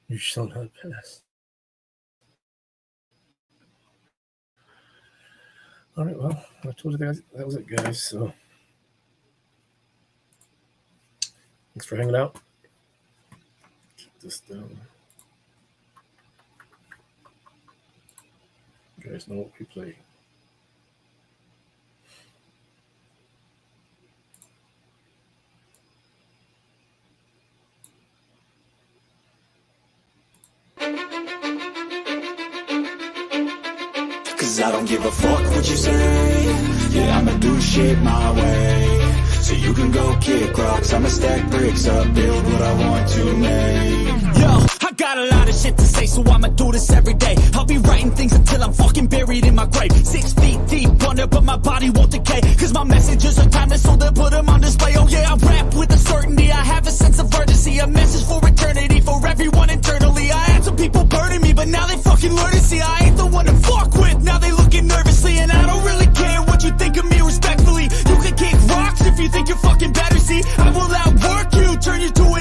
You shall not pass. All right, well, I told you guys that was it, guys. So thanks for hanging out. Keep this down. You guys know what we play. Cause I don't give a fuck what you say. Yeah, I'ma do shit my way. So you can go kick rocks, I'ma stack bricks up, build what I want to make. Yo, I got a lot of shit to say, so I'ma do this every day. I'll be writing things until I'm fucking buried in my grave. 6 feet deep under, but my body won't decay. Cause my messages are timeless, so they'll put them on display. Oh yeah, I rap with a certainty, I have a sense of urgency. A message for eternity, for everyone internally. I had some people burning me, but now they fucking learn to see I ain't the one to fuck with. Now they looking nervously, and I don't really care what you think of me respectfully. You can kick rocks if you think you're fucking better, see. I will outwork you, turn you to an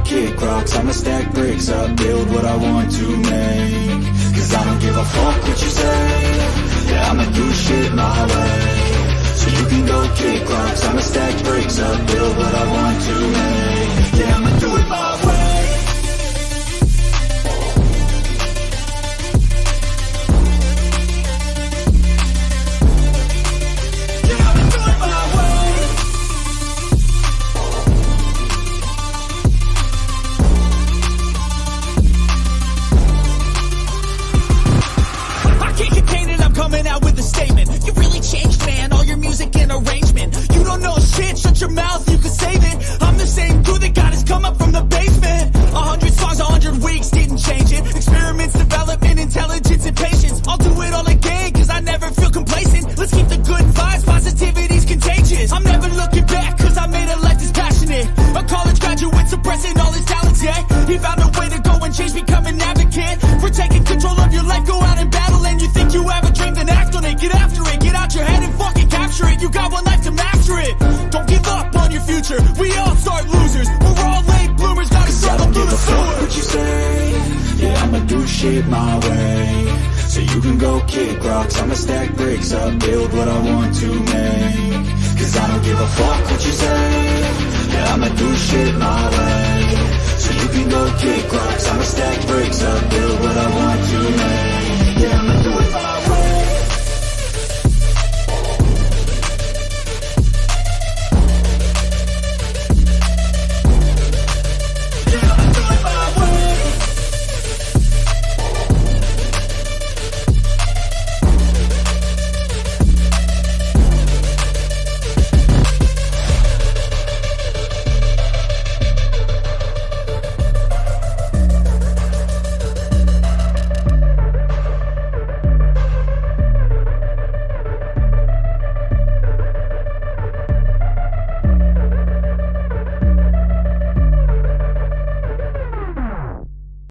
kick rocks, I'ma stack bricks up, build what I want to make. Cause I don't give a fuck what you say, yeah, I'ma do shit my way. So you can go kick rocks, I'ma stack bricks up, build what I want to make. Yeah, I'ma do it my way. Coming out with a statement. You really changed, man, all your music and arrangement. You don't know shit, shut your mouth, you can save it. I'm the same dude that got his come up from the basement. 100 songs, 100 weeks, didn't change it. Experiments, development, intelligence, and patience. I'll do it all again, cause I never feel complacent. Let's keep the good vibes, positivity's contagious. I'm never looking back, cause I made a life that's passionate. A college graduate suppressing all his talents, yeah. He found a way to go and change, become an advocate. For taking control of your life, go out and battle. And you think you have a dream, then act on it. Get after it, get out your head and fucking capture it. You got one life to master it. Don't give up on your future. We all start losers. We're all late bloomers, gotta start through the sewer. What you say, yeah, I'ma do shit my way. So you can go kick rocks, I'ma stack bricks up, build what I want to make. Cause I don't give a fuck what you say, yeah, I'ma do shit my way. So you can